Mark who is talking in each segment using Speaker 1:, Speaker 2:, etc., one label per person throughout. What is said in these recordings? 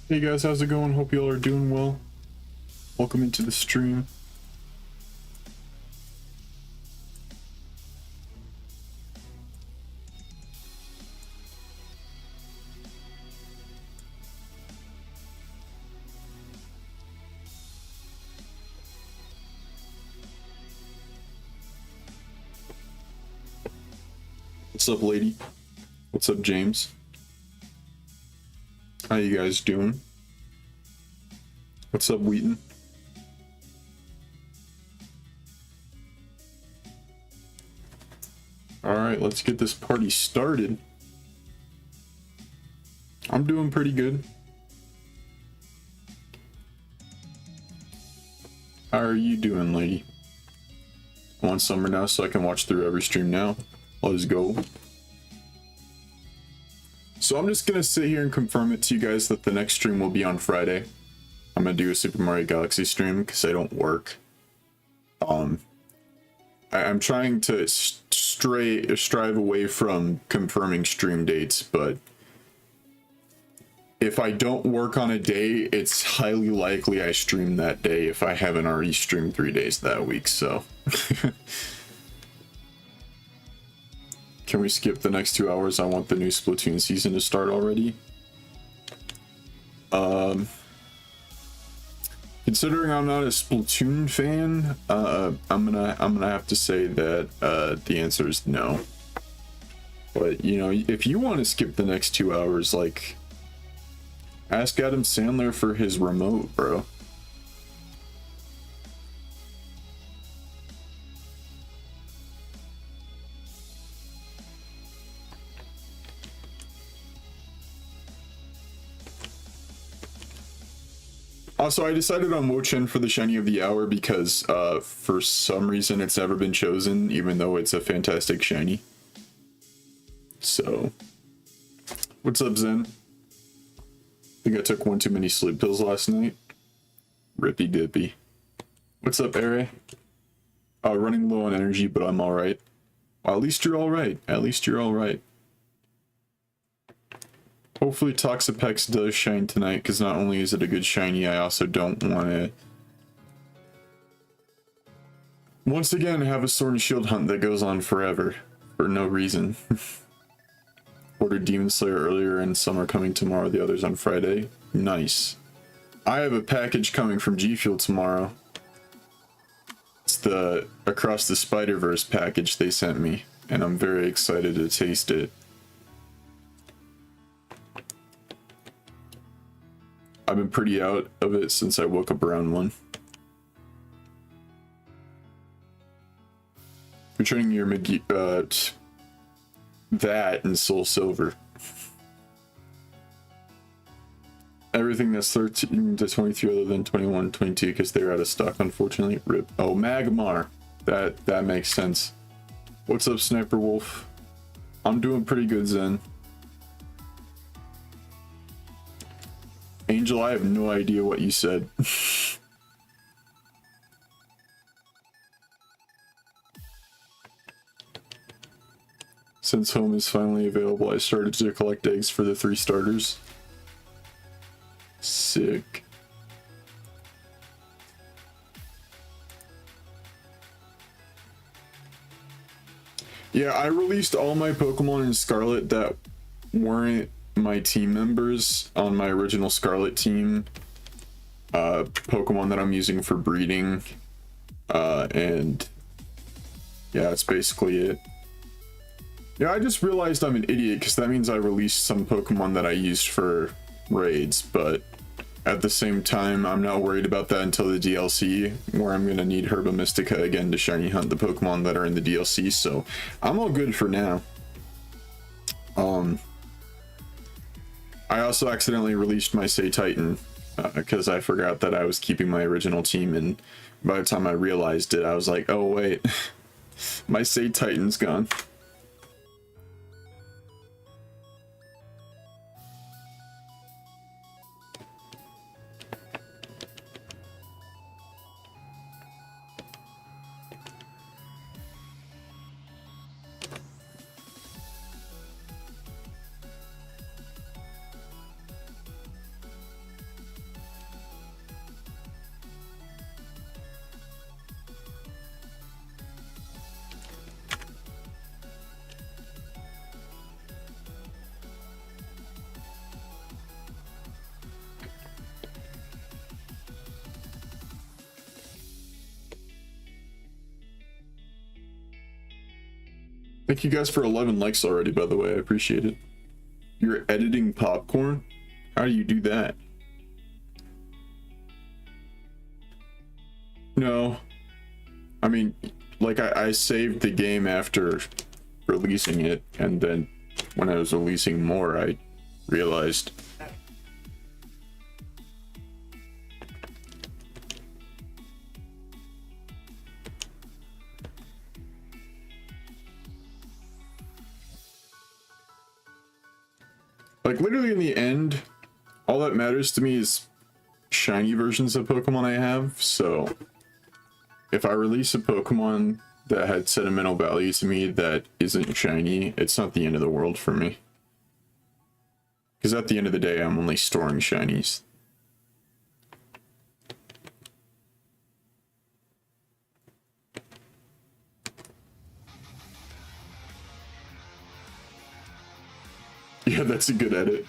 Speaker 1: Hey guys, how's it going? Hope y'all are doing well. Welcome into the stream. What's up, lady? What's up, James? How you guys doing? What's up, Wheaton? Alright, let's get this party started. I'm doing pretty good. How are you doing, lady? I'm on summer now, so I can watch through every stream now. Let's go. So I'm just gonna sit here and confirm it to you guys that the next stream will be on Friday. I'm gonna do a Super Mario Galaxy stream because I don't work. I'm trying to strive away from confirming stream dates, but if I don't work on a day, it's highly likely I stream that day if I haven't already streamed 3 days that week, so. Can we skip the next 2 hours? I want the new Splatoon season to start already. Considering I'm not a Splatoon fan, I'm gonna have to say that the answer is no. But you know, if you want to skip the next 2 hours, like, ask Adam Sandler for his remote, bro. Also, I decided on Wo-Chen for the Shiny of the Hour because for some reason it's never been chosen, even though it's a fantastic Shiny. So, what's up, Zen? I think I took one too many sleep pills last night. Rippy dippy. What's up, Ere? Running low on energy, but I'm alright. Well, at least you're alright. At least you're alright. Hopefully Toxapex does shine tonight, because not only is it a good shiny, I also don't want to once again have a Sword and Shield hunt that goes on forever for no reason. Ordered Demon Slayer earlier and some are coming tomorrow, the others on Friday. Nice. I have a package coming from G Fuel tomorrow. It's the Across the Spider-Verse package they sent me, and I'm very excited to taste it. I've been pretty out of it since I woke up around 1. Returning your that and Soul Silver. Everything that's 13 to 23 other than 21, 22 because they're out of stock, unfortunately. Rip. Oh, Magmar. That makes sense. What's up, Sniper Wolf? I'm doing pretty good, Zen. Angel, I have no idea what you said. Since home is finally available, I started to collect eggs for the 3 starters. Sick. Yeah, I released all my Pokemon in Scarlet that weren't my team members on my original Scarlet team. Pokemon that I'm using for breeding. And yeah, that's basically it. Yeah, I just realized I'm an idiot because that means I released some Pokemon that I used for raids, but at the same time, I'm not worried about that until the DLC, where I'm going to need Herba Mystica again to shiny hunt the Pokemon that are in the DLC, so I'm all good for now. I also accidentally released my Say Titan because I forgot that I was keeping my original team, and by the time I realized it, I was like, oh wait, my Say Titan's gone. Thank you guys for 11 likes already, by the way. I appreciate it. You're editing popcorn? How do you do that? No. I mean, like, I saved the game after releasing it, and then when I was releasing more, I realized. Like, literally in the end, all that matters to me is shiny versions of Pokemon I have, so if I release a Pokemon that had sentimental value to me that isn't shiny, it's not the end of the world for me. Because at the end of the day, I'm only storing shinies. Yeah, that's a good edit.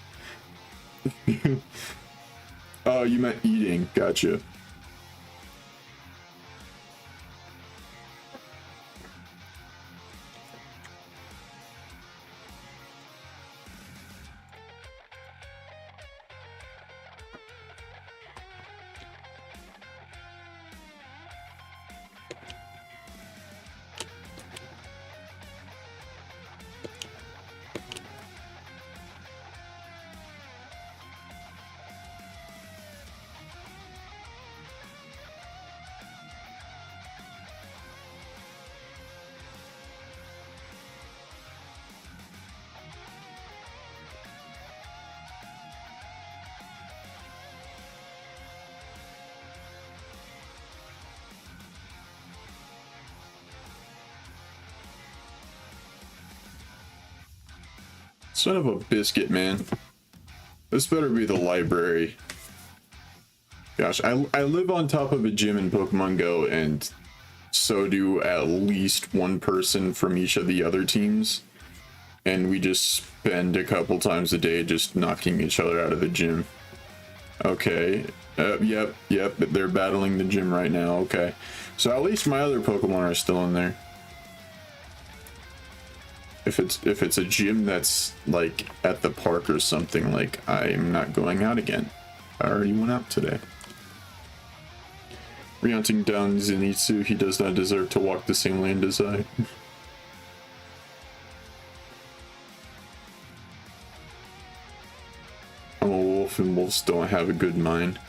Speaker 1: Oh, you meant eating. Gotcha. Son of a biscuit, man. This better be the library. Gosh, I live on top of a gym in Pokemon Go, and so do at least one person from each of the other teams. And we just spend a couple times a day just knocking each other out of the gym. Okay. Yep, they're battling the gym right now. Okay. So at least my other Pokemon are still in there. If it's a gym that's like at the park or something, like, I'm not going out again. I already went out today. Re-hunting down Zenitsu, he does not deserve to walk the same land as I. I'm a wolf and wolves don't have a good mind.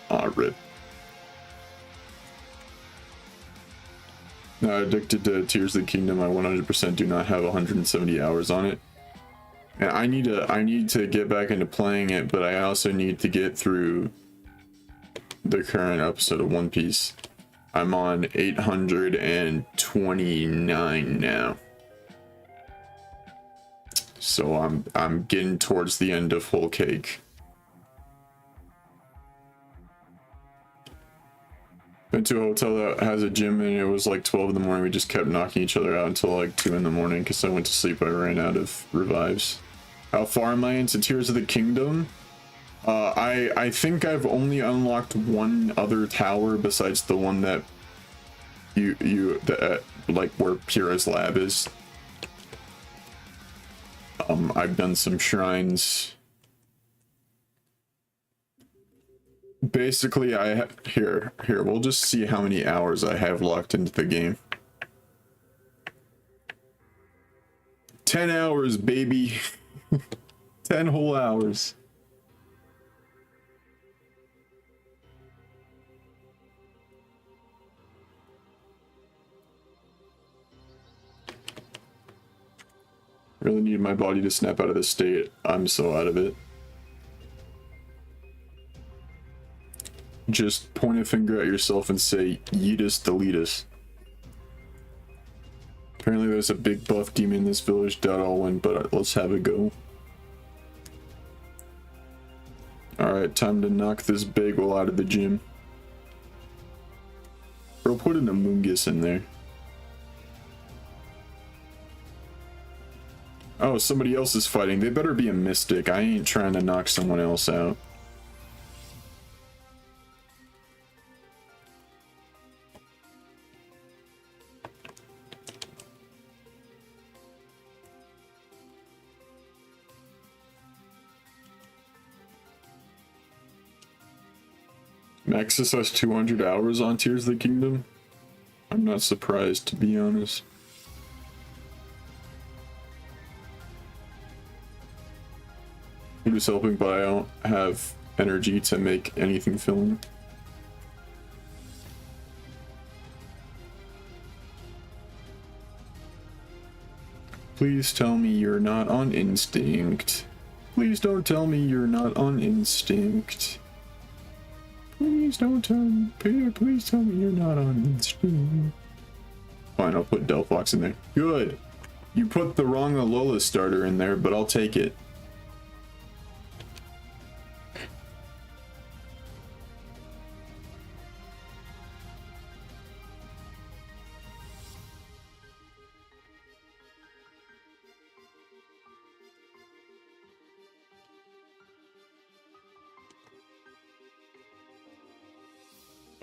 Speaker 1: Ah, rip. Now, addicted to Tears of the Kingdom, I 100% do not have 170 hours on it. And I need to get back into playing it, but I also need to get through the current episode of One Piece. I'm on 829 now. So I'm getting towards the end of Whole Cake. Went to a hotel that has a gym, and it was like 12 in the morning. We just kept knocking each other out until like 2 in the morning because I went to sleep. I ran out of revives. How far am I into Tears of the Kingdom? I think I've only unlocked one other tower besides the one that like where Pyrrha's lab is. I've done some shrines. Basically, here, we'll just see how many hours I have locked into the game. 10 hours, baby. 10 whole hours. Really need my body to snap out of this state. I'm so out of it. Just point a finger at yourself and say, Yeetus deletus. Apparently there's a big buff demon in this village. Doubt I'll win, but let's have a go. Alright, time to knock this bagel out of the gym. Bro, put an Amoonguss in there. Oh, somebody else is fighting. They better be a Mystic. I ain't trying to knock someone else out. Nexus has 200 hours on Tears of the Kingdom. I'm not surprised, to be honest. I'm just hoping, but I don't have energy to make anything filling. Please tell me you're not on instinct. Please don't tell me you're not on instinct. Please don't tell me. Please tell me you're not on instinct. Fine, I'll put Delphox in there. Good. You put the wrong Alola starter in there, but I'll take it.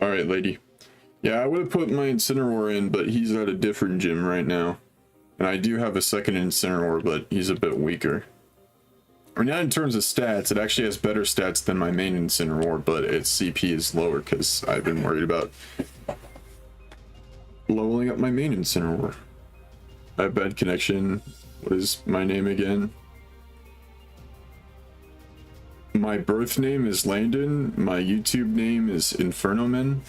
Speaker 1: Alright, lady. Yeah, I would have put my Incineroar in, but he's at a different gym right now. And I do have a second Incineroar, but he's a bit weaker. I mean, not in terms of stats, it actually has better stats than my main Incineroar, but its CP is lower because I've been worried about leveling up my main Incineroar. I have bad connection. What is my name again? My birth name is Landon. My YouTube name is Infernoman.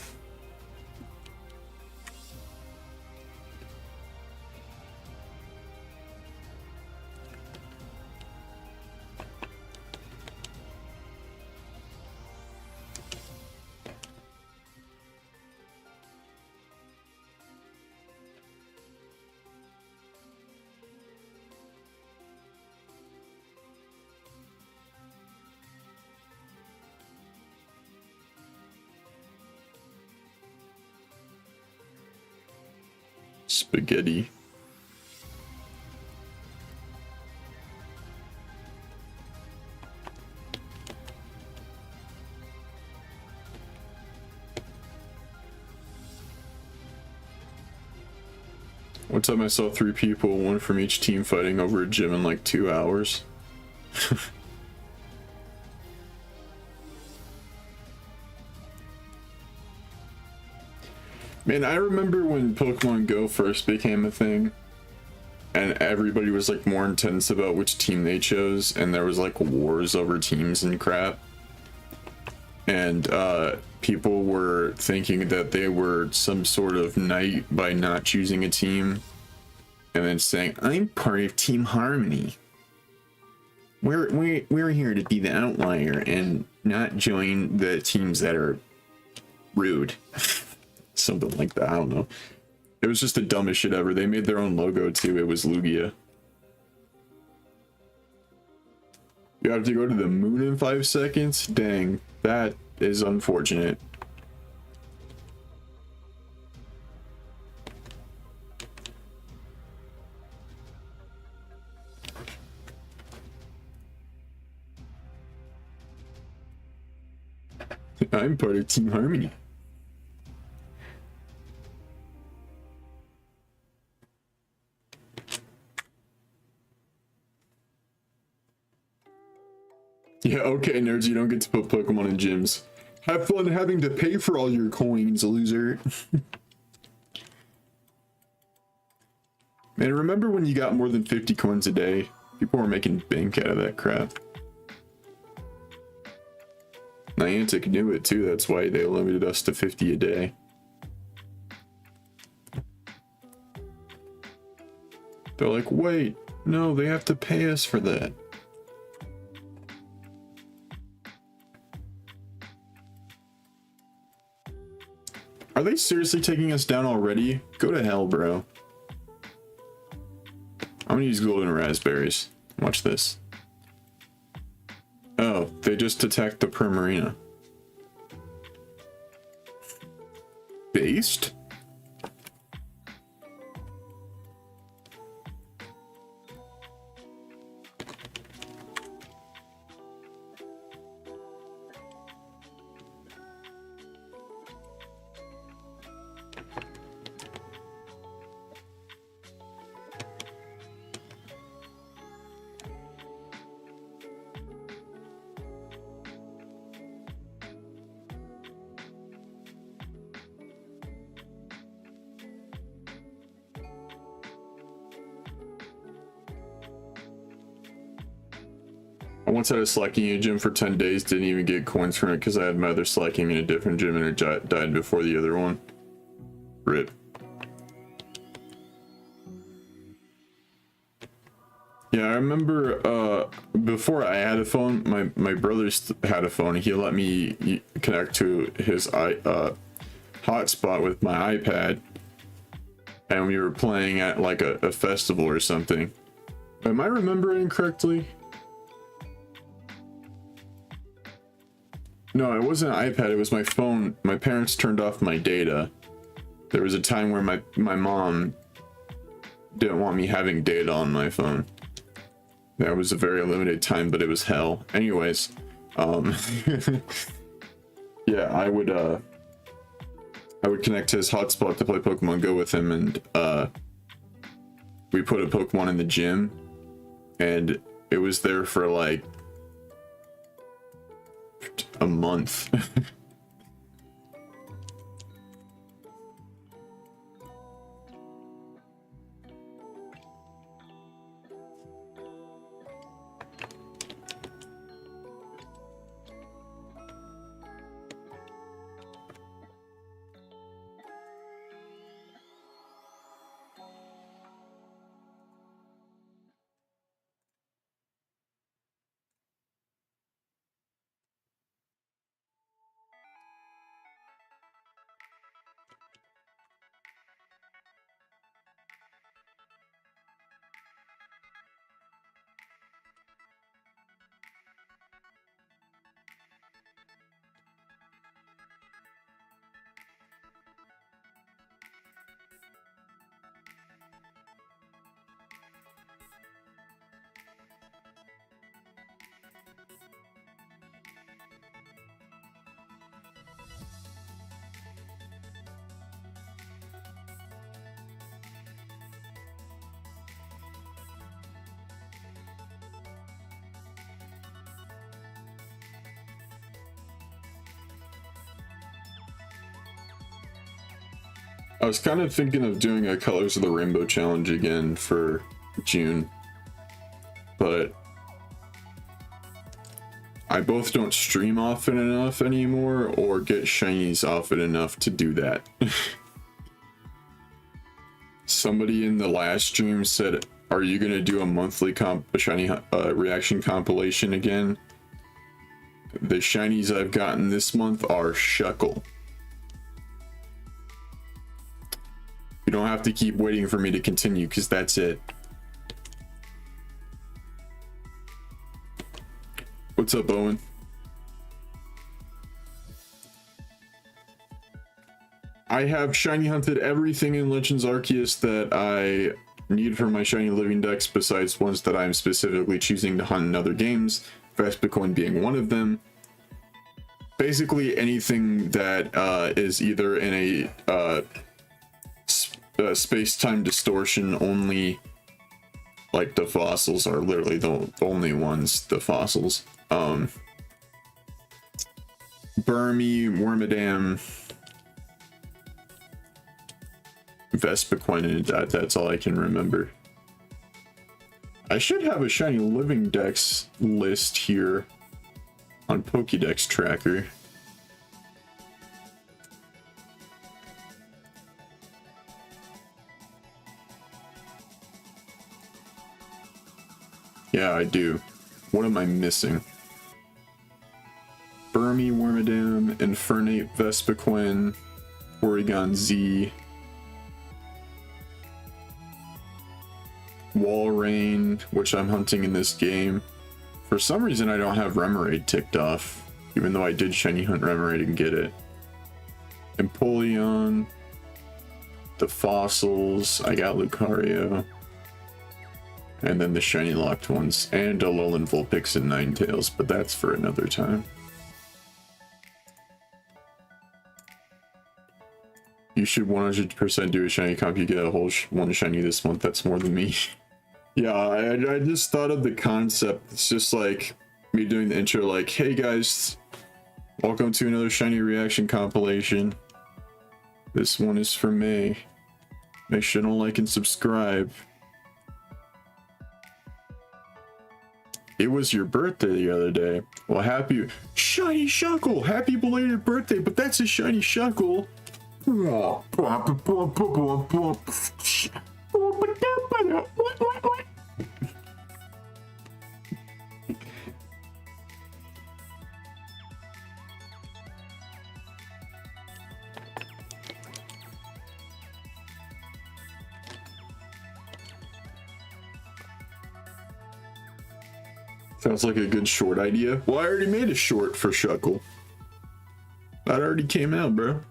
Speaker 1: Spaghetti. One time I saw 3 people, one from each team, fighting over a gym in like 2 hours. Man, I remember when Pokemon Go first became a thing, and everybody was like more intense about which team they chose, and there was like wars over teams and crap. And people were thinking that they were some sort of knight by not choosing a team, and then saying, "I'm part of Team Harmony. We're here to be the outlier and not join the teams that are rude." Something like that, I don't know. It was just the dumbest shit ever. They made their own logo too. It was Lugia. You have to go to the moon in 5 seconds? Dang, that is unfortunate. I'm part of Team Harmony. Yeah, okay, nerds, you don't get to put Pokemon in gyms. Have fun having to pay for all your coins, loser. Man, remember when you got more than 50 coins a day? People were making bank out of that crap. Niantic knew it too, that's why they limited us to 50 a day. They're like, wait, no, they have to pay us for that. Are they seriously taking us down already? Go to hell, bro. I'm gonna use golden raspberries. Watch this. Oh, they just attacked the Primarina. Based? I once had a slacking in a gym for 10 days, didn't even get coins from it because I had my other slacking in a different gym and it died before the other one. RIP. Yeah, I remember before I had a phone, my brother's had a phone. He let me connect to his hotspot with my iPad, and we were playing at like a festival or something. Am I remembering correctly? No, it wasn't an iPad, it was my phone. My parents turned off my data. There was a time where my mom didn't want me having data on my phone. That was a very limited time, but it was hell. Anyways, yeah, I would connect to his hotspot to play Pokemon Go with him, and we put a Pokemon in the gym, and it was there for like a month. I was kind of thinking of doing a Colors of the Rainbow challenge again for June, but I both don't stream often enough anymore or get shinies often enough to do that. Somebody in the last stream said, are you going to do a monthly shiny reaction compilation again? The shinies I've gotten this month are Shuckle. You don't have to keep waiting for me to continue, because that's it. What's up, Owen? I have shiny hunted everything in Legends Arceus that I need for my shiny living dex, besides ones that I'm specifically choosing to hunt in other games, Vespiquen being one of them. Basically anything that is either in a space-time distortion only. Like the fossils are literally the only ones, the fossils. Burmy, Wormadam, Vespiquen, and that's all I can remember. I should have a shiny living dex list here on Pokédex Tracker. Yeah, I do. What am I missing? Burmy, Wormadam, Infernape, Vespiquen, Porygon-Z, Walrein, which I'm hunting in this game. For some reason I don't have Remoraid ticked off, even though I did shiny hunt Remoraid and get it. Empoleon, the fossils, I got Lucario. And then the shiny locked ones, and a Alolan Vulpix and Ninetales, but that's for another time. You should 100% do a shiny comp. You get a whole one shiny this month. That's more than me. Yeah, I just thought of the concept. It's just like me doing the intro like, hey guys, welcome to another shiny reaction compilation. This one is for May. Make sure to like and subscribe. It was your birthday the other day. Well, happy shiny shuckle. Happy belated birthday, but that's a shiny shuckle. Sounds like a good short idea. Well, I already made a short for Shuckle. That already came out, bro.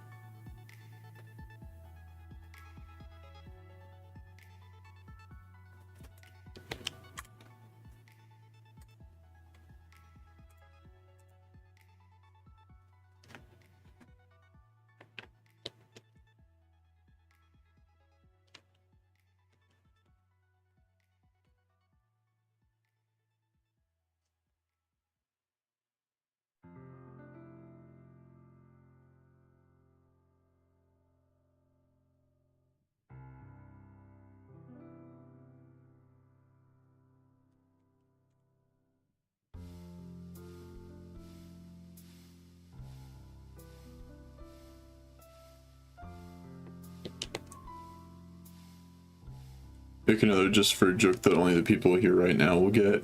Speaker 1: Pick another just for a joke that only the people here right now will get.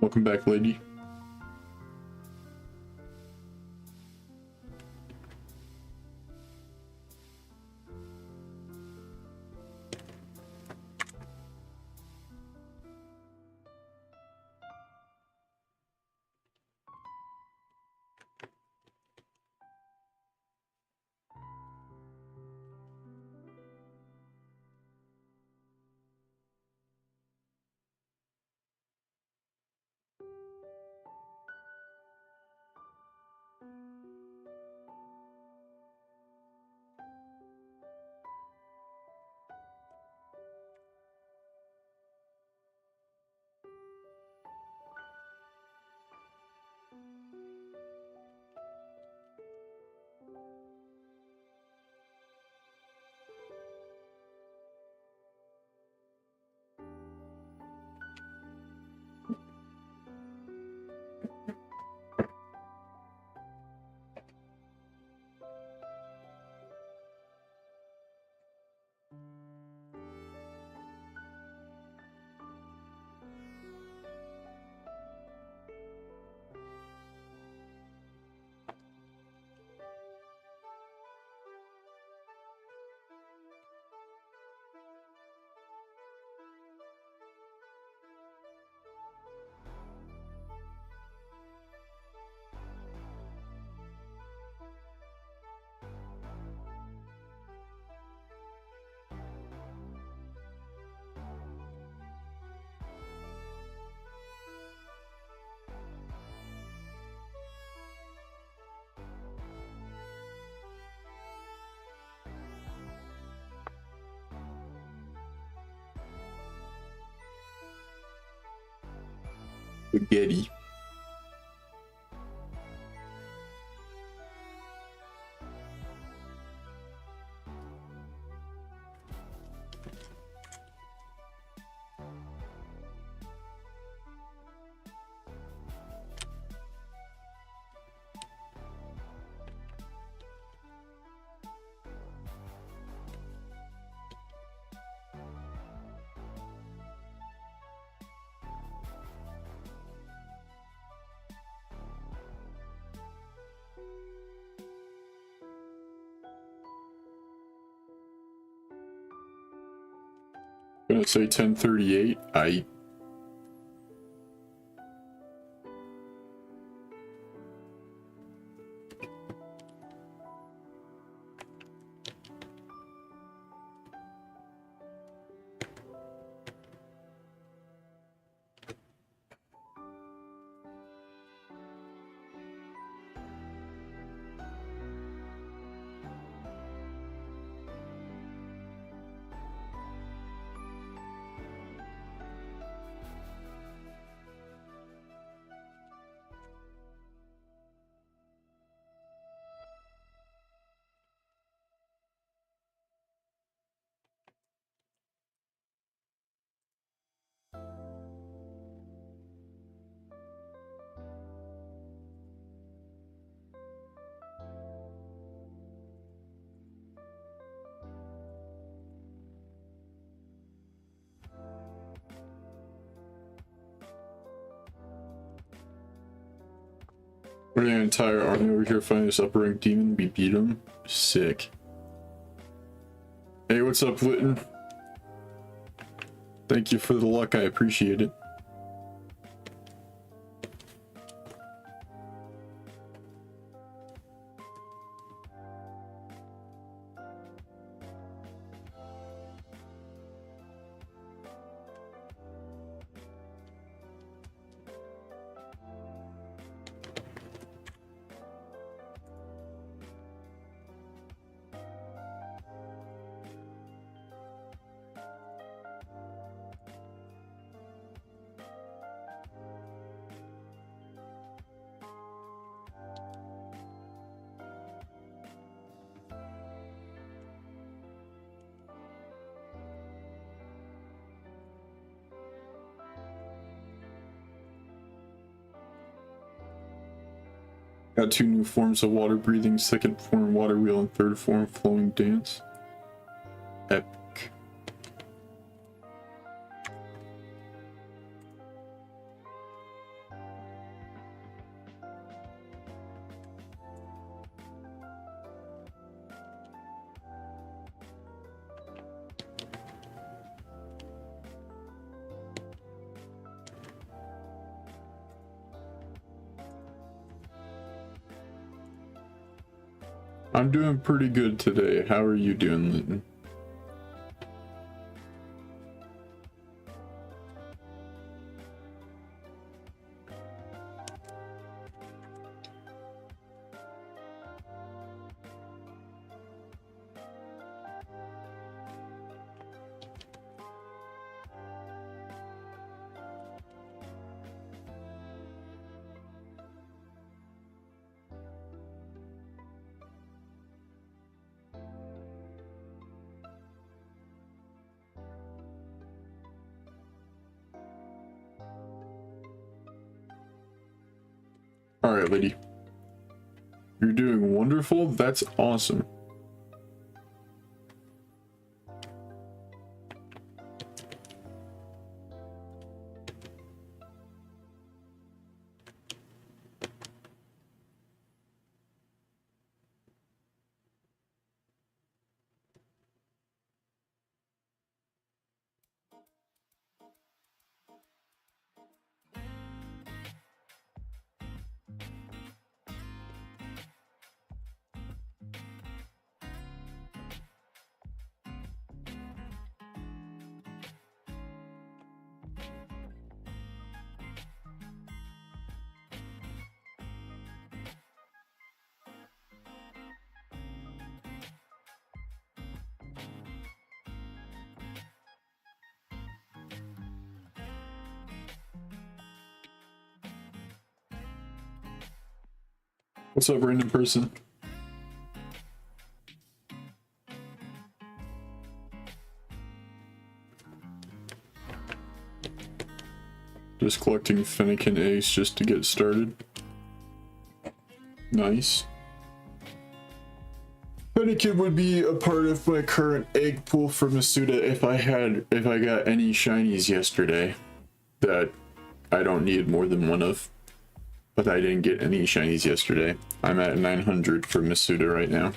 Speaker 1: Welcome back, lady. Spaghetti. Gonna say 1038. I Running an entire army over here fighting this upper rank demon. We beat him. Sick. Hey, what's up, Litton? Thank you for the luck. I appreciate it. Got 2 new forms of water breathing, second form water wheel, and third form flowing dance. Epic. I'm doing pretty good today. How are you doing, Linton? Alright, lady. You're doing wonderful. That's awesome. What's up, random person? Just collecting Fennekin eggs just to get started. Nice. Fennekin would be a part of my current egg pool for Masuda if I got any shinies yesterday that I don't need more than one of. But I didn't get any shinies yesterday. I'm at 900 for Masuda right now.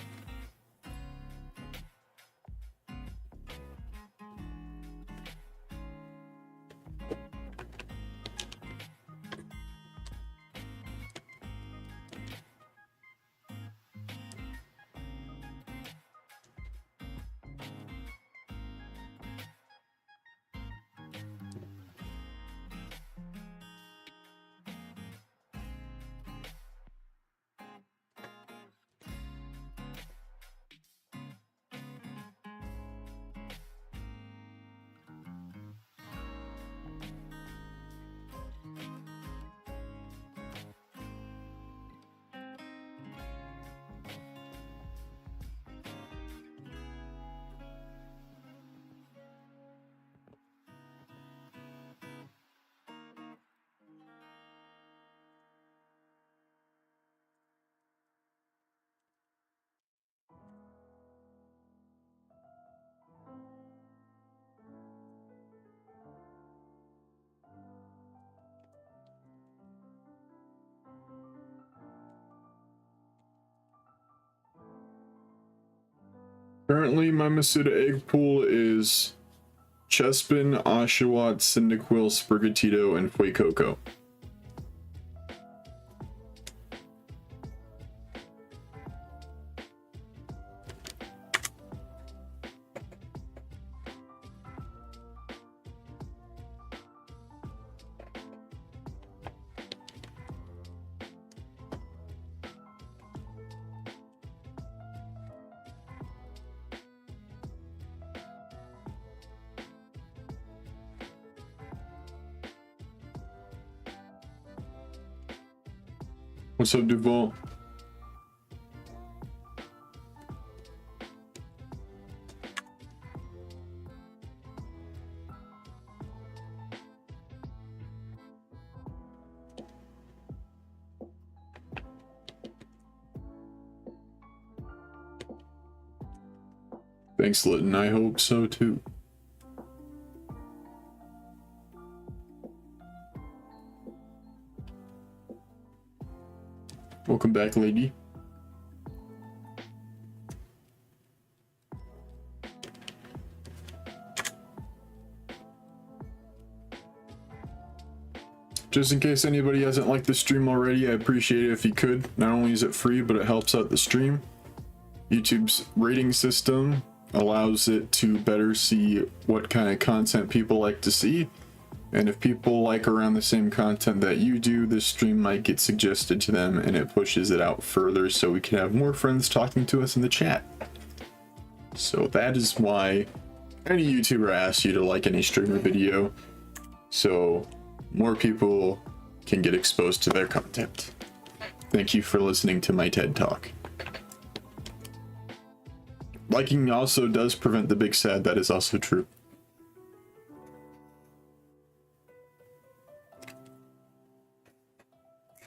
Speaker 1: Currently, my Masuda egg pool is Chespin, Oshawott, Cyndaquil, Sprigatito, and Fuecoco. What's up, Duval? Thanks, Litton. I hope so too. Welcome back, lady. Just in case anybody hasn't liked the stream already, I appreciate it if you could. Not only is it free, but it helps out the stream. YouTube's rating system allows it to better see what kind of content people like to see. And if people like around the same content that you do, this stream might get suggested to them and it pushes it out further so we can have more friends talking to us in the chat. So that is why any YouTuber asks you to like any streamer video, so more people can get exposed to their content. Thank you for listening to my TED Talk. Liking also does prevent the big sad, that is also true.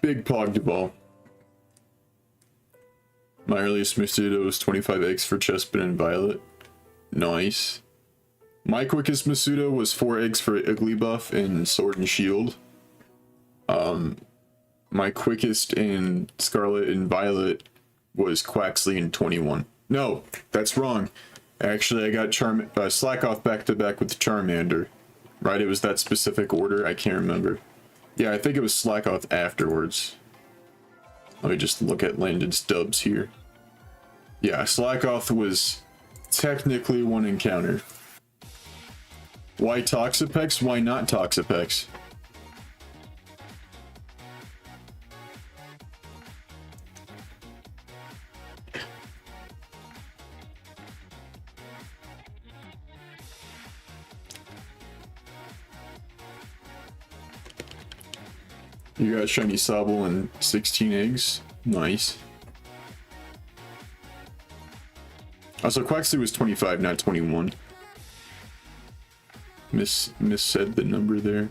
Speaker 1: Big Pog Duval. My earliest Masuda was 25 eggs for Chespin and Violet. Nice. My quickest Masuda was 4 eggs for Igglybuff in Sword and Shield. My quickest in Scarlet and Violet was Quaxley in 21. No, that's wrong. Actually, I got Slackoff back to back with Charmander. Right, it was that specific order, I can't remember. Yeah, I think it was Slackoff afterwards. Let me just look at Landon's dubs here. Yeah, Slackoff was technically one encounter. Why Toxapex? Why not Toxapex? You got Shiny Sobble and 16 eggs. Nice. Also, Quaxley was 25, not 21. Said the number there.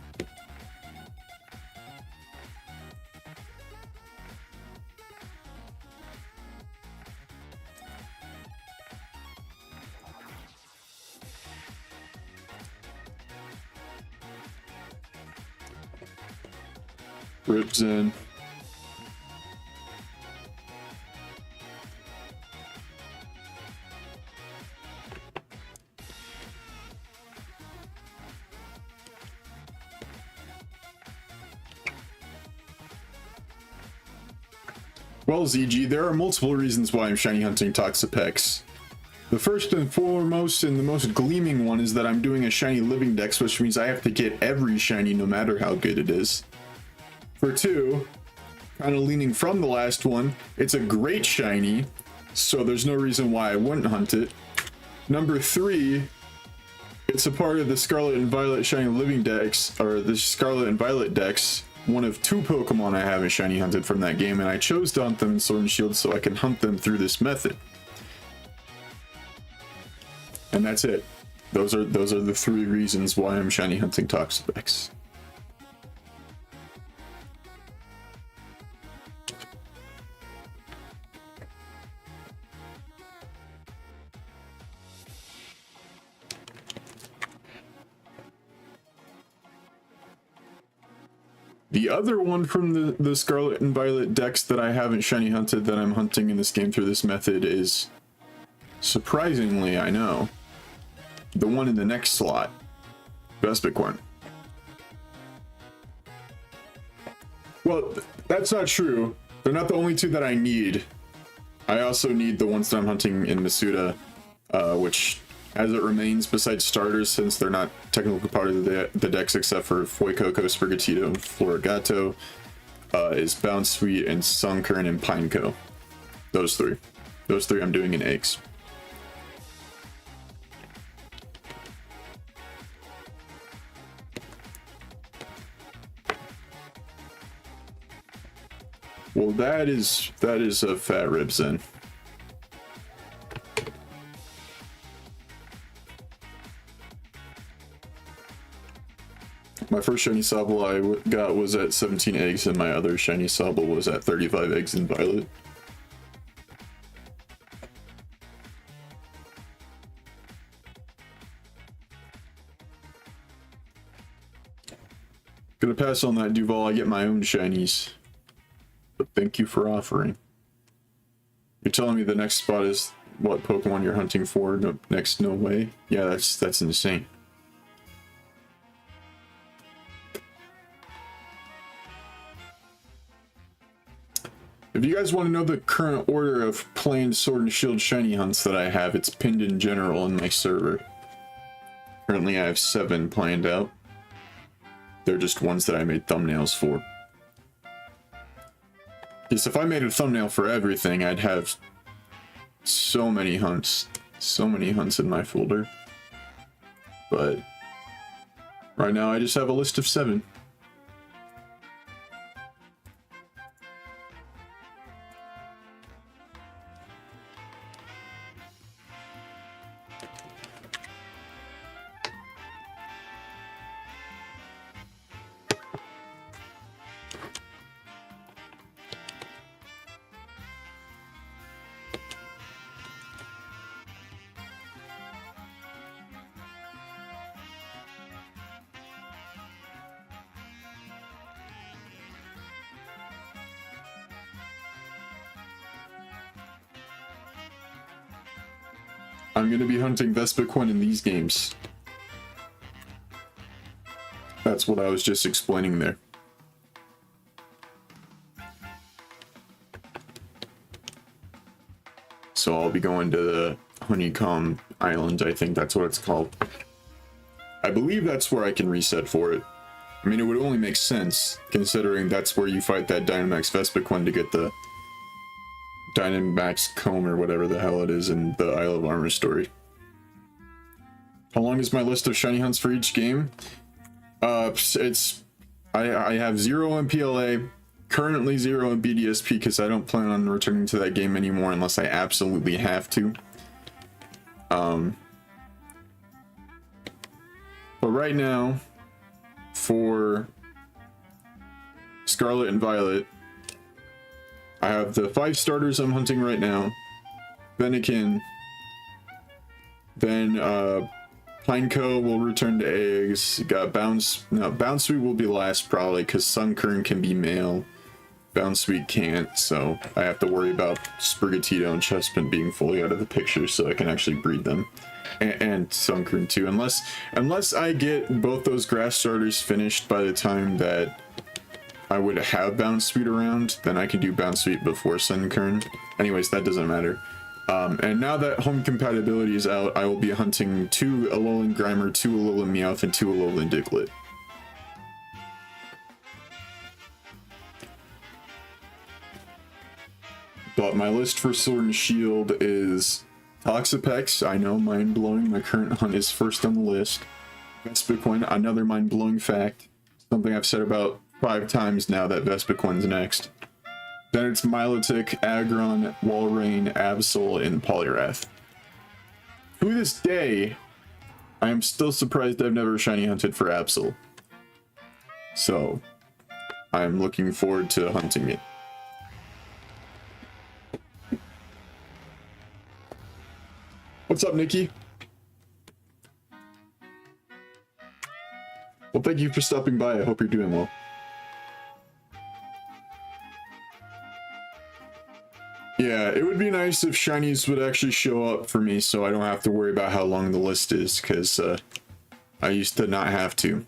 Speaker 1: Rips in. Well, ZG, there are multiple reasons why I'm shiny hunting Toxapex. The first and foremost and the most gleaming one is that I'm doing a shiny living dex, which means I have to get every shiny no matter how good it is. For two, kind of leaning from the last one, it's a great shiny, so there's no reason why I wouldn't hunt it. Number three, it's a part of the Scarlet and Violet shiny living dex, or the Scarlet and Violet dex, one of two Pokemon I haven't shiny hunted from that game, and I chose to hunt them in Sword and Shield so I can hunt them through this method. And that's it. Those are the three reasons why I'm shiny hunting Toxapex. The other one from the Scarlet and Violet decks that I haven't shiny hunted that I'm hunting in this game through this method is, surprisingly, I know, the one in the next slot, Vespiquen. Well, that's not true. They're not the only two that I need. I also need the ones that I'm hunting in Masuda, which, as it remains, besides starters, since they're not technically part of the decks except for Fuecoco, Sprigatito, and Florigato, is Bounsweet and Sunkern and Pineco. Those three. Those three I'm doing in eggs. Well, that is a fat ribs then. My first shiny Sobble I got was at 17 eggs, and my other shiny Sobble was at 35 eggs in Violet. Gonna pass on that, Duval. I get my own shinies. But thank you for offering. You're telling me the next spot is what Pokemon you're hunting for? No, next, no way. Yeah, that's insane. If you guys want to know the current order of planned Sword and Shield shiny hunts that I have, it's pinned in general in my server. Currently I have 7 planned out. They're just ones that I made thumbnails for. Because if I made a thumbnail for everything, I'd have so many hunts in my folder. But right now I just have a list of 7. I'm going to be hunting Vespiquen in these games. That's what I was just explaining there. So I'll be going to the Honeycomb Island, I think that's what it's called. I believe that's where I can reset for it. I mean, it would only make sense, considering that's where you fight that Dynamaxed Vespiquen to get the Dynamaxed Comb or whatever the hell it is in the Isle of Armor story. How long is my list of shiny hunts for each game? I have 0 MPLA, currently 0 in BDSP because I don't plan on returning to that game anymore unless I absolutely have to. But right now, for Scarlet and Violet, I have the 5 starters I'm hunting right now. Fennekin. Then Pineco will return to eggs. Got Bounce. No, Bounsweet will be last probably because Sunkern can be male. Bounsweet can't, so I have to worry about Sprigatito and Chespin being fully out of the picture so I can actually breed them. And Sunkern too, unless I get both those grass starters finished by the time that I would have Bounsweet around, then I can do Bounsweet before Sunkern. Anyways, that doesn't matter. And now that home compatibility is out, I will be hunting 2 Alolan Grimer, 2 Alolan Meowth, and 2 Alolan Diglett. But my list for Sword and Shield is Toxapex, I know, mind-blowing. My current hunt is first on the list. Vespiquen, another mind-blowing fact. Something I've said about 5 times now that Vespiquen's next. Then it's Milotic, Aggron, Walrein, Absol, and Poliwrath. To this day, I am still surprised I've never shiny hunted for Absol. So, I'm looking forward to hunting it. What's up, Nikki? Well, thank you for stopping by. I hope you're doing well. Yeah, it would be nice if shinies would actually show up for me so I don't have to worry about how long the list is, because I used to not have to.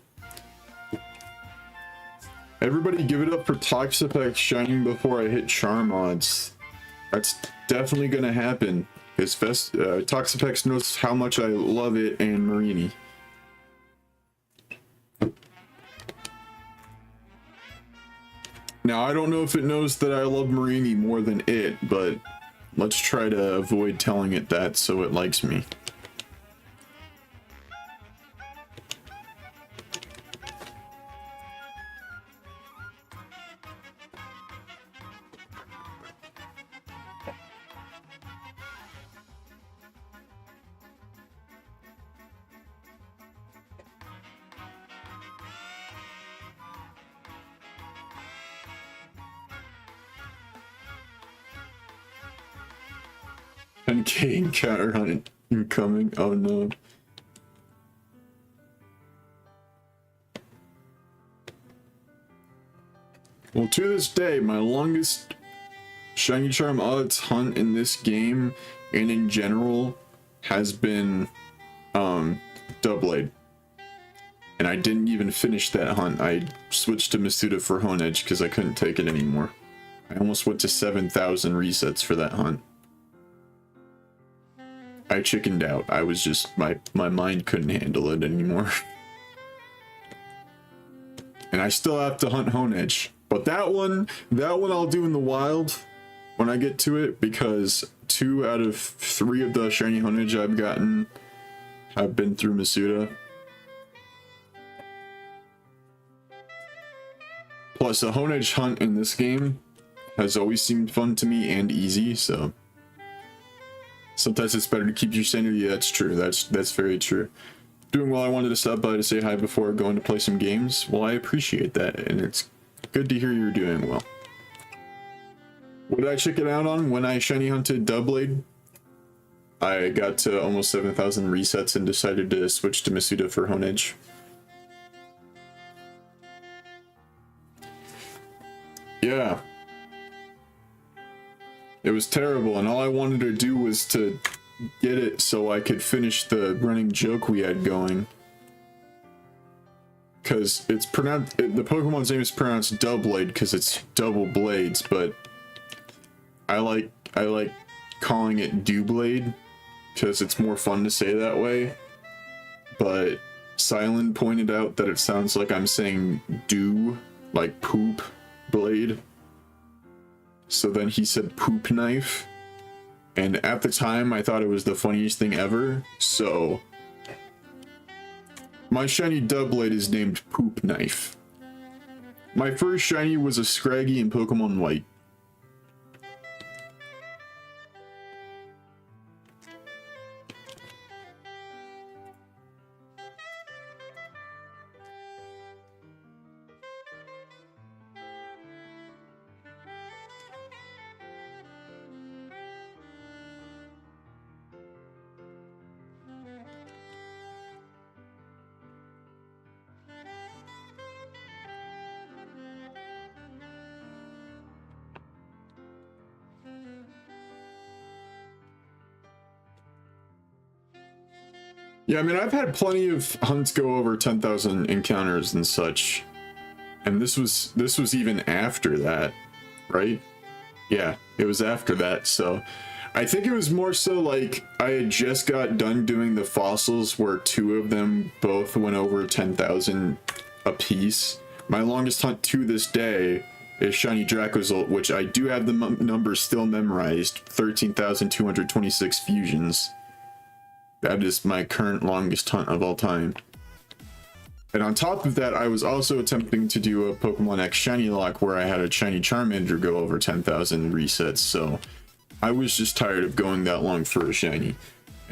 Speaker 1: Everybody give it up for Toxapex shining before I hit Charm odds. That's definitely going to happen, because Toxapex knows how much I love it and Marini. Now, I don't know if it knows that I love Marini more than it, but let's try to avoid telling it that so it likes me. Encounter hunt incoming. Oh no. Well, to this day, my longest shiny charm odds hunt in this game and in general has been Doublade. And I didn't even finish that hunt. I switched to Masuda for Honedge because I couldn't take it anymore. I almost went to 7,000 resets for that hunt. I chickened out. I was just, my mind couldn't handle it anymore. And I still have to hunt Honedge. But that one I'll do in the wild when I get to it, because 2 out of 3 of the shiny Honedge I've gotten have been through Masuda. Plus, a Honedge hunt in this game has always seemed fun to me and easy, so sometimes it's better to keep your sanity. That's true. That's very true. Doing well. I wanted to stop by to say hi before going to play some games. Well, I appreciate that, and it's good to hear you're doing well. What did I check it out on? When I shiny hunted Doublade, I got to almost 7,000 resets and decided to switch to Masuda for Honedge. Yeah. It was terrible, and all I wanted to do was to get it so I could finish the running joke we had going. Because it's pronounced, the Pokemon's name is pronounced Doublade because it's double blades, but I like calling it Doublade because it's more fun to say that way. But Cilan pointed out that it sounds like I'm saying do, like poop blade. So then he said poop knife, and at the time I thought it was the funniest thing ever, so my shiny Doublade is named Poop Knife. My first shiny was a Scraggy in Pokemon White. Yeah, I mean, I've had plenty of hunts go over 10,000 encounters and such. And this was even after that, right? Yeah, it was after that, so... I think it was more so like I had just got done doing the fossils where 2 of them both went over 10,000 apiece. My longest hunt to this day is Shiny Dracozolt, which I do have the numbers still memorized. 13,226 fusions. That is my current longest hunt of all time. And on top of that, I was also attempting to do a Pokemon X Shiny Lock where I had a Shiny Charmander go over 10,000 resets, so I was just tired of going that long for a Shiny.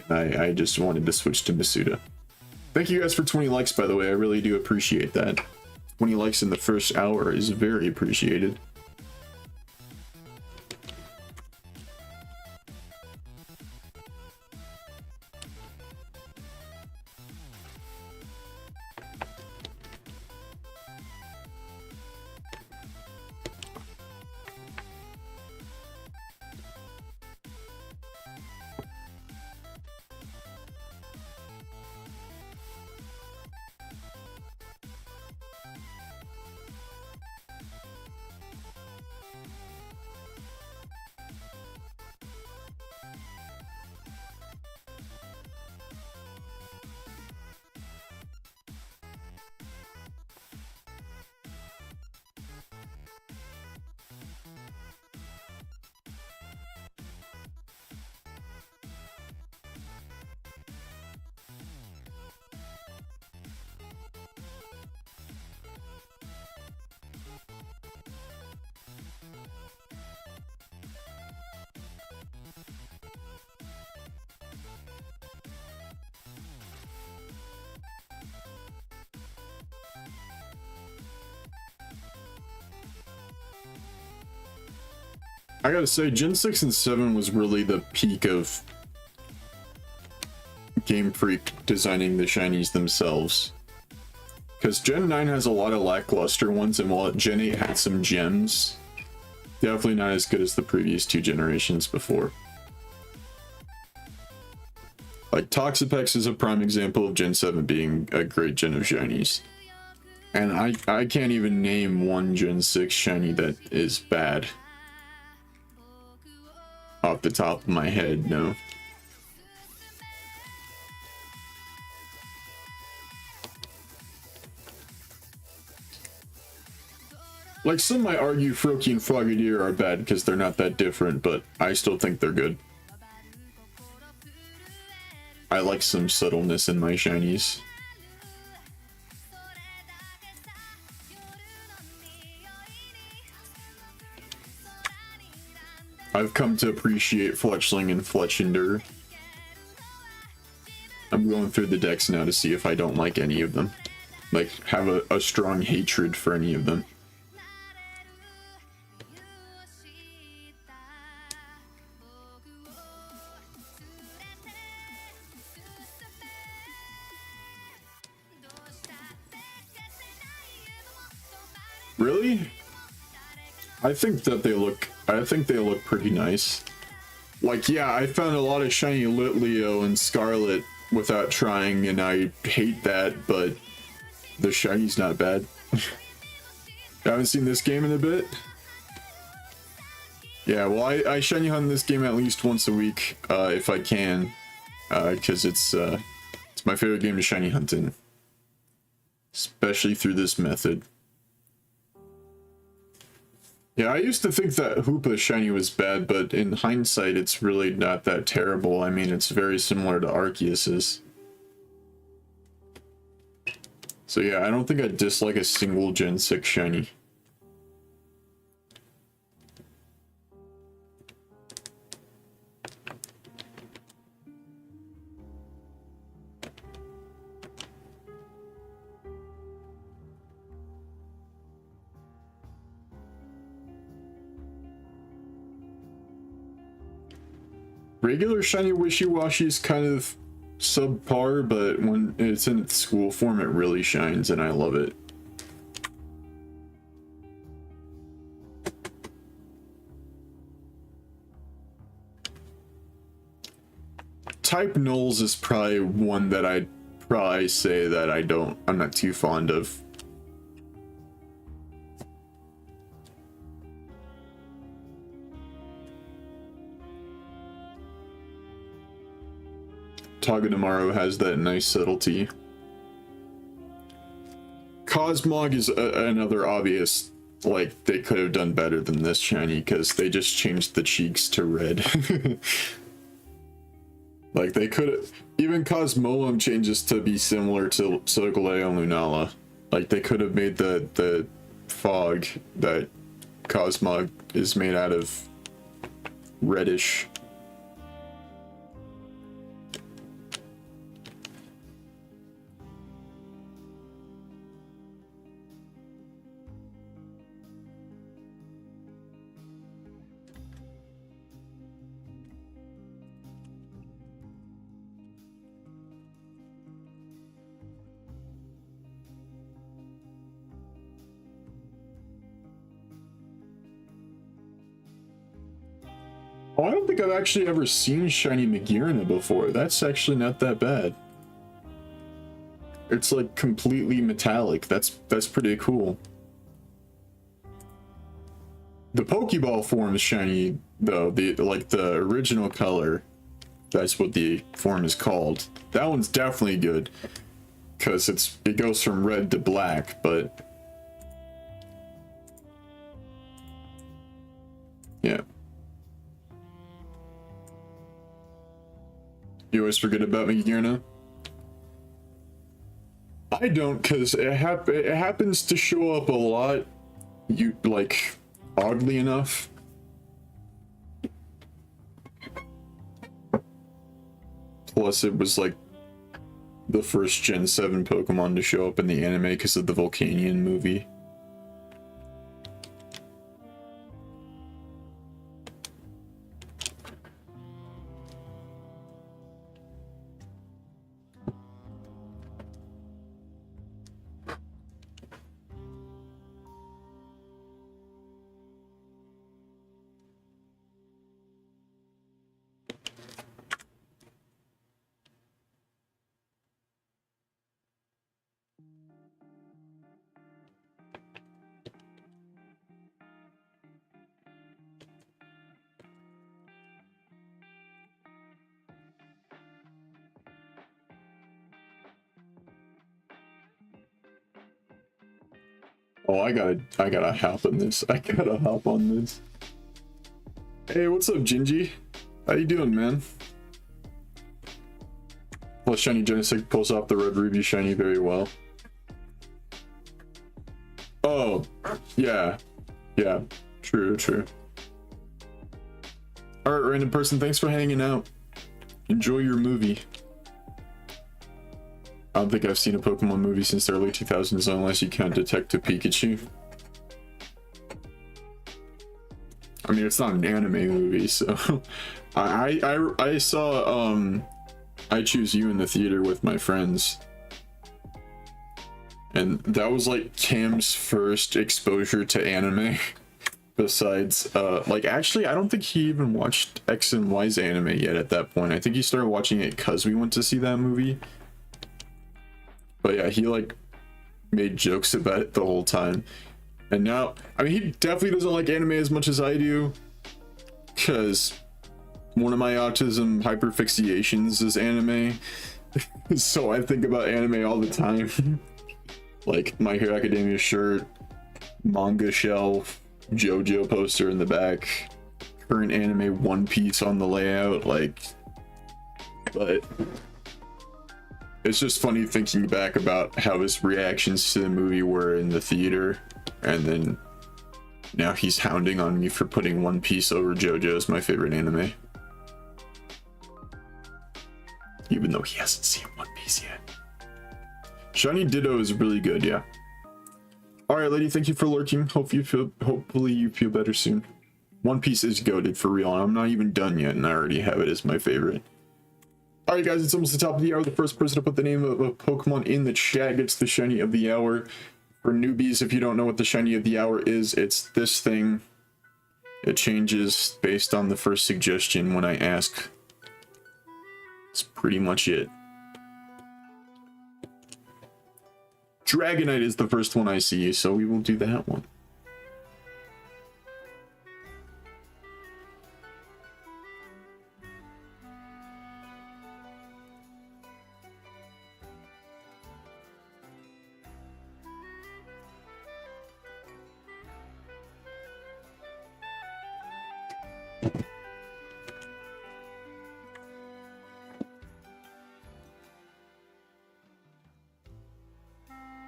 Speaker 1: And I just wanted to switch to Masuda. Thank you guys for 20 likes, by the way. I really do appreciate that. 20 likes in the first hour is very appreciated. I gotta say, Gen 6 and 7 was really the peak of Game Freak designing the shinies themselves. Because Gen 9 has a lot of lackluster ones, and while Gen 8 had some gems, definitely not as good as the previous 2 generations before. Like, Toxapex is a prime example of Gen 7 being a great gen of shinies. And I can't even name one Gen 6 shiny that is bad. Off the top of my head, no. Like, some might argue Froakie and Frogadier are bad because they're not that different, but I still think they're good. I like some subtleness in my shinies. I've come to appreciate Fletchling and Fletchinder. I'm going through the decks now to see if I don't like any of them. Like, have a strong hatred for any of them. Really? I think they look pretty nice. Like, yeah, I found a lot of shiny Litleo and Scarlet without trying, and I hate that, but the shiny's not bad. I haven't seen this game in a bit. Yeah, well, I shiny hunt this game at least once a week, if I can, because it's my favorite game to shiny hunt in. Especially through this method. Yeah, I used to think that Hoopa shiny was bad, but in hindsight, it's really not that terrible. I mean, it's very similar to Arceus's. So yeah, I don't think I dislike a single Gen 6 shiny. regular shiny wishy-washy is kind of subpar, but when it's in its school form, it really shines, and I love it. Type Nulls is probably one that I'd probably say that I'm not too fond of. Togedemaru has that nice subtlety. Cosmog is another obvious, like, they could have done better than this shiny because they just changed the cheeks to red. Like, they could have, even Cosmoem changes to be similar to Solgaleo and Lunala. Like, they could have made the fog that Cosmog is made out of reddish. Oh, I don't think I've actually ever seen shiny Magearna before. That's actually not that bad. It's like completely metallic. That's pretty cool. The Pokeball form is shiny though. The original color. That's what the form is called. That one's definitely good because it goes from red to black, but yeah. You always forget about Magearna? I don't, because it happens to show up a lot, like, oddly enough. Plus, it was, like, the first Gen 7 Pokemon to show up in the anime because of the Volcanion movie. Oh, I gotta hop on this. I gotta hop on this. Hey, what's up, Gingy? How you doing, man? Plus, Shiny Genesect pulls off the Red Ruby Shiny very well. Oh, yeah. Yeah, true. Alright, random person, thanks for hanging out. Enjoy your movie. I don't think I've seen a Pokemon movie since the early 2000s unless you count Detective Pikachu. I mean, it's not an anime movie, so... I saw, I Choose You in the theater with my friends. And that was, like, Cam's first exposure to anime. Besides, like, actually, I don't think he even watched X and Y's anime yet at that point. I think he started watching it because we went to see that movie. But yeah, he like made jokes about it the whole time. And now, I mean, he definitely doesn't like anime as much as I do, because one of my autism hyperfixiations is anime. So I think about anime all the time. Like My Hero Academia shirt, manga shelf, JoJo poster in the back, current anime One Piece on the layout, like, but it's just funny thinking back about how his reactions to the movie were in the theater, and then now he's hounding on me for putting One Piece over JoJo as my favorite anime. Even though he hasn't seen One Piece yet. Shiny Ditto is really good, yeah. Alright, lady, thank you for lurking. Hopefully you feel better soon. One Piece is goated for real, and I'm not even done yet, and I already have it as my favorite. Alright guys, it's almost the top of the hour. The first person to put the name of a Pokemon in the chat gets the shiny of the hour. For newbies, if you don't know what the shiny of the hour is, it's this thing. It changes based on the first suggestion when I ask. That's pretty much it. Dragonite is the first one I see, so we will do that one.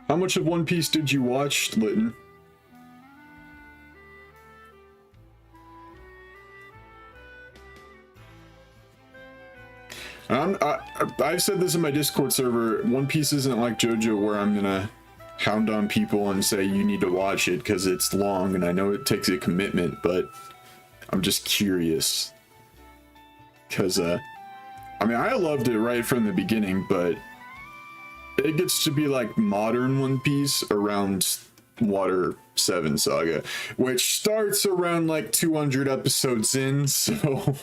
Speaker 1: How much of One Piece did you watch, Litton? I've said this in my Discord server. One Piece isn't like JoJo where I'm gonna hound on people and say you need to watch it because it's long, and I know it takes a commitment, but I'm just curious. Because, I mean, I loved it right from the beginning, but it gets to be like modern One Piece around Water 7 Saga, which starts around like 200 episodes in, so...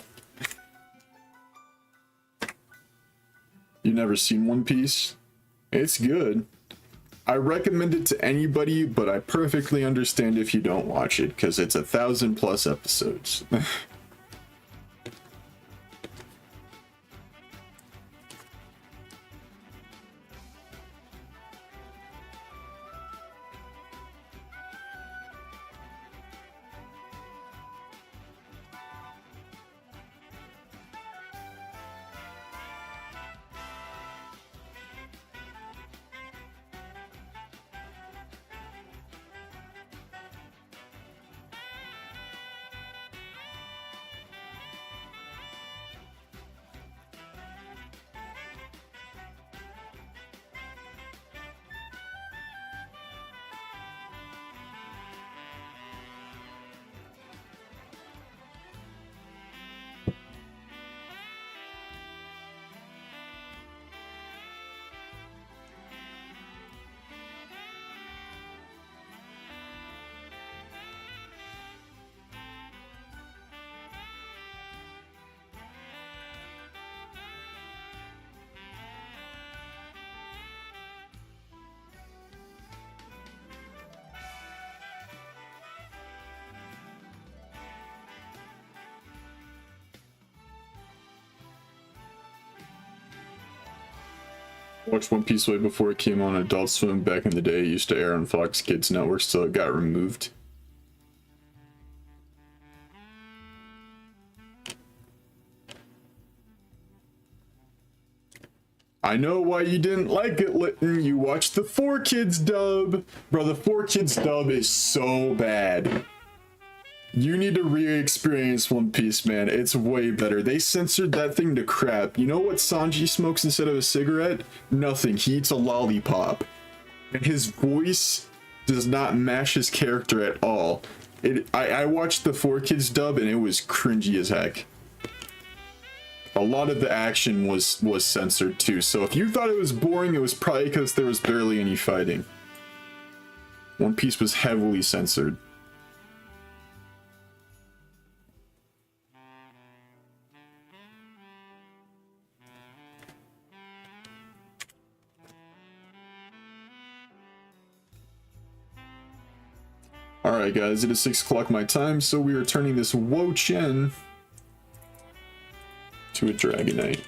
Speaker 1: You never seen One Piece? It's good. I recommend it to anybody, but I perfectly understand if you don't watch it, because it's 1,000+ episodes. Watched One Piece way before it came on Adult Swim back in the day. It used to air on Fox Kids Network, so it got removed. I know why you didn't like it, Litton. You watched the 4Kids dub. Bro, the 4Kids dub is so bad. You need to re-experience One Piece, man. It's way better. They censored that thing to crap. You know what Sanji smokes instead of a cigarette? Nothing. He eats a lollipop. And his voice does not match his character at all. I watched the 4Kids dub and it was cringy as heck. A lot of the action was censored too, so if you thought it was boring, it was probably because there was barely any fighting. One Piece was heavily censored. Alright guys, it is 6 o'clock my time, so we are turning this Wo-Chen to a Dragonite.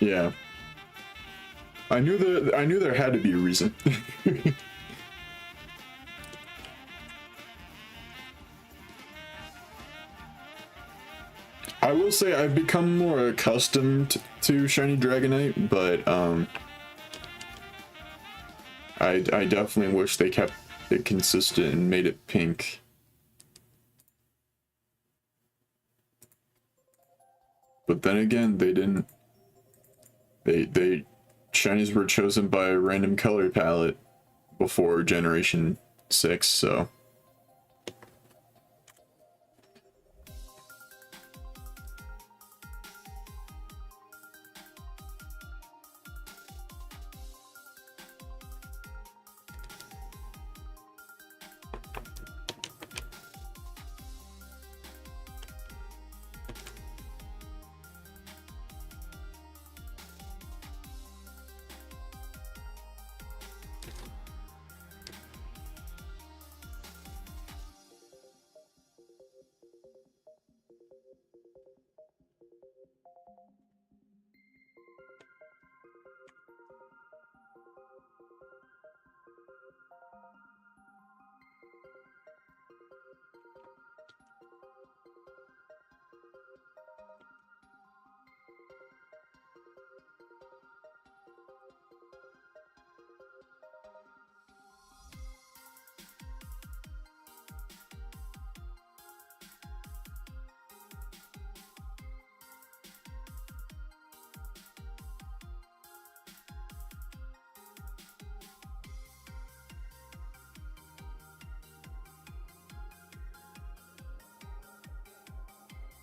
Speaker 1: Yeah. I knew there had to be a reason. I will say I've become more accustomed to shiny Dragonite, but I definitely wish they kept it consistent and made it pink. But then again, they didn't. They shinies were chosen by a random color palette before Generation 6, so.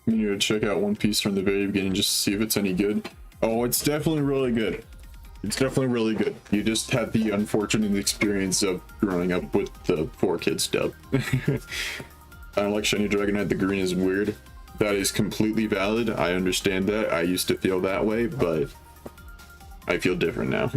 Speaker 1: I'm gonna go check out One Piece from the very beginning just to see if it's any good. Oh, it's definitely really good. It's definitely really good. You just had the unfortunate experience of growing up with the 4Kids dub. I don't like shiny Dragonite, the green is weird. That is completely valid. I understand that. I used to feel that way, but I feel different now.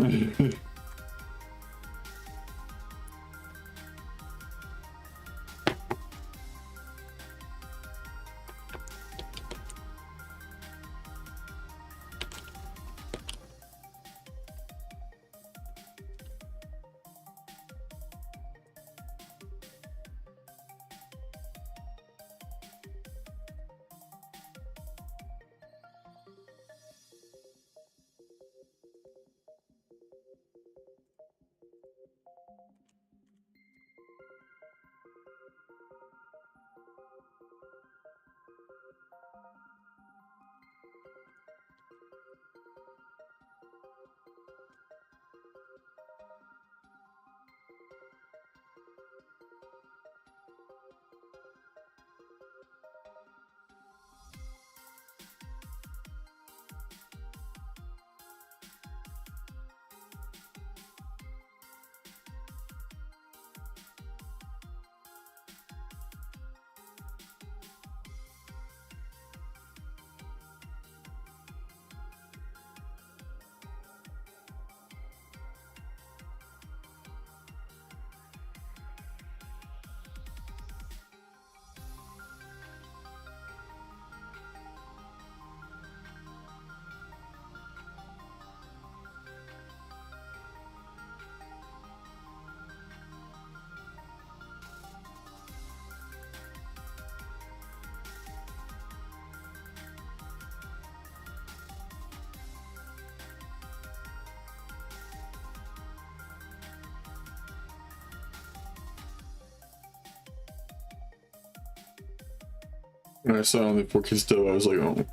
Speaker 1: When I saw on the 4Kids dub, I was like, oh,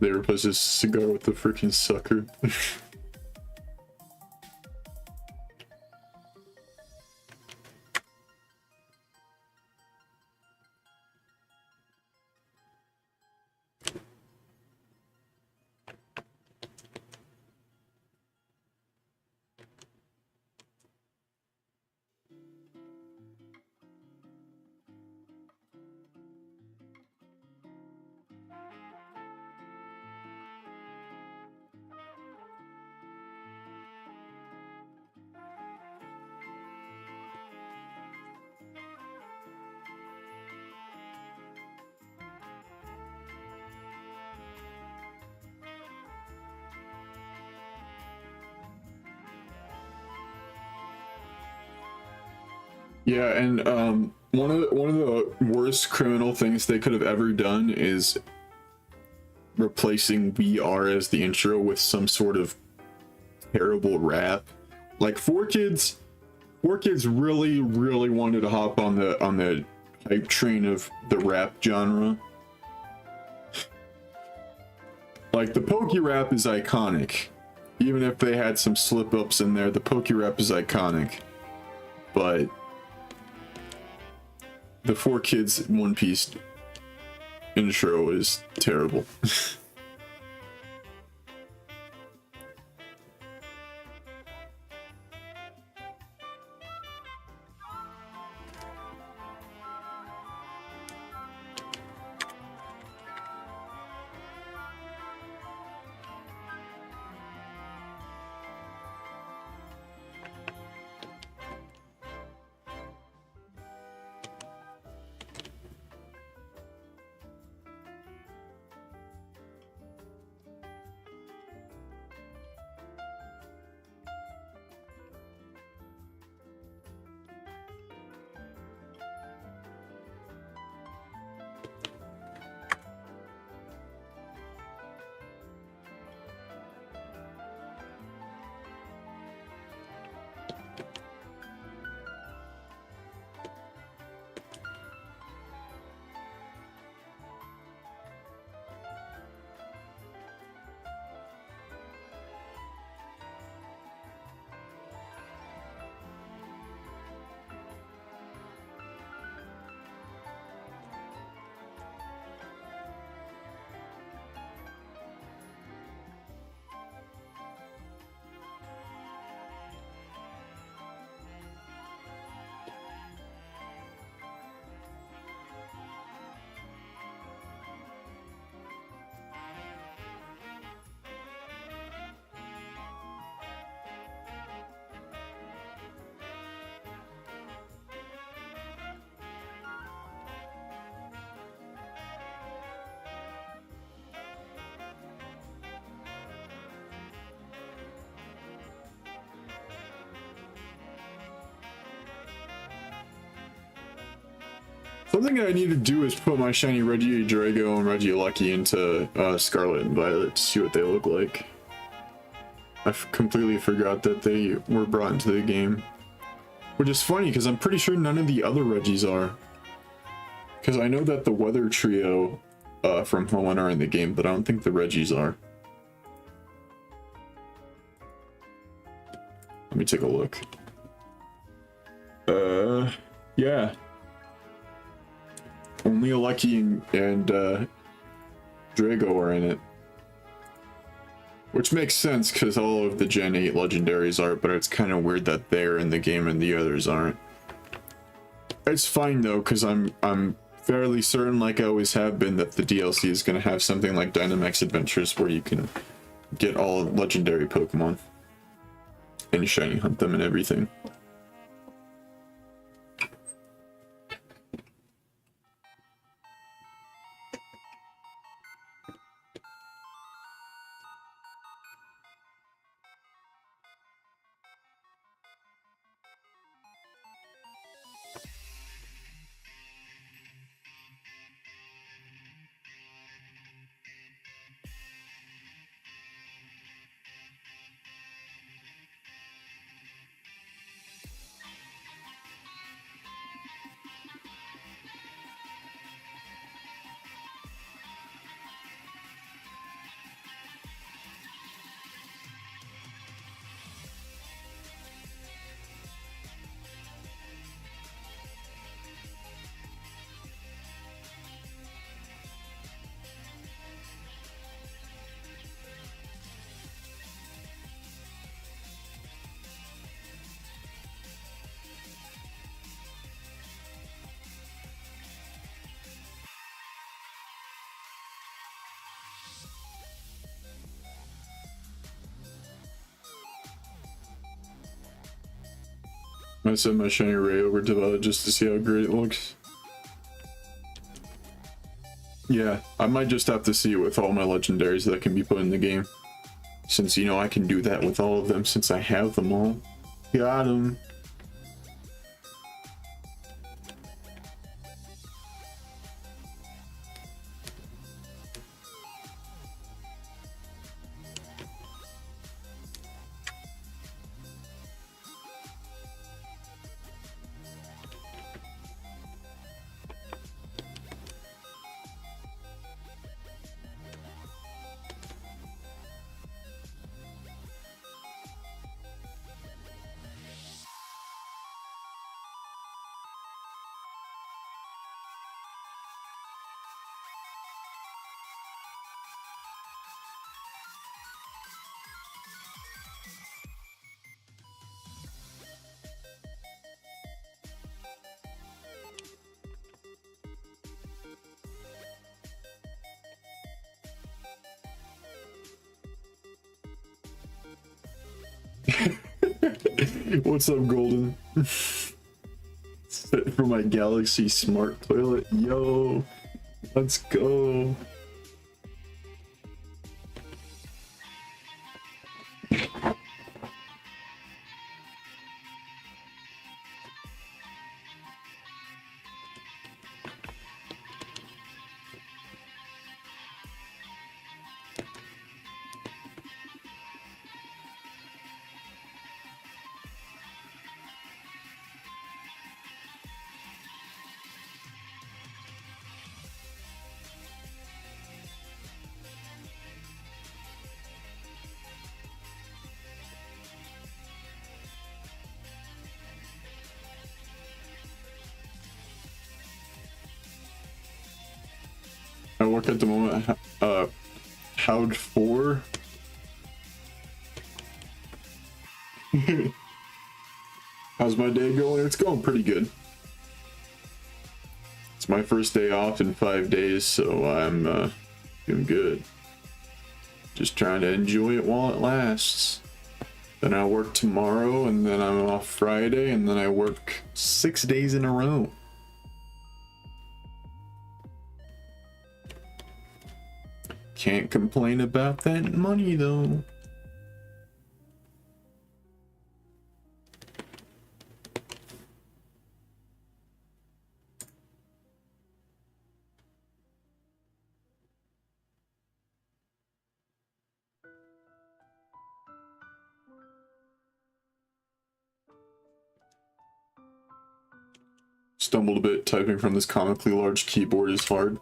Speaker 1: they replaced this cigar with the freaking sucker. Yeah, and one of the worst criminal things they could have ever done is replacing "We Are" as the intro with some sort of terrible rap. Like 4Kids really wanted to hop on the hype train of the rap genre. Like the Poke Rap is iconic. Even if they had some slip ups in there, the Poke Rap is iconic. But the 4Kids One Piece intro is terrible. Something I need to do is put my shiny Regidrago and Regieleki into Scarlet and Violet to see what they look like. I completely forgot that they were brought into the game. Which is funny, because I'm pretty sure none of the other Regis are. Because I know that the Weather Trio from Hoenn are in the game, but I don't think the Regis are. Let me take a look. Yeah. Only Aleki and Drago are in it. Which makes sense, because all of the Gen 8 legendaries are, but it's kind of weird that they're in the game and the others aren't. It's fine though, because I'm fairly certain, like I always have been, that the DLC is going to have something like Dynamax Adventures where you can get all legendary Pokemon and shiny hunt them and everything. I sent my shiny Ray over to Violet just to see how great it looks. Yeah, I might just have to see it with all my legendaries that can be put in the game. Since, you know, I can do that with all of them since I have them all. Got them. What's up, Golden? Set for my Galaxy Smart Toilet. Yo, let's go. I work at the moment, Howd 4. How's my day going? It's going pretty good. It's my first day off in 5 days, so I'm doing good. Just trying to enjoy it while it lasts. Then I work tomorrow, and then I'm off Friday, and then I work 6 days in a row. Can't complain about that money though. Stumbled a bit, typing from this comically large keyboard is hard.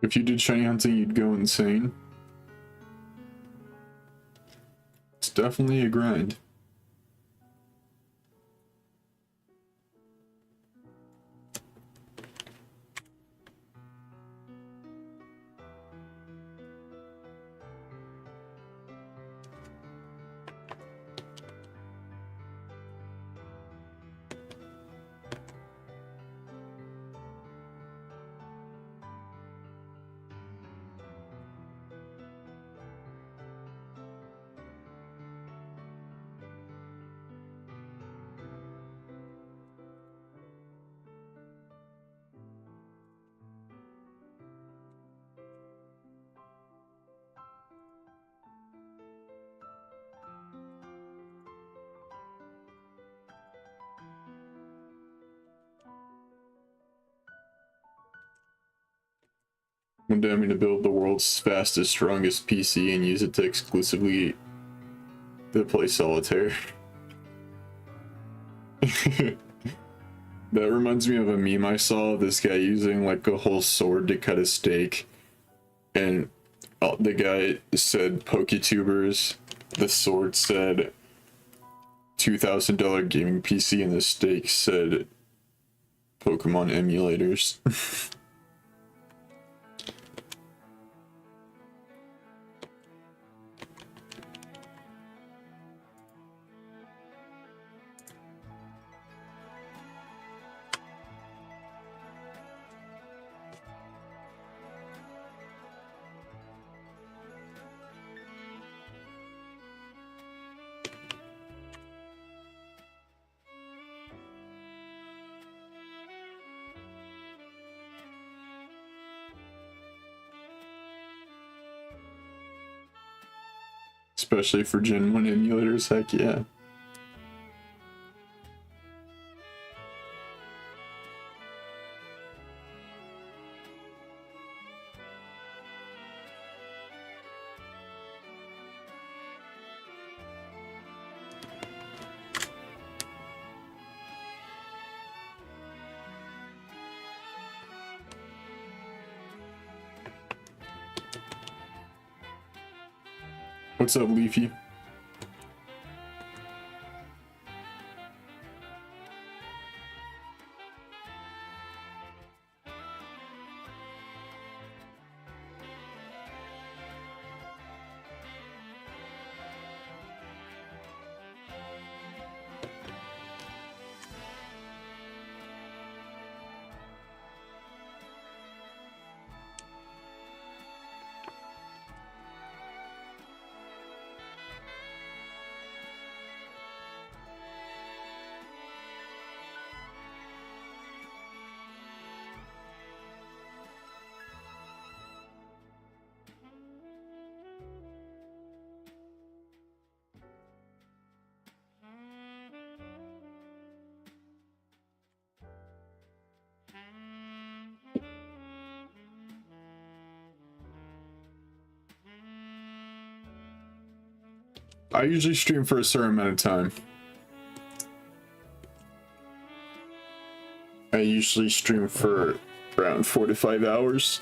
Speaker 1: If you did shiny hunting, you'd go insane. It's definitely a grind. One day I'm going to build the world's fastest, strongest PC and use it to exclusively play solitaire. That reminds me of a meme I saw, this guy using like a whole sword to cut a steak. And the guy said PokeTubers, the sword said $2,000 gaming PC, and the steak said Pokemon emulators. especially for Gen 1 emulators, heck yeah. What's up, Leafy? I usually stream for a certain amount of time. I usually stream for around 4 to 5 hours.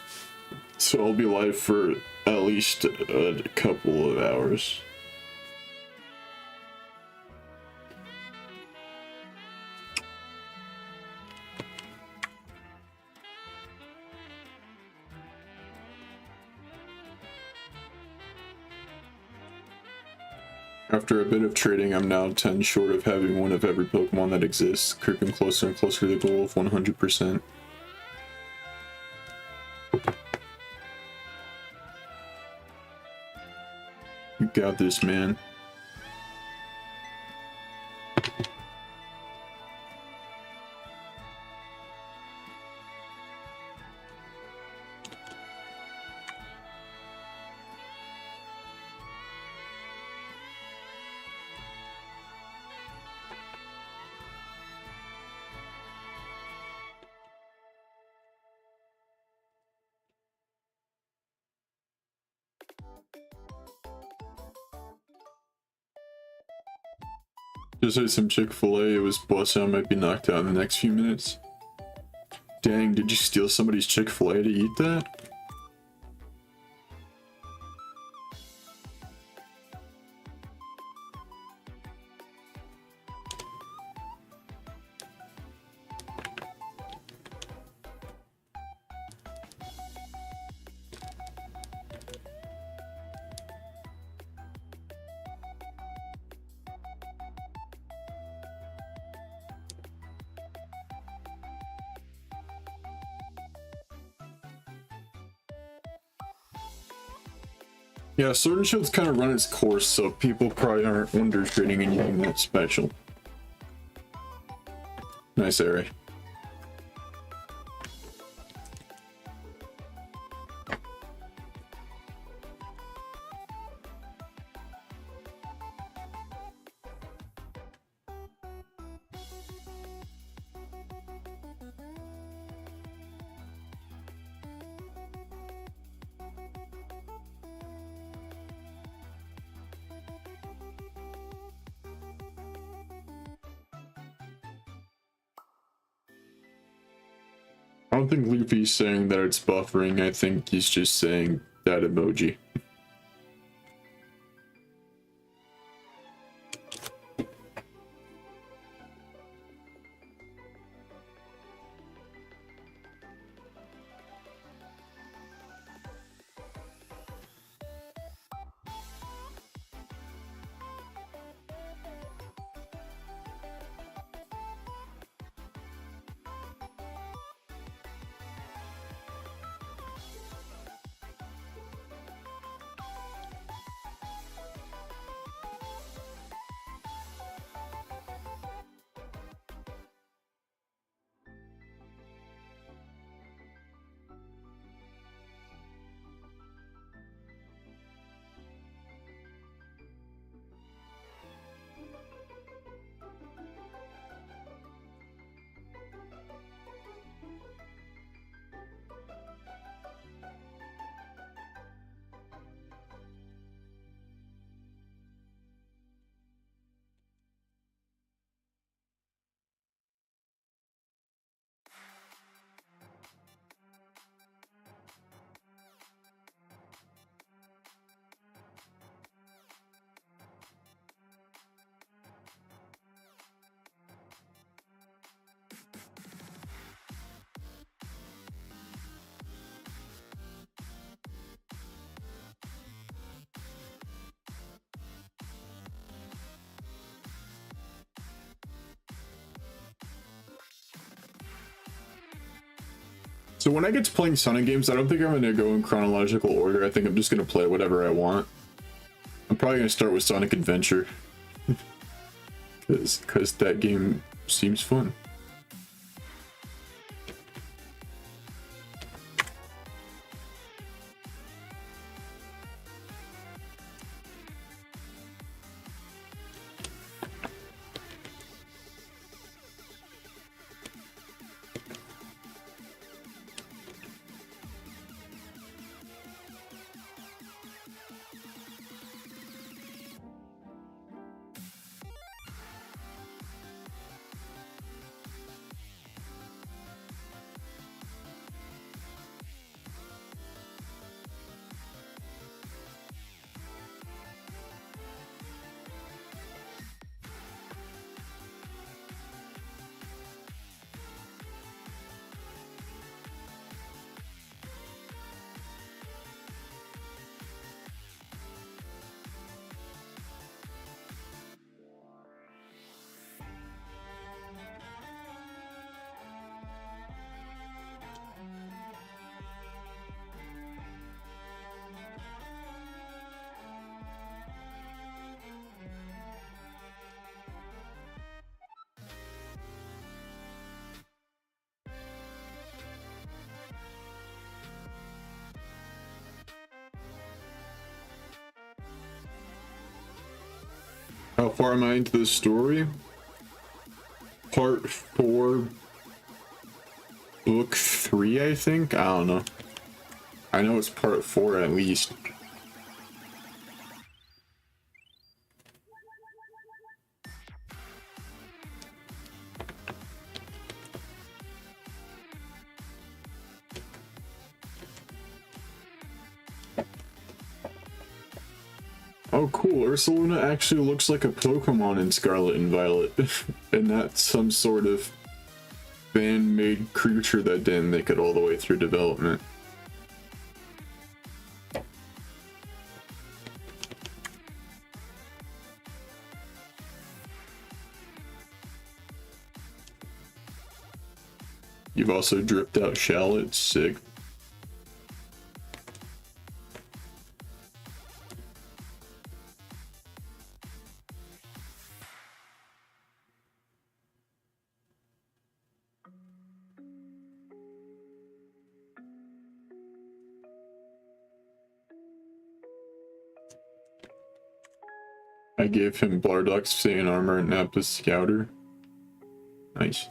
Speaker 1: So I'll be live for at least a couple of hours. After a bit of trading, I'm now 10 short of having one of every Pokemon that exists, creeping closer and closer to the goal of 100%. You got this, man. Just ate some Chick-fil-A, it was busting, I might be knocked out in the next few minutes. Dang, did you steal somebody's Chick-fil-A to eat that? Yeah, Sword and Shield's kind of run its course, so people probably aren't wonder trading anything that special. Nice area. I don't think Leafy's saying that it's buffering, I think he's just saying that emoji. So when I get to playing Sonic games, I don't think I'm going to go in chronological order. I think I'm just going to play whatever I want. I'm probably going to start with Sonic Adventure. Because that game seems fun. How far am I into the story? Part 4, book 3, I think? I don't know. I know it's part 4 at least. Oh cool, Ursaluna actually looks like a Pokémon in Scarlet and Violet. And that's some sort of fan-made creature that didn't make it all the way through development. You've also dripped out Shallot, sick. I gave him Blardoc's Saiyan armor and Nappa's Scouter. Nice.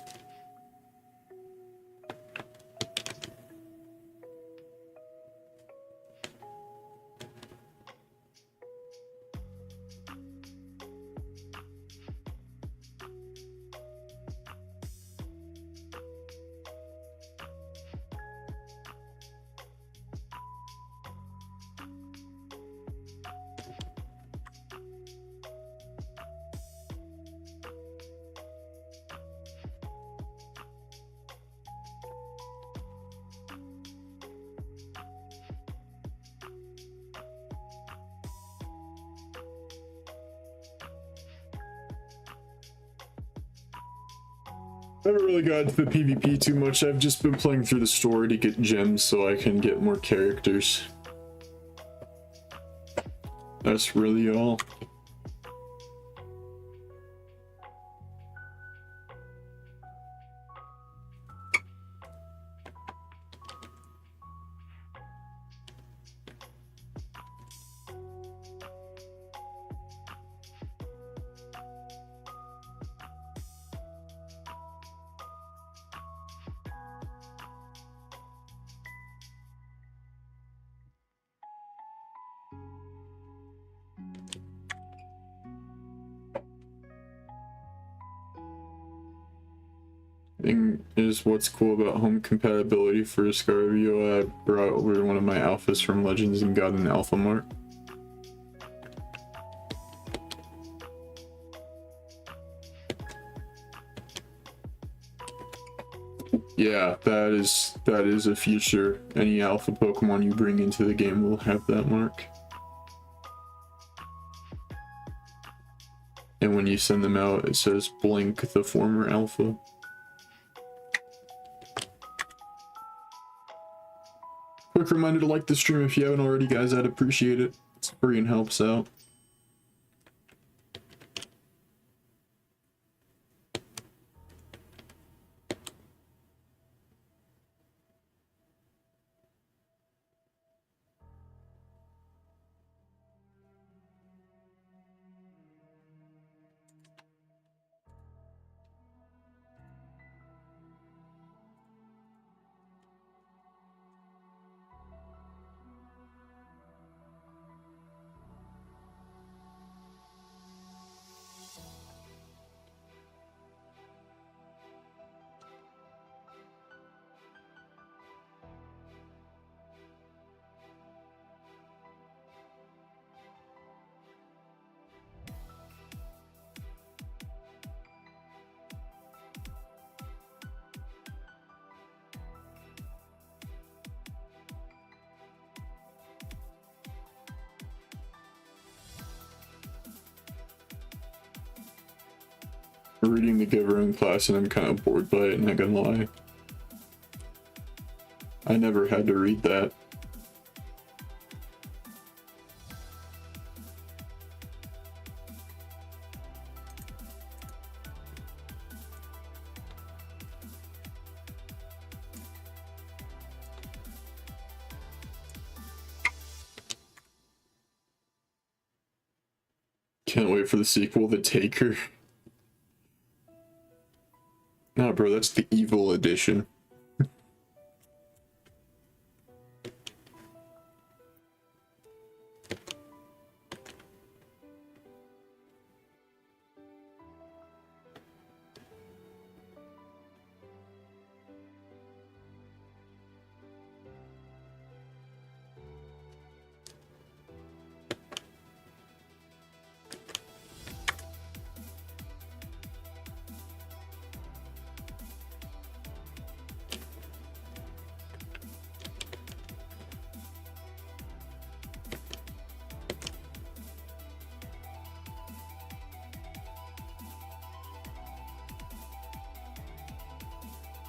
Speaker 1: I haven't really got into the PvP too much. I've just been playing through the story to get gems so I can get more characters. That's really all. Thing is what's cool about home compatibility for Scarvio. I brought over one of my alphas from Legends and got an alpha mark. Yeah, that is a feature. Any alpha Pokemon you bring into the game will have that mark. And when you send them out, it says Blink the former alpha. quick reminder to like the stream if you haven't already, guys. I'd appreciate it. It's free and helps out. We're reading the Giver in class and I'm kind of bored by it, not gonna lie. I never had to read that. Can't wait for the sequel, The Taker. Nah, bro, that's the evil edition.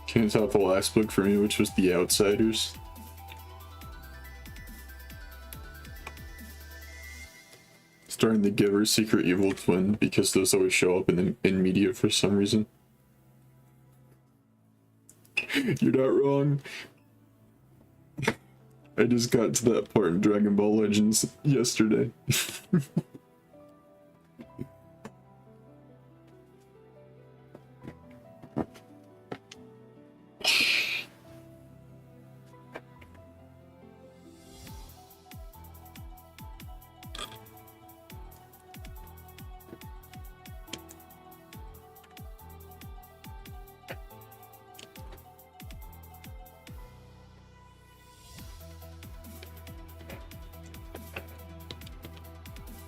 Speaker 1: Can't top the last book for me, which was The Outsiders. Starring the Giver, Secret Evil Twin, because those always show up in media for some reason. You're not wrong. I just got to that part in Dragon Ball Legends yesterday.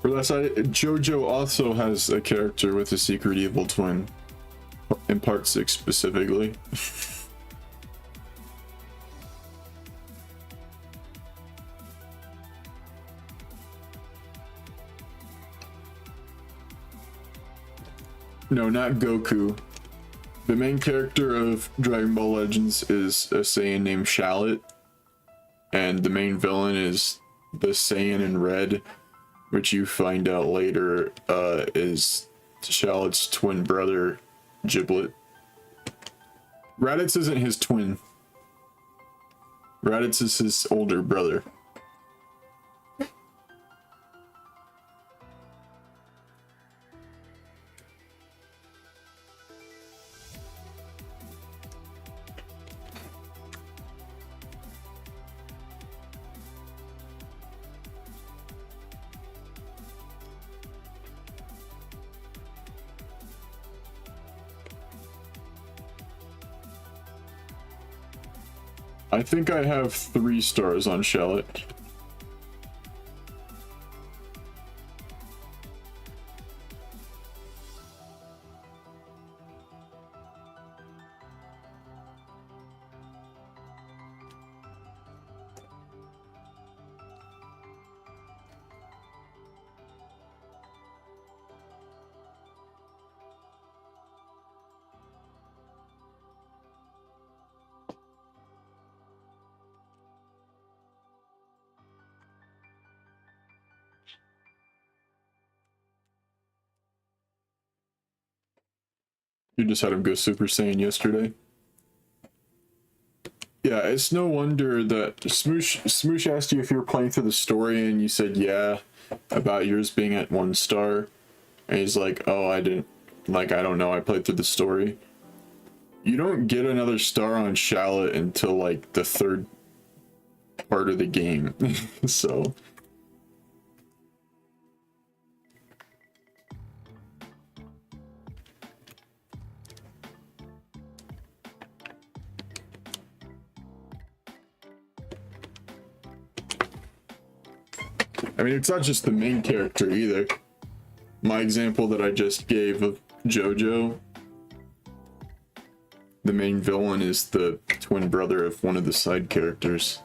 Speaker 1: For that side, JoJo also has a character with a secret evil twin. In part 6 specifically. No, not Goku. The main character of Dragon Ball Legends is a Saiyan named Shallot. And the main villain is the Saiyan in red, which you find out later is Shallot's twin brother, Giblet. Raditz isn't his twin. Raditz is his older brother. I think I have 3 stars on Shallot. You just had him go Super Saiyan yesterday. Yeah, it's no wonder that Smoosh asked you if you were playing through the story, and you said yeah, about yours being at 1 star. And he's like, oh, I didn't, like, I don't know, I played through the story. You don't get another star on Shallot until, like, the 3rd part of the game, so... I mean, it's not just the main character either. My example that I just gave of JoJo, the main villain is the twin brother of one of the side characters.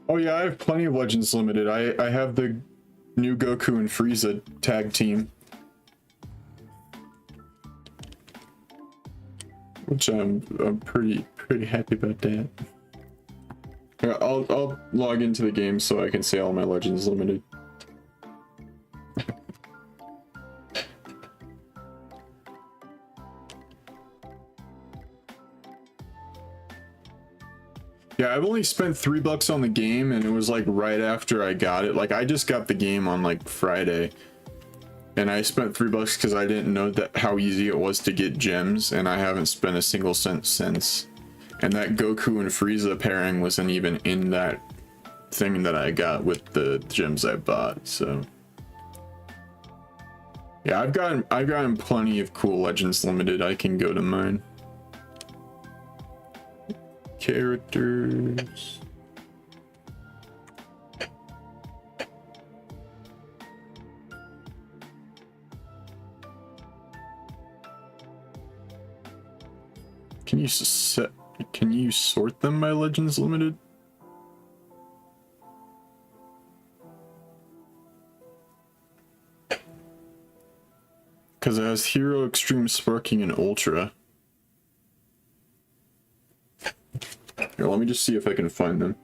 Speaker 1: Oh yeah, I have plenty of Legends Limited. I have the new Goku and Frieza tag team, which I'm pretty happy about that. Yeah, I'll log into the game so I can see all my Legends Limited. Yeah, I've only spent $3 on the game, and it was like right after I got it. Like, I just got the game on like Friday, and I spent $3 because I didn't know that how easy it was to get gems, and I haven't spent a single cent since. And that Goku and Frieza pairing wasn't even in that thing that I got with the gems I bought. So yeah, I've gotten plenty of cool Legends Limited. I can go to mine. Characters. Can you sort them by Legends Limited? Because it has Hero, Extreme, Sparking, and Ultra. Here, let me just see if I can find them.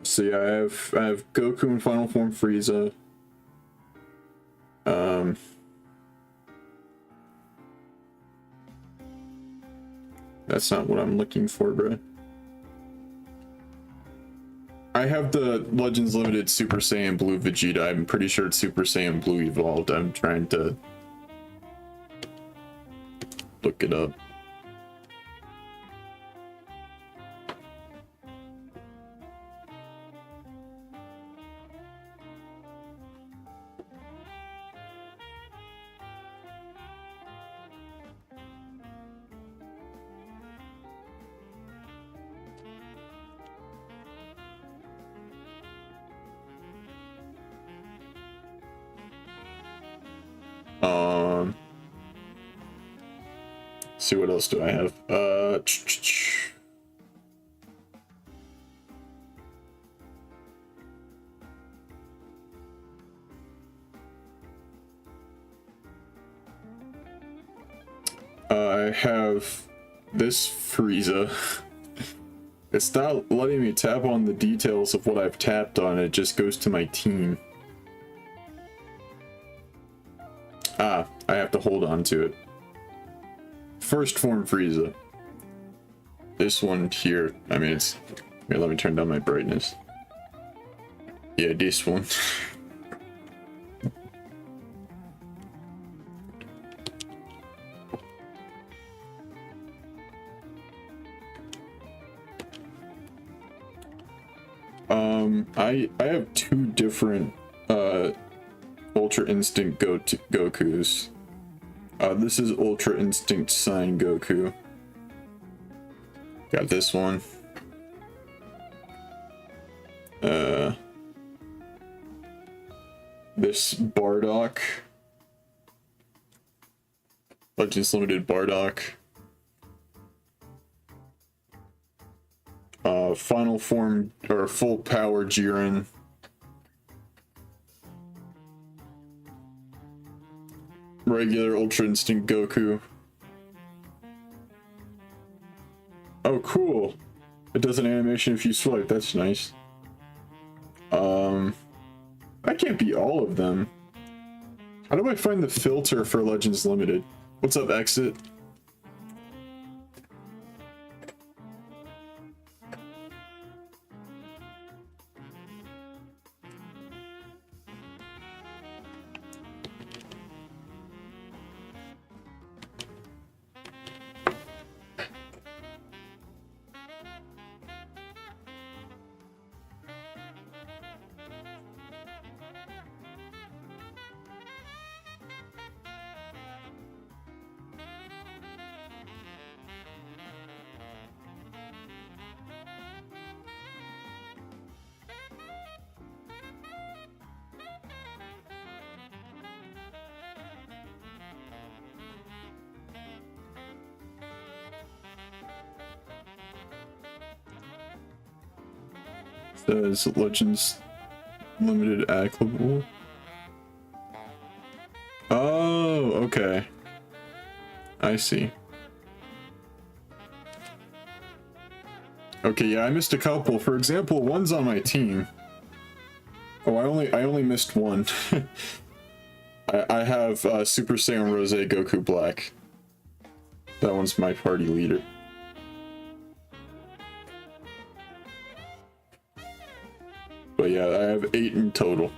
Speaker 1: So yeah, I have Goku in Final Form Frieza. That's not what I'm looking for, bro. I have the Legends Limited Super Saiyan Blue Vegeta. I'm pretty sure it's Super Saiyan Blue Evolved. I'm trying to look it up. See what else do I have? I have this Frieza. It's not letting me tap on the details of what I've tapped on. It just goes to my team. Ah, I have to hold on to it. First form Frieza. This one here, I mean, it's... Here, let me turn down my brightness. Yeah, this one. I have 2 different Ultra Instinct Gokus. This is Ultra Instinct Sign Goku. Got this one. This Bardock. Legends Limited Bardock. Final form or full power Jiren. Regular Ultra Instinct Goku. Oh, cool. It does an animation if you swipe. That's nice. That can't be all of them. How do I find the filter for Legends Limited? What's up, Exit? Says Legends Limited applicable. Oh, okay. I see. Okay, yeah, I missed a couple. For example, one's on my team. Oh, I only missed one. I have Super Saiyan Rose Goku Black. That one's my party leader. But yeah, I have 8 in total.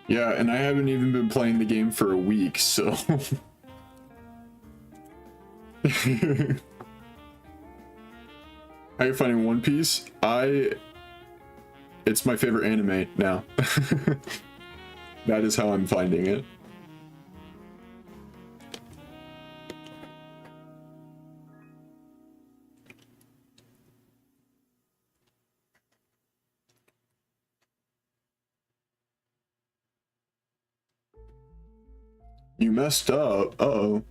Speaker 1: Yeah, and I haven't even been playing the game for a week, so... How are you finding One Piece? It's my favorite anime now. That is how I'm finding it. You messed up. Uh-oh.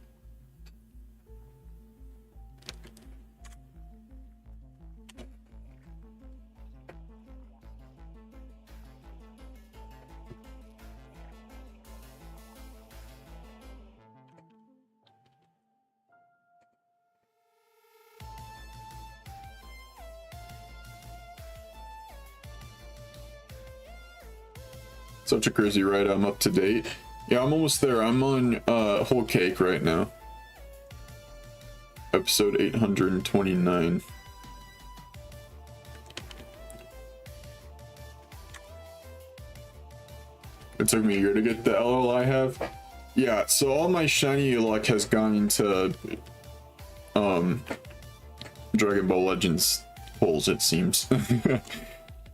Speaker 1: Such a crazy ride. I'm up to date. Yeah, I'm almost there. I'm on Whole Cake right now. Episode 829. It took me a year to get the LL I have. Yeah, so all my shiny luck has gone into Dragon Ball Legends holes, it seems.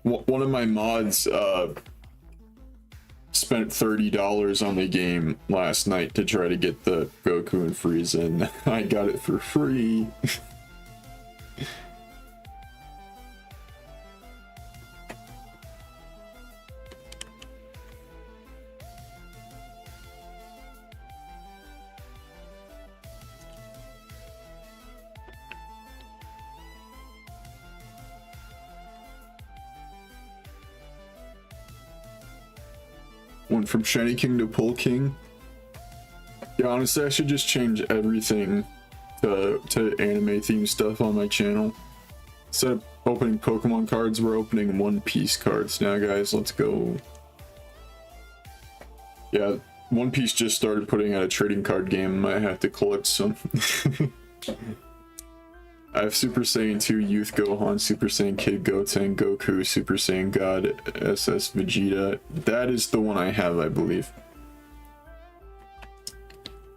Speaker 1: One of my mods spent $30 on the game last night to try to get the Goku and Frieza, and I got it for free. Went from Shiny King to Pole King. Yeah, honestly, I should just change everything to anime themed stuff on my channel. Instead of opening Pokemon cards, we're opening One Piece cards now, guys. Let's go. Yeah, One Piece just started putting out a trading card game. Might have to collect some. I have Super Saiyan 2 Youth Gohan, Super Saiyan Kid Goten, Goku, Super Saiyan God, SS Vegeta. That is the one I have, I believe.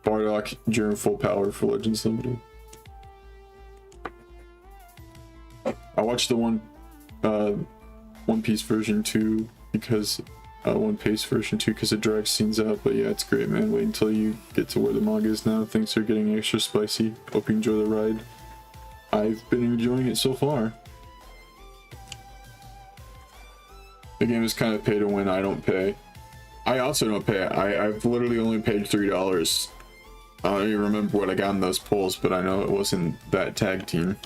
Speaker 1: Bardock during full power for Legends Limited. I watched the One Piece version 2 because One Piece version 2 because it drags scenes out, but yeah, it's great, man. Wait until you get to where the manga is now. Things are getting extra spicy. Hope you enjoy the ride. I've been enjoying it so far. The game is kind of pay to win. I don't pay. I also don't pay. I've literally only paid $3. I don't even remember what I got in those polls, but I know it wasn't that tag team.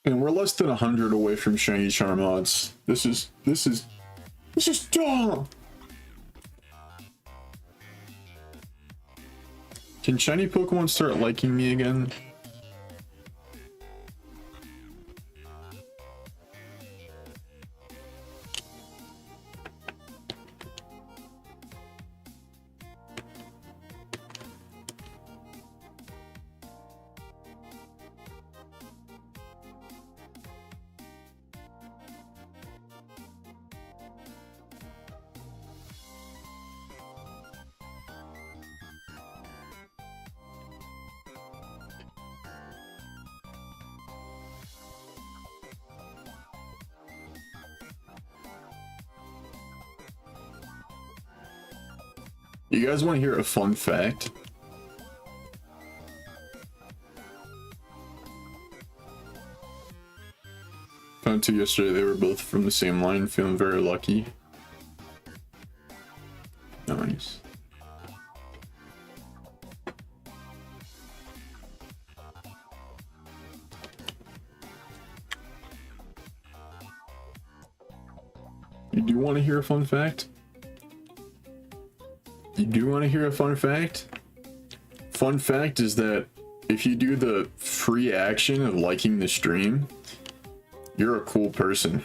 Speaker 1: And we're less than 100 away from shiny Charmods. This is dumb. Can shiny Pokemon start liking me again? You guys want to hear a fun fact? Found two yesterday, they were both from the same line, feeling very lucky. Nice. You do want to hear a fun fact? You do want to hear a fun fact? Fun fact is that if you do the free action of liking the stream, you're a cool person.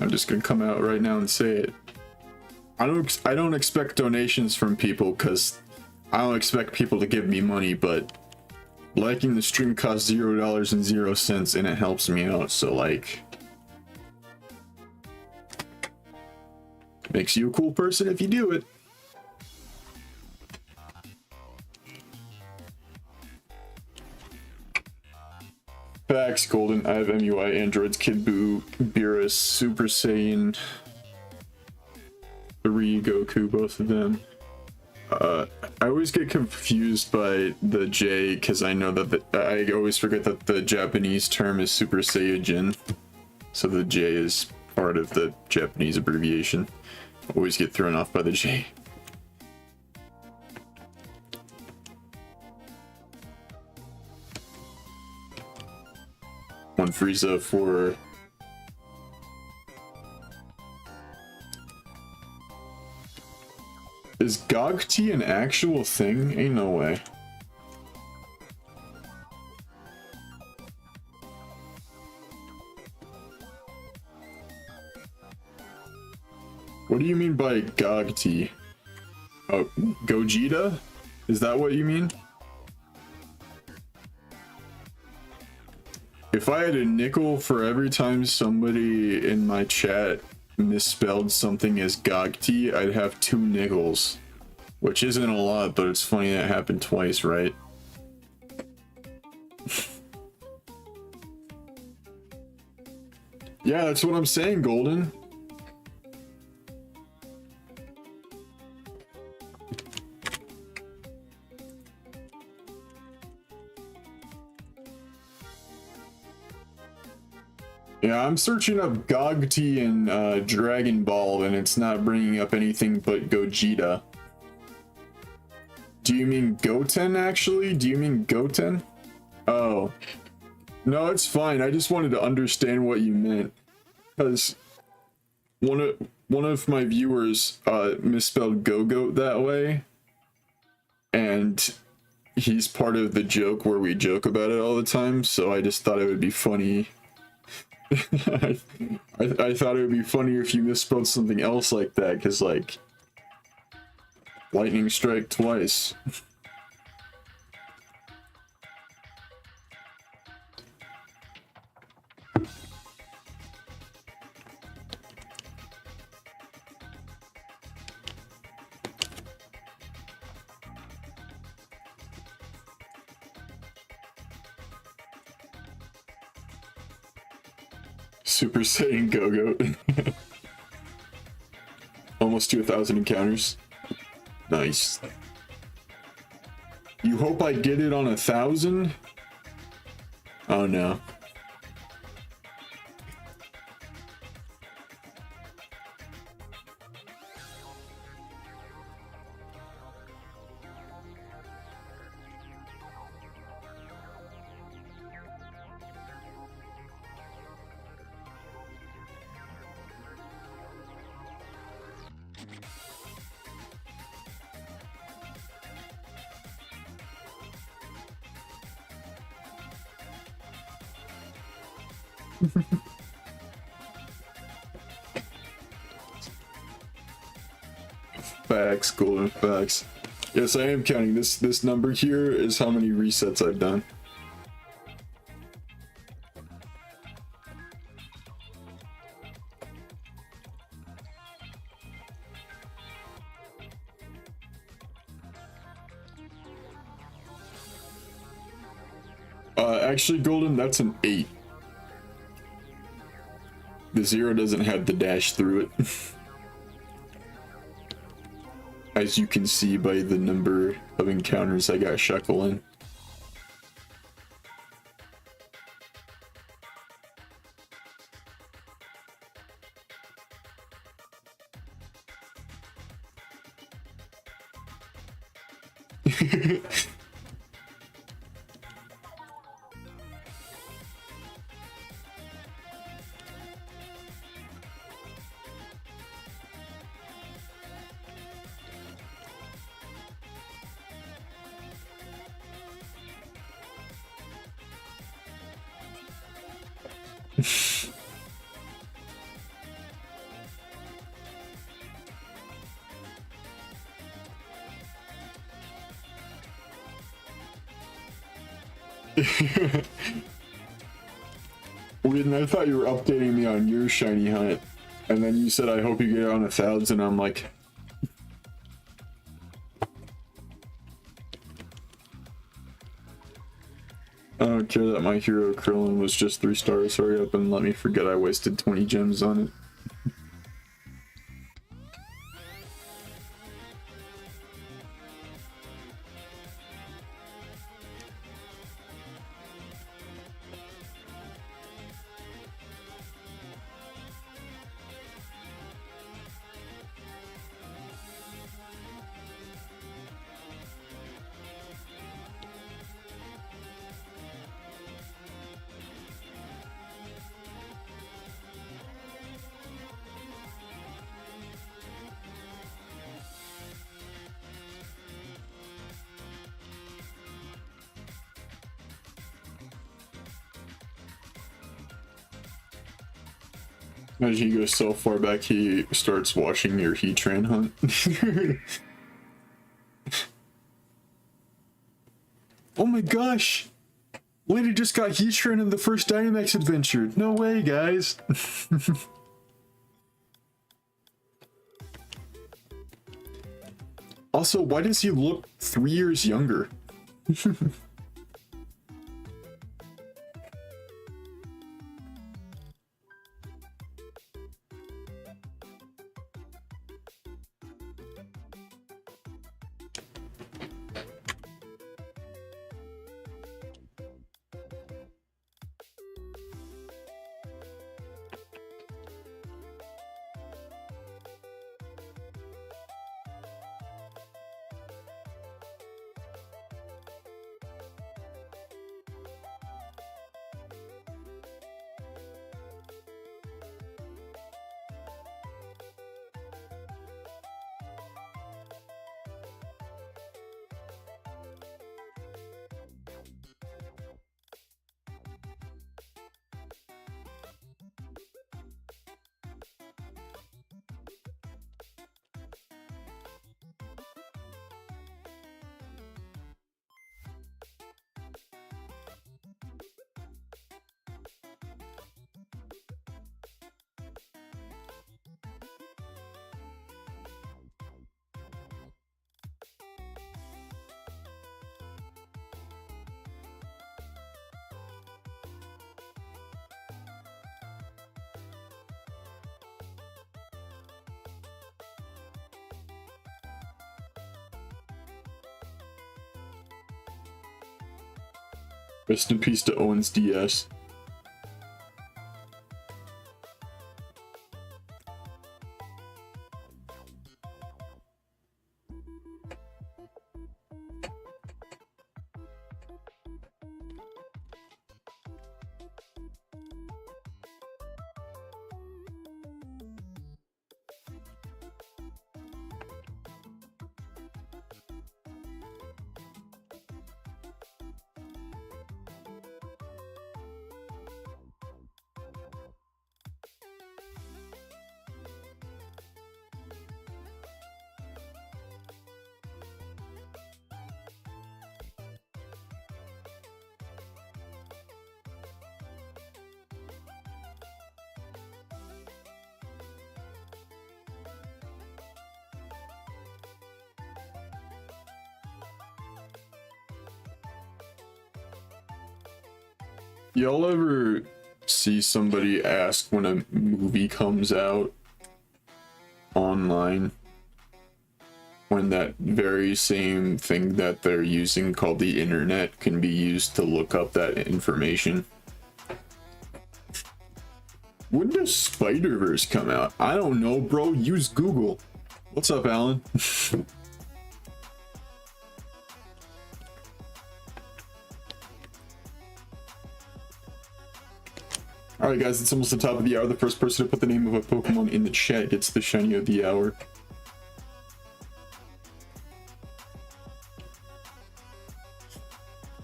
Speaker 1: I'm just gonna come out right now and say it. I don't expect donations from people because I don't expect people to give me money, but liking the stream costs $0.00 and it helps me out, so like, makes you a cool person if you do it. Facts, Golden. I have MUI, Androids, Kid Buu, Beerus, Super Saiyan 3, Goku, both of them. I always get confused by the J because I know that I always forget that the Japanese term is Super Saiyajin. So the J is part of the Japanese abbreviation. Always get thrown off by the J. One Frieza for is Gogti an actual thing? Ain't no way. What do you mean by Gogti? Oh, Gogeta? Is that what you mean? If I had a nickel for every time somebody in my chat misspelled something as Gogti, I'd have 2 nickels. Which isn't a lot, but it's funny that happened twice, right? Yeah, that's what I'm saying, Golden. Yeah, I'm searching up Gogty and Dragon Ball, and it's not bringing up anything but Gogeta. Do you mean Goten, actually? Do you mean Goten? Oh. No, it's fine. I just wanted to understand what you meant. Because one of my viewers misspelled Go-Goat that way. And he's part of the joke where we joke about it all the time, so I just thought it would be funny. I thought it would be funny if you misspelled something else like that, because, like, lightning strike twice. Super Saiyan Go-Goat. Almost to 1,000 encounters. Nice. You hope I get it on 1,000? Oh no. Facts, golden facts. Yes, I am counting. This number here is how many resets I've done. Actually, Golden, that's an 8. The 0 doesn't have the dash through it. As you can see by the number of encounters I got Shekel in. Wait, I thought you were updating me on your shiny hunt, and then you said I hope you get it on 1,000. I'm like, I don't care that my hero Krillin was just 3 stars. Hurry up and let me forget I wasted 20 gems on it. Imagine he goes so far back he starts watching your Heatran hunt. Oh my gosh! Lady just got Heatran in the first Dynamax adventure. No way, guys. Also, why does he look 3 years younger? Rest in peace to Owens DS. Y'all ever see somebody ask when a movie comes out online, when that very same thing that they're using called the internet can be used to look up that information? When does Spider-Verse come out? I don't know, bro. Use Google. What's up, Alan? Alright guys, it's almost the top of the hour. The first person to put the name of a Pokemon in the chat gets the shiny of the hour.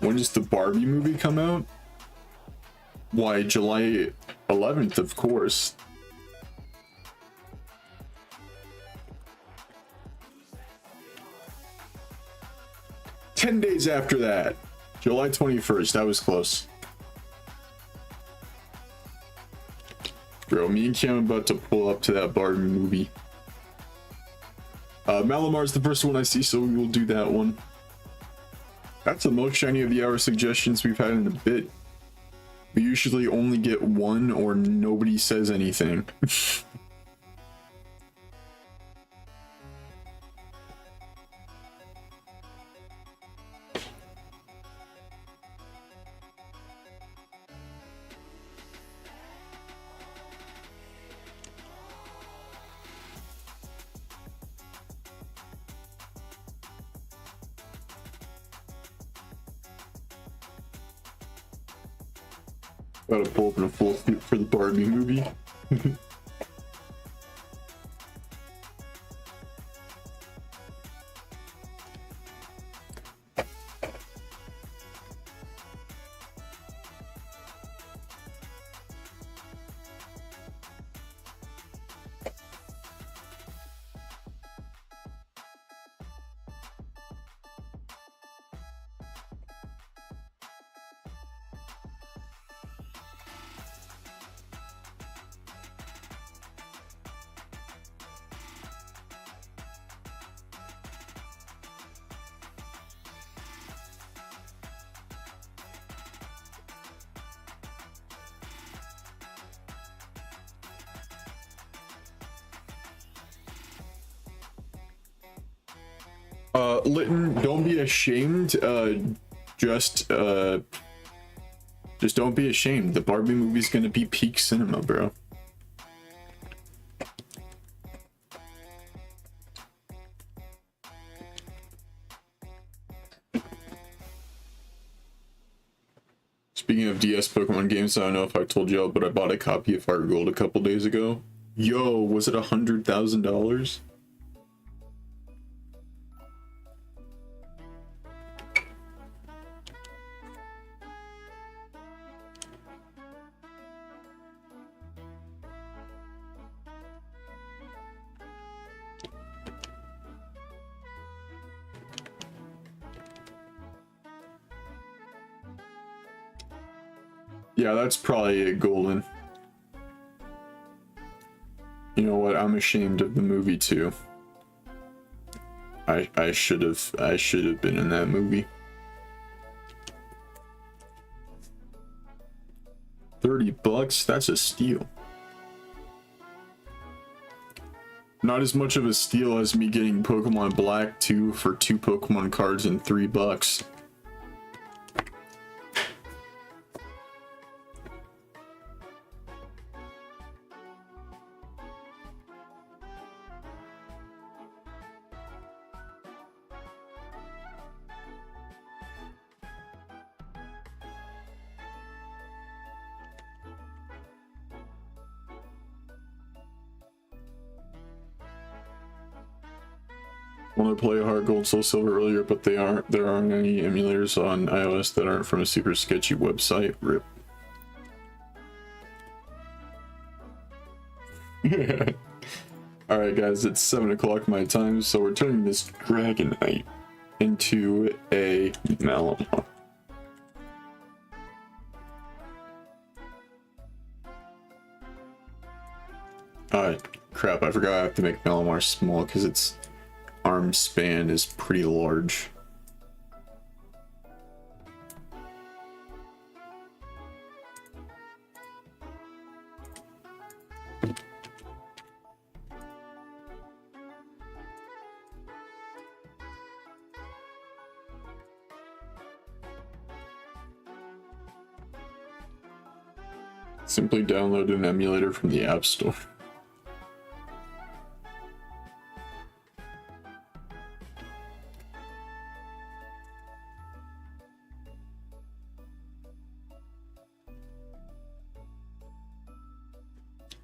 Speaker 1: When does the Barbie movie come out? Why, July 11th, of course. "10 days after that. July 21st, that was close. Bro, me and Cam about to pull up to that Barbie movie. Malamar's the first one I see, so we will do that one. That's the most shiny of the hour suggestions we've had in a bit. We usually only get one or nobody says anything. Gotta pull up in a full suit for the Barbie movie. Litton, don't be ashamed. Just don't be ashamed. The Barbie movie's gonna be peak cinema, bro. Speaking of DS Pokemon games, I don't know if I told y'all, but I bought a copy of Heart Gold a couple days ago. Yo, was it $100,000? Yeah, that's probably it, Golden. You know what? I'm ashamed of the movie too. I should have been in that movie. $30, that's a steal. Not as much of a steal as me getting Pokemon Black 2 for 2 Pokemon cards and $3. Want to play Heart Gold Soul Silver earlier, but there aren't any emulators on iOS that aren't from a super sketchy website. RIP. Alright guys, it's 7 o'clock my time, so we're turning this Dragonite into a Malamar. Crap, I forgot I have to make Malamar small because its arm span is pretty large. Simply download an emulator from the App Store.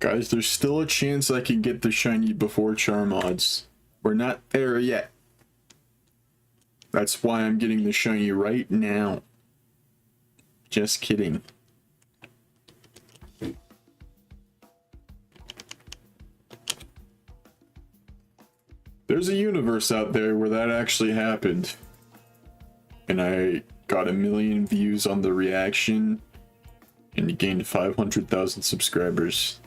Speaker 1: Guys, there's still a chance I can get the shiny before Charmods. We're not there yet. That's why I'm getting the shiny right now. Just kidding. There's a universe out there where that actually happened. And I got 1 million views on the reaction and gained 500,000 subscribers.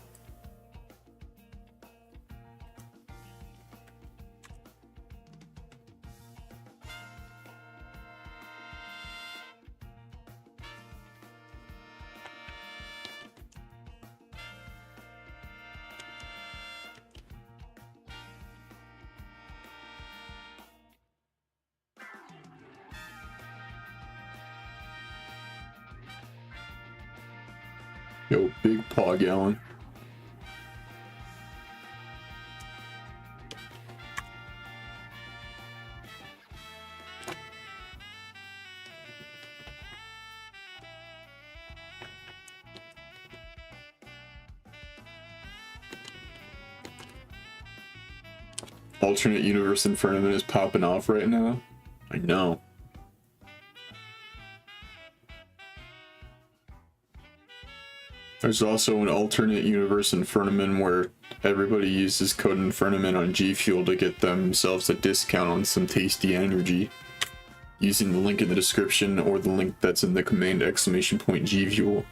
Speaker 1: Yo, big paw gallon. Alternate universe Inferno is popping off right now. I know. There's also an alternate universe Infernoman where everybody uses code Infernoman on G Fuel to get themselves a discount on some tasty energy. Using the link in the description or the link that's in the command !G Fuel.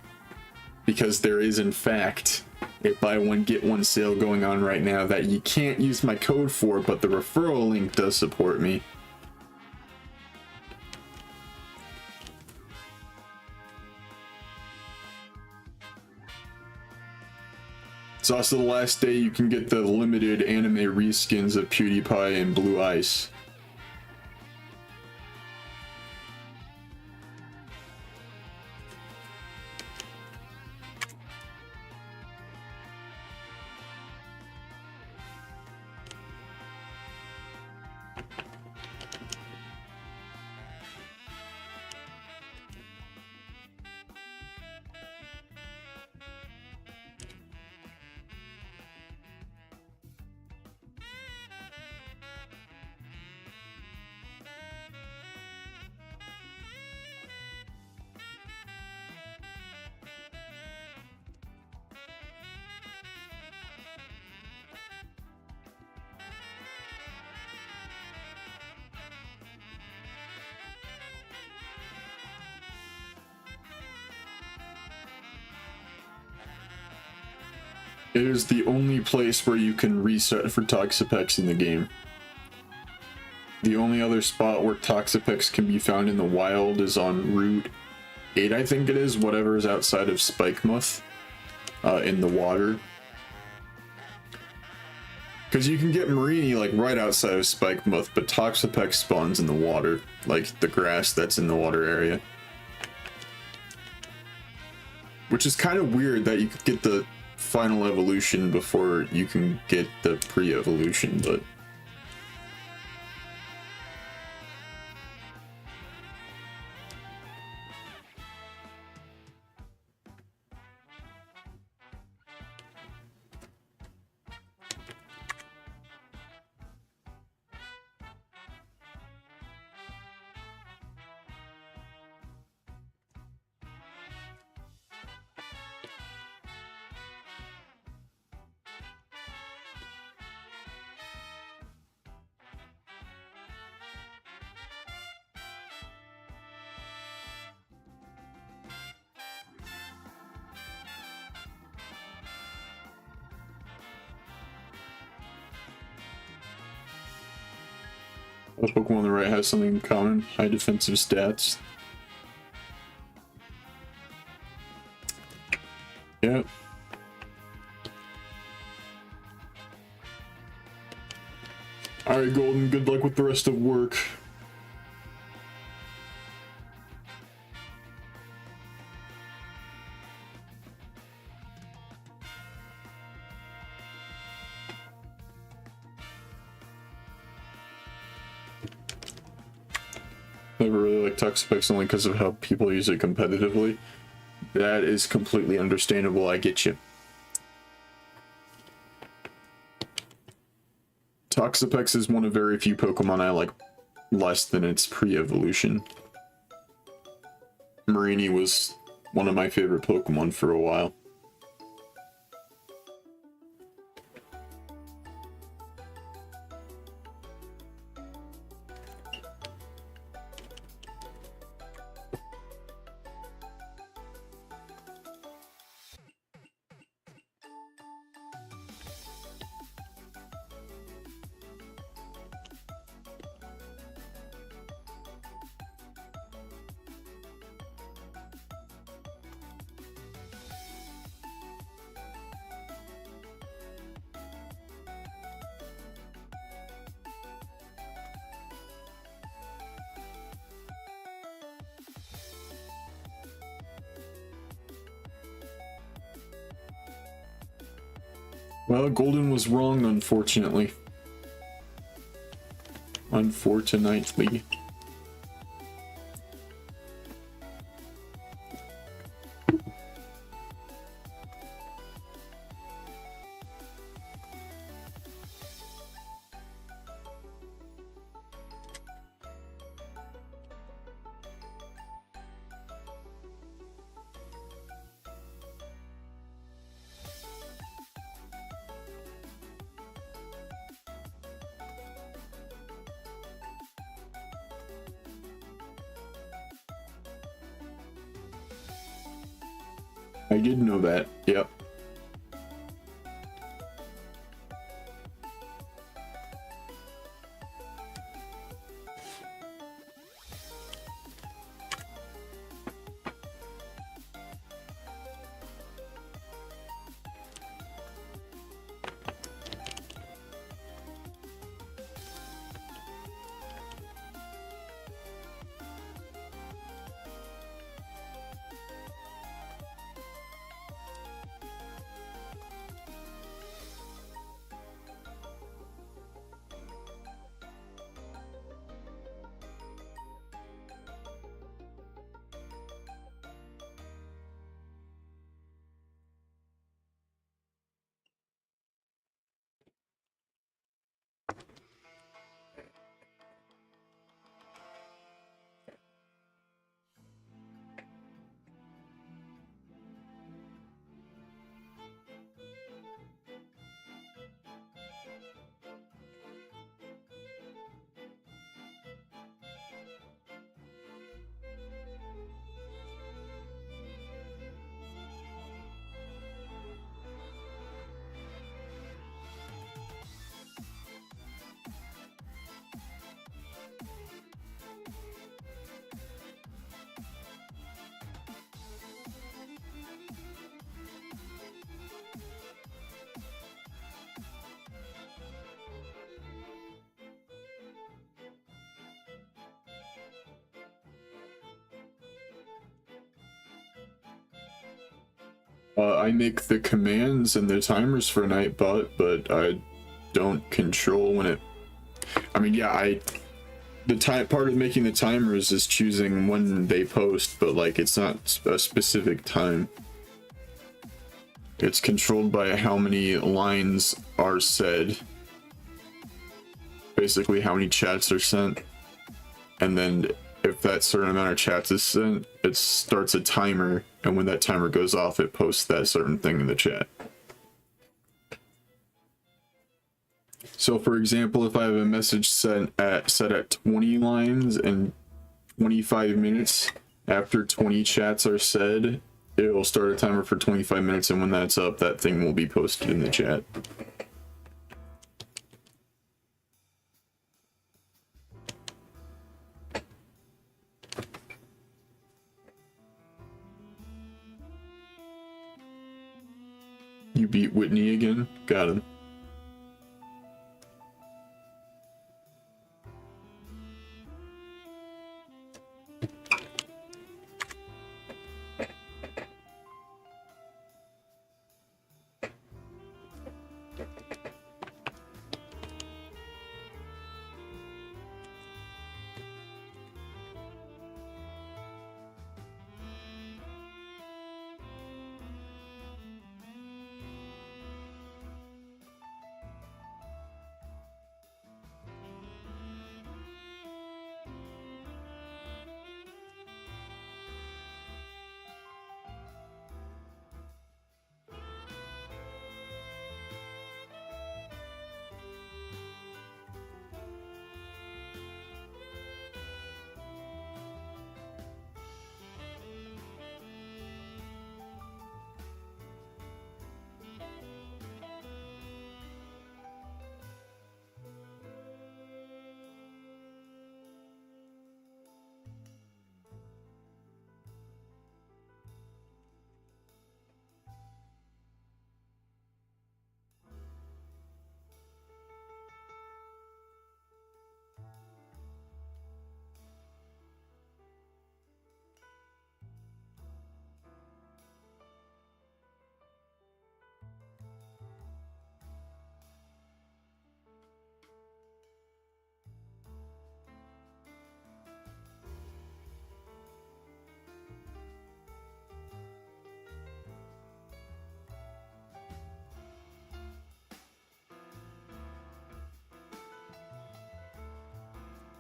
Speaker 1: Because there is in fact a buy one get one sale going on right now that you can't use my code for, but the referral link does support me. It's also the last day you can get the limited anime reskins of PewDiePie and Blue Ice. It is the only place where you can reset for Toxapex in the game. The only other spot where Toxapex can be found in the wild is on Route 8, I think it is, whatever is outside of Spikemuth, in the water. Because you can get Marini, like, right outside of Spikemuth, but Toxapex spawns in the water, like the grass that's in the water area. Which is kind of weird that you could get the final evolution before you can get the pre-evolution, but A Pokemon on the right has something in common. High defensive stats. Yeah. Alright, Golden, good luck with the rest of work. Never really liked Toxapex only because of how people use it competitively. That is completely understandable, I get you. Toxapex is one of very few Pokemon I like less than its pre-evolution. Marini was one of my favorite Pokemon for a while. Well, Golden was wrong, unfortunately. Unfortunately. I did know that, yep. I make the commands and the timers for Nightbot, but I don't control when it... I mean, yeah, the part of making the timers is choosing when they post, but like it's not a specific time. It's controlled by how many lines are said. Basically how many chats are sent. And then if that certain amount of chats is sent, it starts a timer, and when that timer goes off, it posts that certain thing in the chat. So for example, if I have a message set at 20 lines and 25 minutes, after 20 chats are said, it will start a timer for 25 minutes, and when that's up, that thing will be posted in the chat. You beat Whitney again? Got him.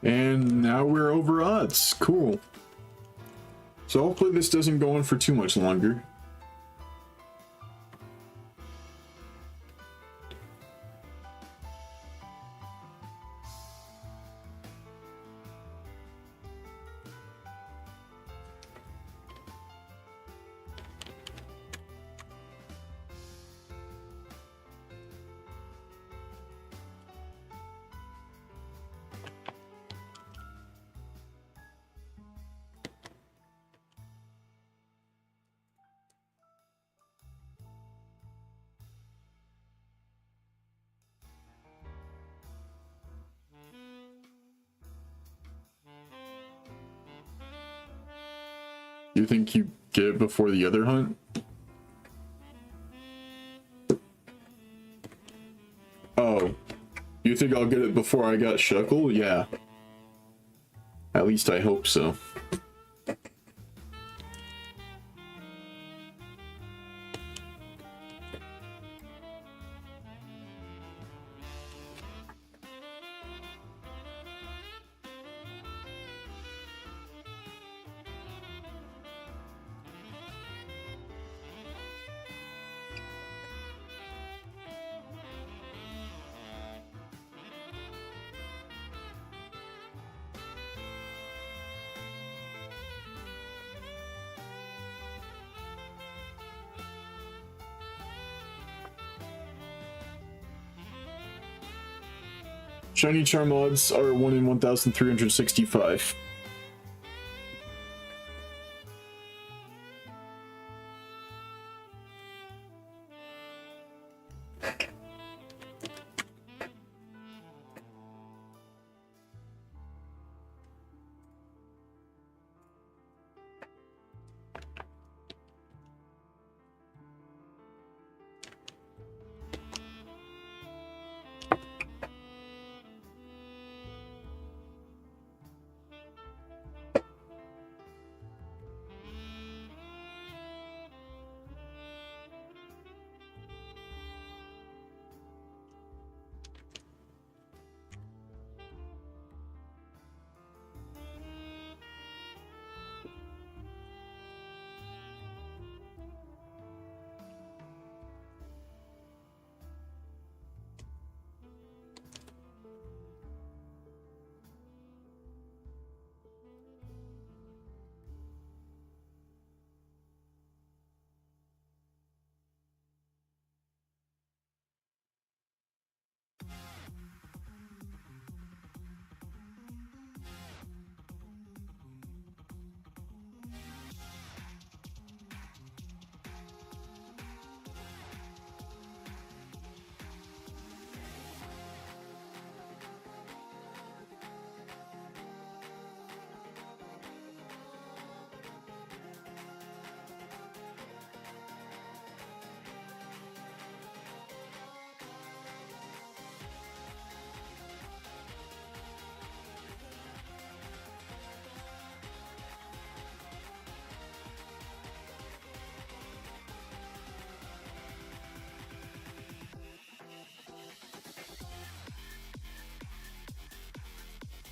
Speaker 1: And now we're over odds. Cool. So hopefully this doesn't go on for too much longer. You think you get it before the other hunt? Oh, you think I'll get it before I got Shuckle? Yeah. At least I hope so. Shiny Charm odds are 1 in 1,365.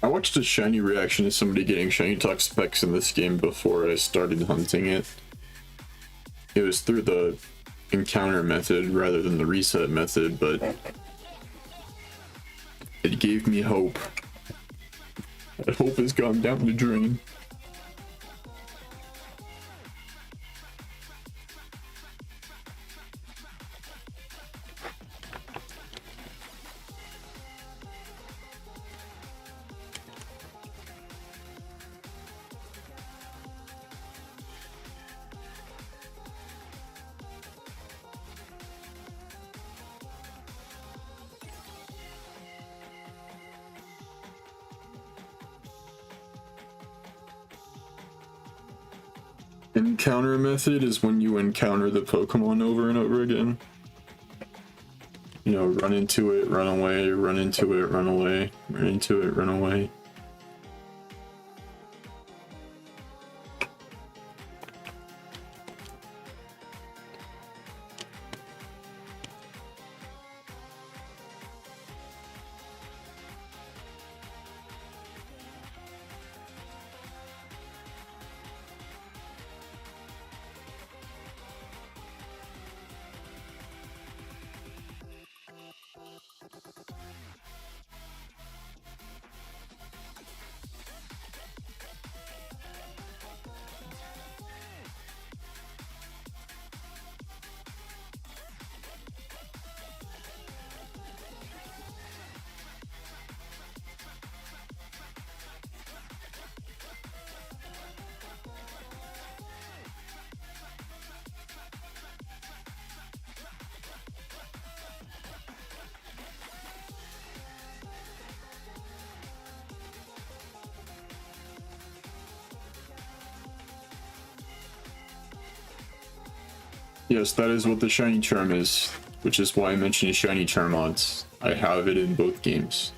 Speaker 1: I watched a shiny reaction to somebody getting shiny Toxapex in this game before I started hunting it. It was through the encounter method rather than the reset method, but it gave me hope. That hope has gone down the drain. Encounter method is when you encounter the Pokemon over and over again. You know, run into it, run away, run into it, run away, run into it, run away. Yes, that is what the shiny charm is, which is why I mentioned shiny charm mods. I have it in both games.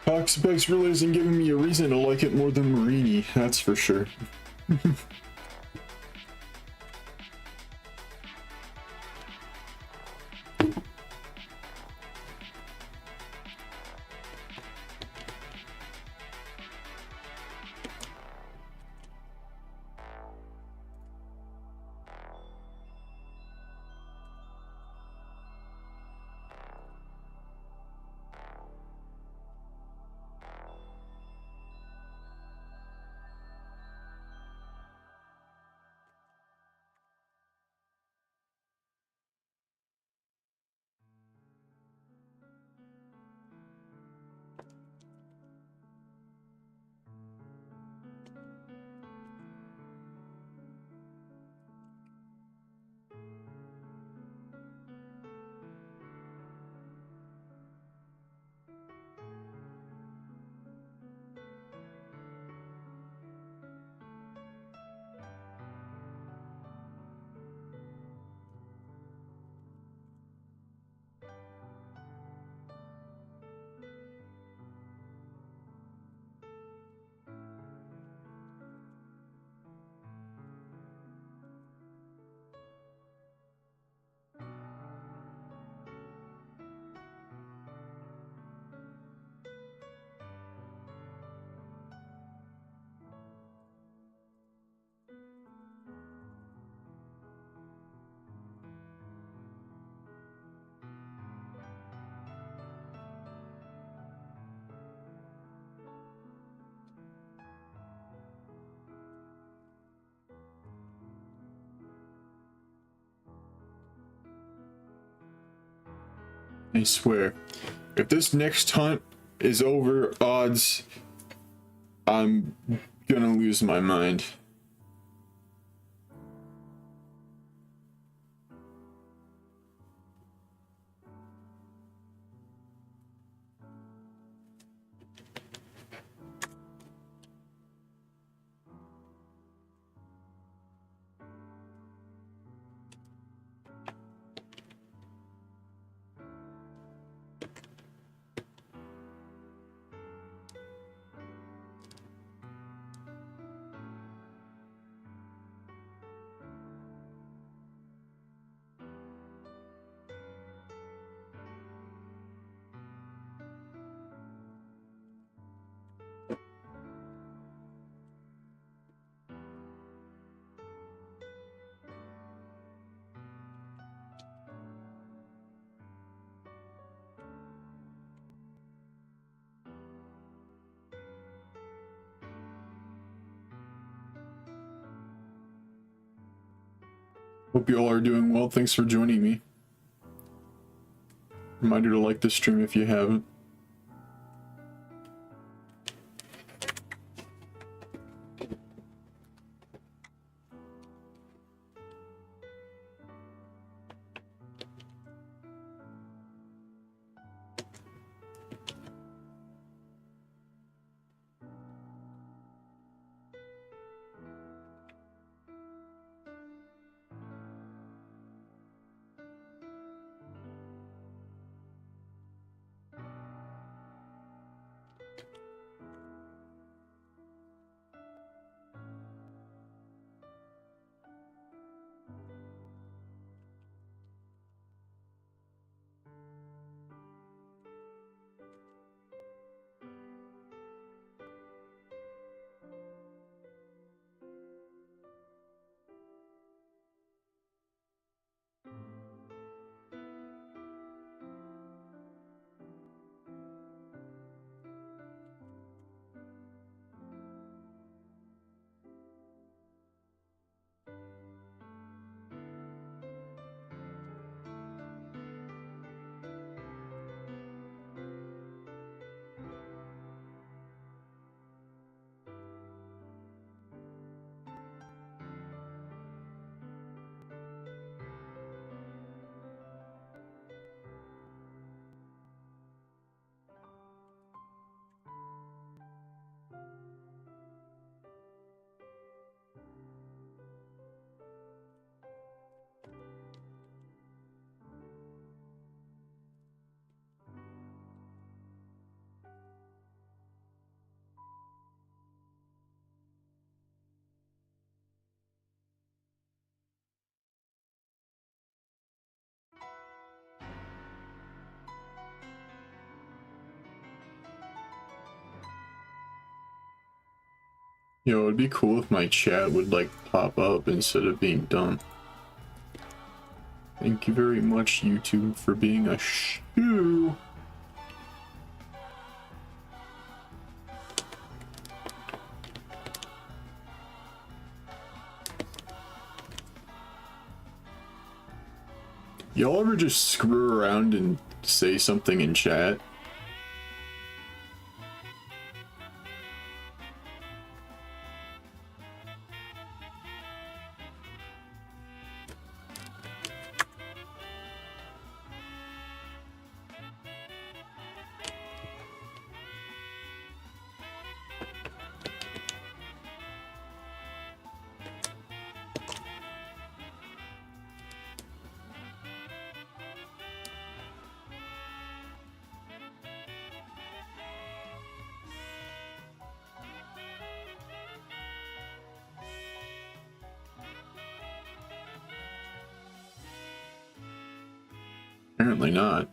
Speaker 1: Toxapex really isn't giving me a reason to like it more than Marini, that's for sure. I swear, if this next hunt is over odds, I'm gonna lose my mind. Hope you all are doing well. Thanks for joining me. Reminder to like this stream if you haven't. You know, it'd be cool if my chat would like pop up instead of being done. Thank you very much, YouTube, for being a shoo. Y'all ever just screw around and say something in chat? Apparently not.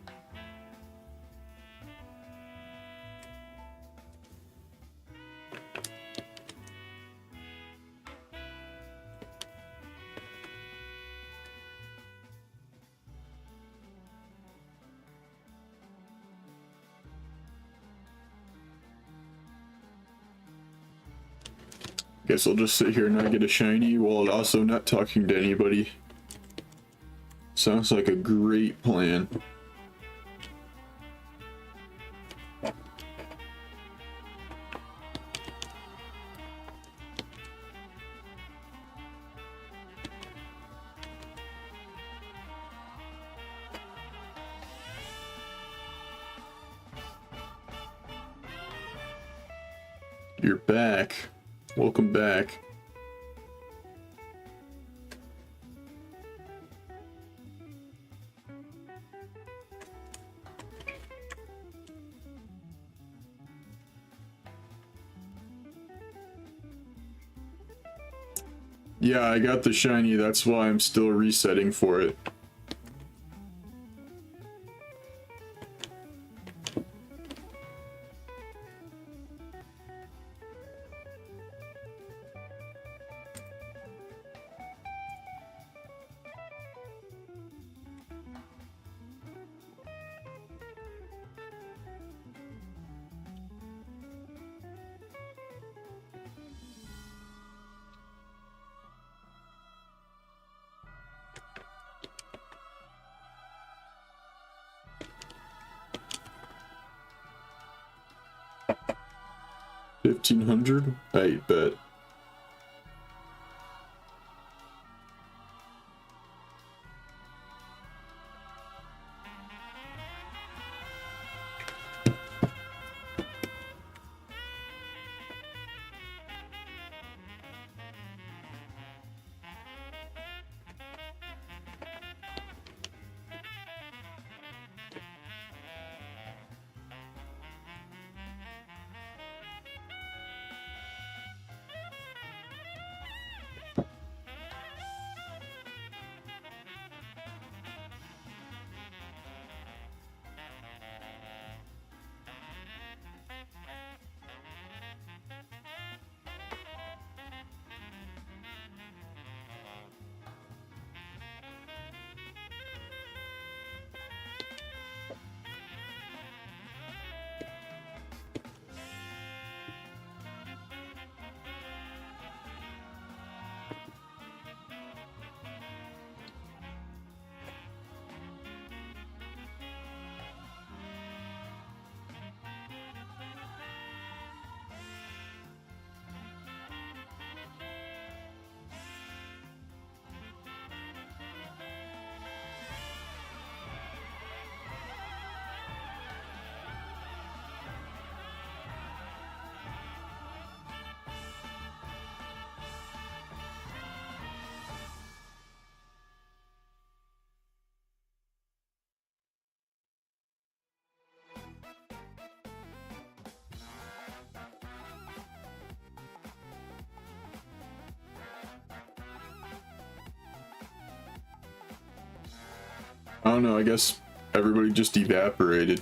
Speaker 1: Guess I'll just sit here and not get a shiny while also not talking to anybody. Sounds like a great plan. You're back. Welcome back. Yeah, I got the shiny, that's why I'm still resetting for it. $1,500? I bet. I don't know, I guess everybody just evaporated.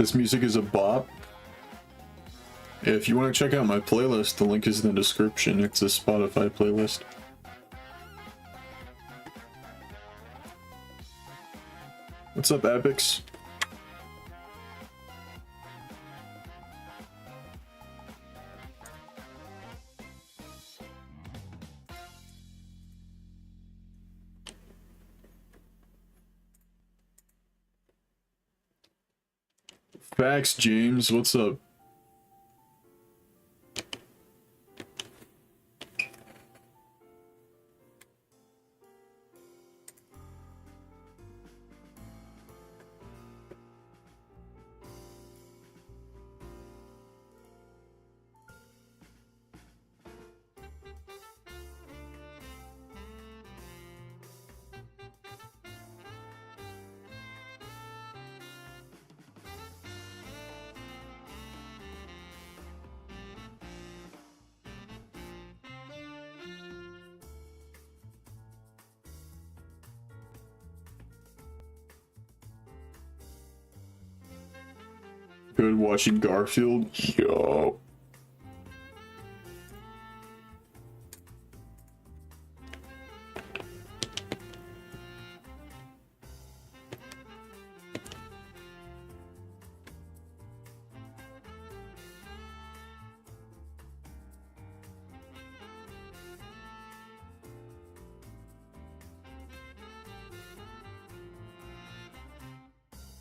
Speaker 1: This music is a bop. If you want to check out my playlist, the link is in the description. It's a Spotify playlist. What's up, Epics? Facts, James. What's up? Good watching Garfield. Yo.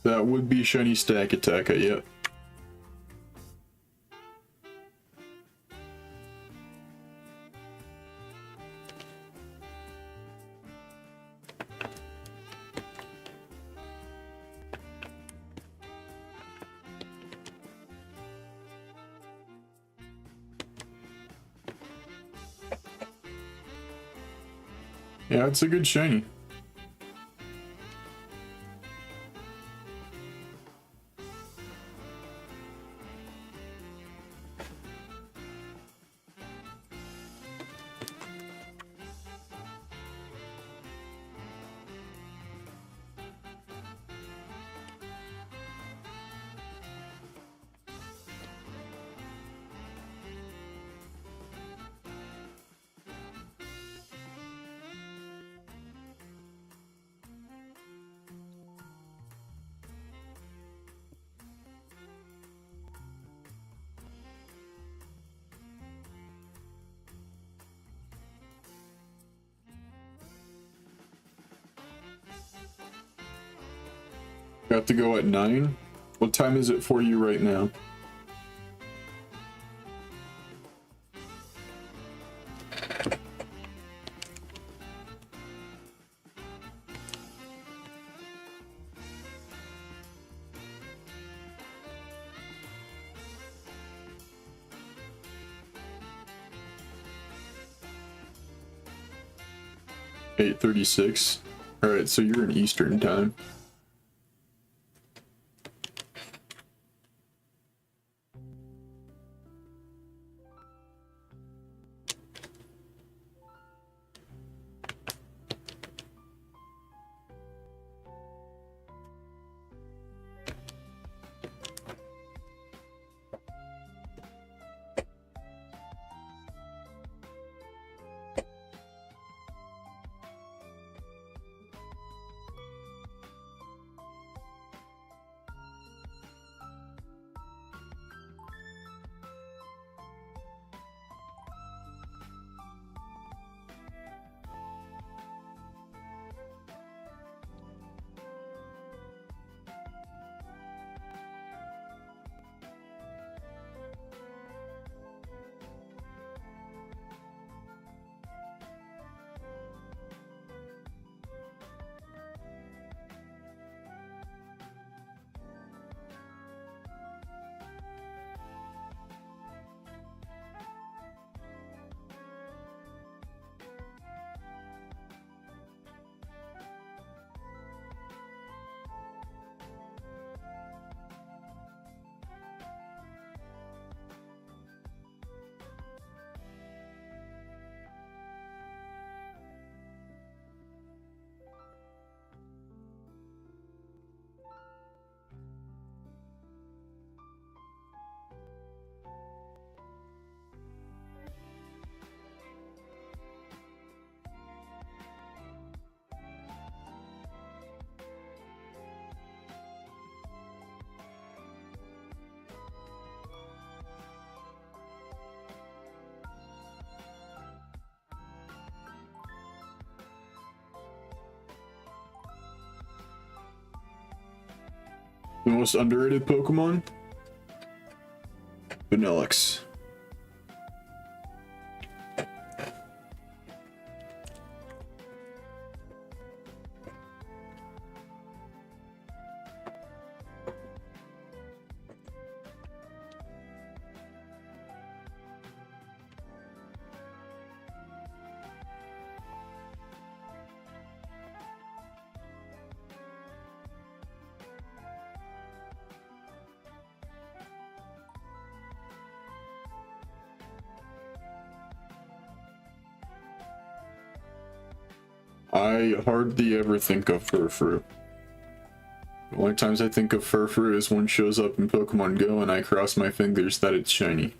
Speaker 1: That would be shiny stack attacker, yep. Yeah, it's a good shiny. Got to go at 9? What time is it for you right now? $8:36. All right, so you're in Eastern time. The most underrated Pokemon? Vanillix. I hardly ever think of Furfrou. The only times I think of Furfrou is when it shows up in Pokemon Go and I cross my fingers that it's shiny.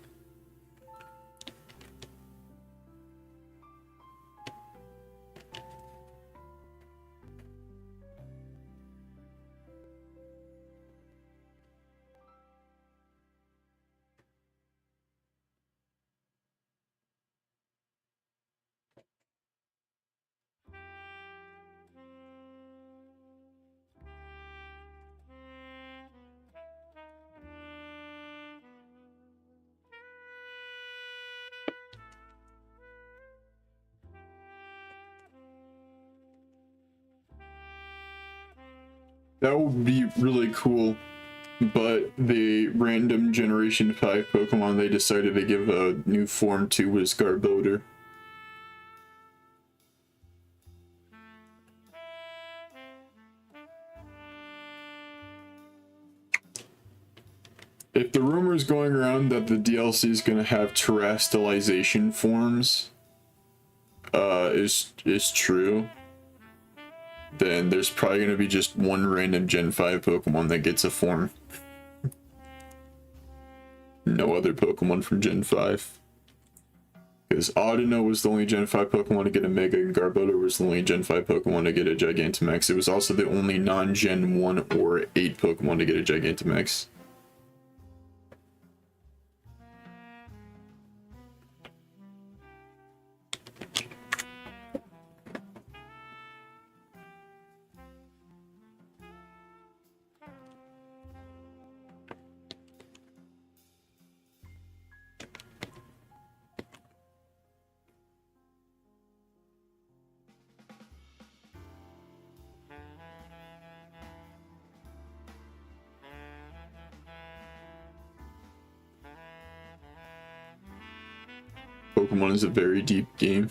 Speaker 1: That would be really cool, but the random Generation 5 Pokemon they decided to give a new form to was Garbodor. If the rumor is going around that the DLC is going to have terrestrialization forms is true, then there's probably going to be just one random Gen 5 Pokemon that gets a form. No other Pokemon from Gen 5. Because Audino was the only Gen 5 Pokemon to get a Mega, and Garbodor was the only Gen 5 Pokemon to get a Gigantamax. It was also the only non-Gen 1 or 8 Pokemon to get a Gigantamax. Pokemon is a very deep game.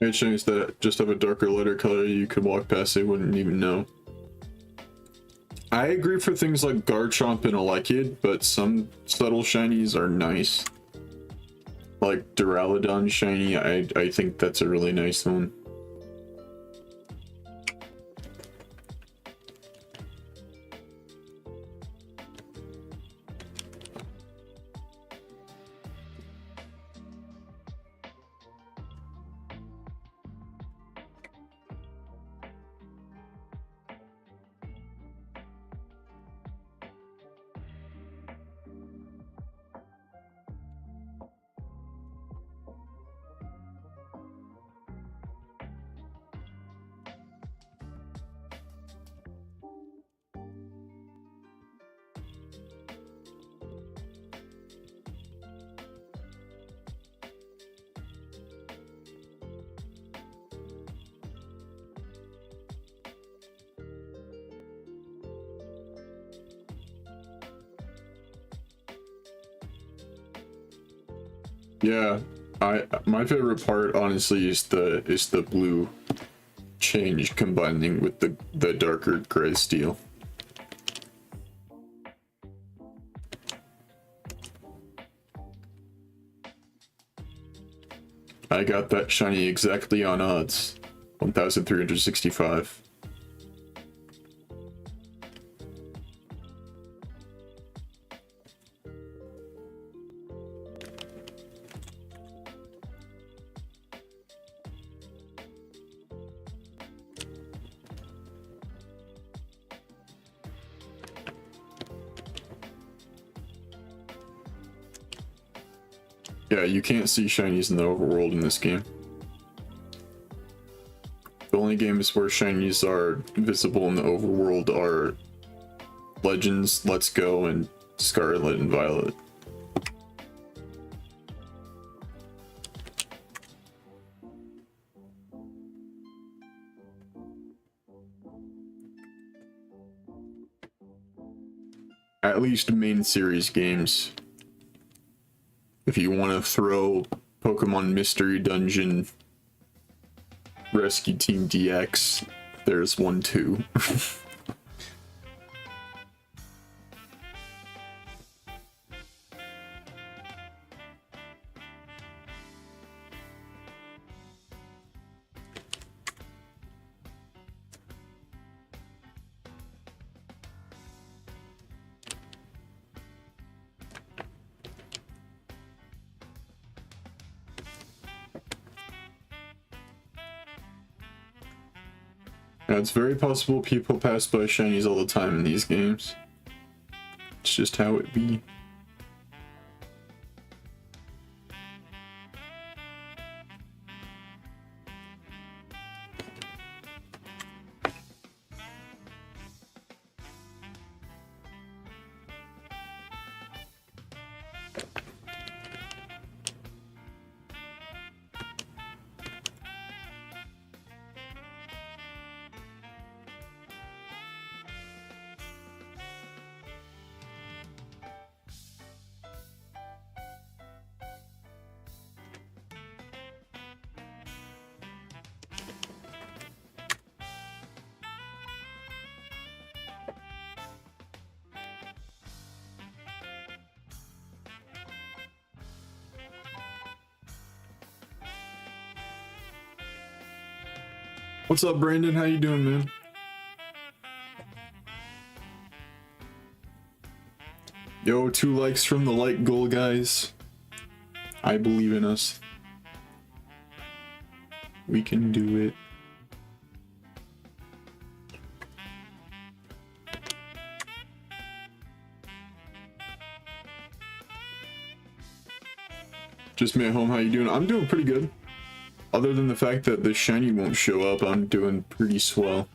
Speaker 1: Any chance that just have a darker lighter color you could walk past they wouldn't even know. I agree for things like Garchomp and Elekid, but some subtle shinies are nice. Like Duraludon shiny, I think that's a really nice one. Yeah, my favorite part honestly is the blue change combining with the darker gray steel. I got that shiny exactly on odds. 1365. Yeah, you can't see shinies in the overworld in this game. The only games where shinies are visible in the overworld are Legends, Let's Go, and Scarlet and Violet. At least main series games. If you want to throw Pokemon Mystery Dungeon, Rescue Team DX, there's one too. Now, it's very possible people pass by shinies all the time in these games. It's just how it be. What's up, Brandon? How you doing, man? Yo, 2 likes from the like goal, guys. I believe in us. We can do it. Just me at home, how you doing? I'm doing pretty good. Other than the fact that the shiny won't show up, I'm doing pretty swell.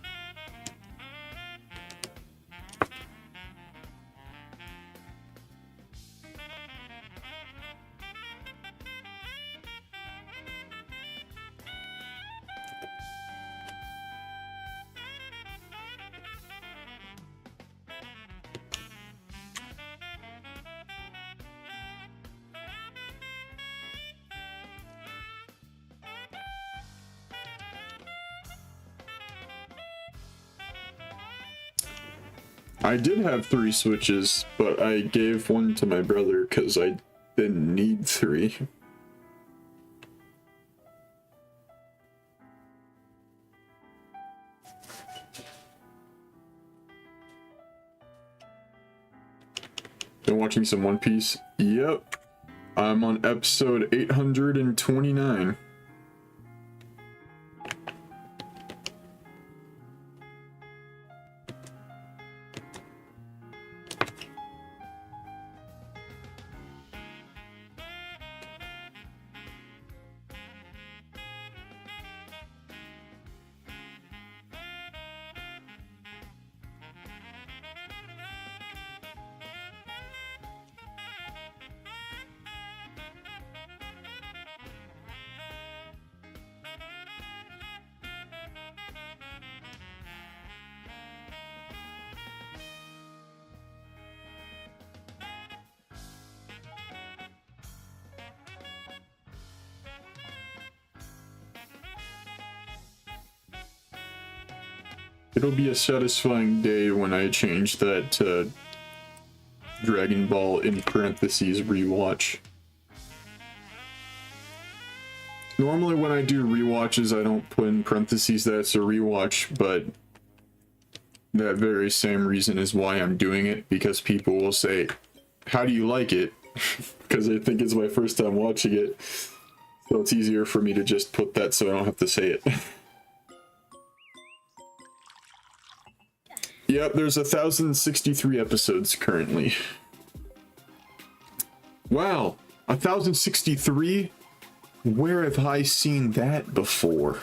Speaker 1: I did have 3 Switches, but I gave one to my brother because I didn't need 3. Been watching some One Piece? Yep. I'm on episode 829. It'll be a satisfying day when I change that to Dragon Ball in parentheses rewatch. Normally when I do rewatches, I don't put in parentheses that it's a rewatch, but that very same reason is why I'm doing it, because people will say, how do you like it? Because they think it's my first time watching it. So it's easier for me to just put that so I don't have to say it. Yep, there's 1,063 episodes currently. Wow, 1,063? Where have I seen that before?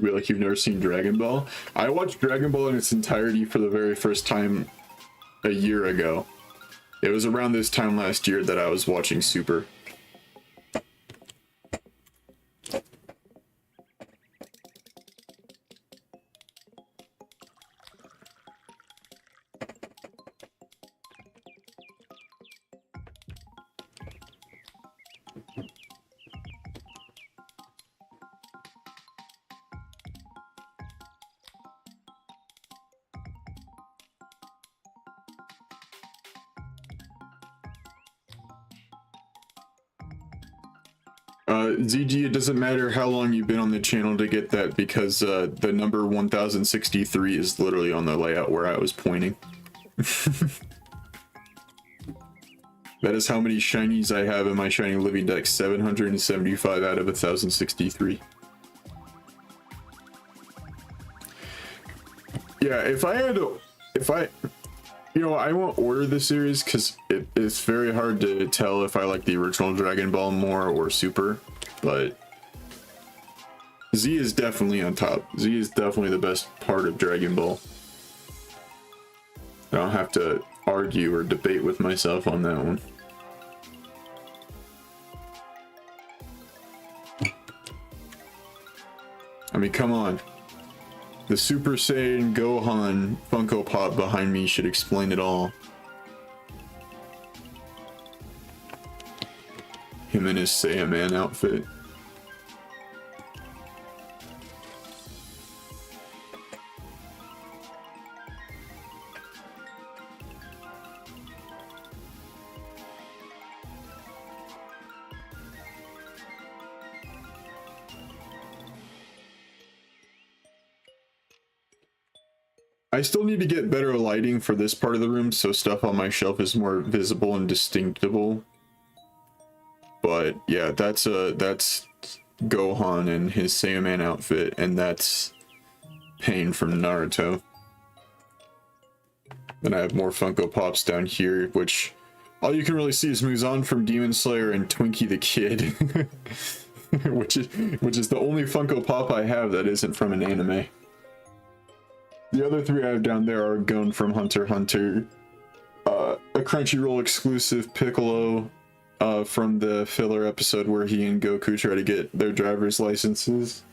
Speaker 1: Be like you've never seen Dragon Ball? I watched Dragon Ball in its entirety for the very first time a year ago. It was around this time last year that I was watching Super. ZG, it doesn't matter how long you've been on the channel to get that, because the number 1063 is literally on the layout where I was pointing. That is how many shinies I have in my shiny living deck, 775 out of 1063. Yeah, you know, I won't order the series because it's very hard to tell if I like the original Dragon Ball more or Super, but Z is definitely on top. Z is definitely the best part of Dragon Ball. I don't have to argue or debate with myself on that one. I mean, come on. The Super Saiyan Gohan Funko Pop behind me should explain it all. Him in his Saiyaman outfit. I still need to get better lighting for this part of the room so stuff on my shelf is more visible and distinctible. But yeah, that's Gohan in his Saiyaman outfit, and that's Pain from Naruto. Then I have more Funko Pops down here, which all you can really see is Muzan from Demon Slayer and Twinkie the Kid. which is the only Funko Pop I have that isn't from an anime. The other 3 I have down there are Gon from Hunter x Hunter, a Crunchyroll exclusive Piccolo from the filler episode where he and Goku try to get their driver's licenses,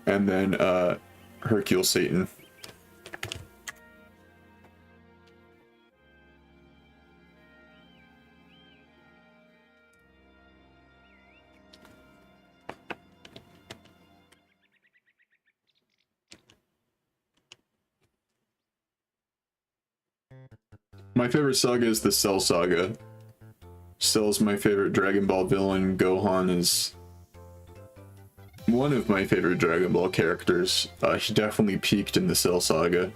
Speaker 1: and then Hercule Satan. My favorite saga is the Cell Saga. Cell is my favorite Dragon Ball villain. Gohan is one of my favorite Dragon Ball characters. He definitely peaked in the Cell Saga.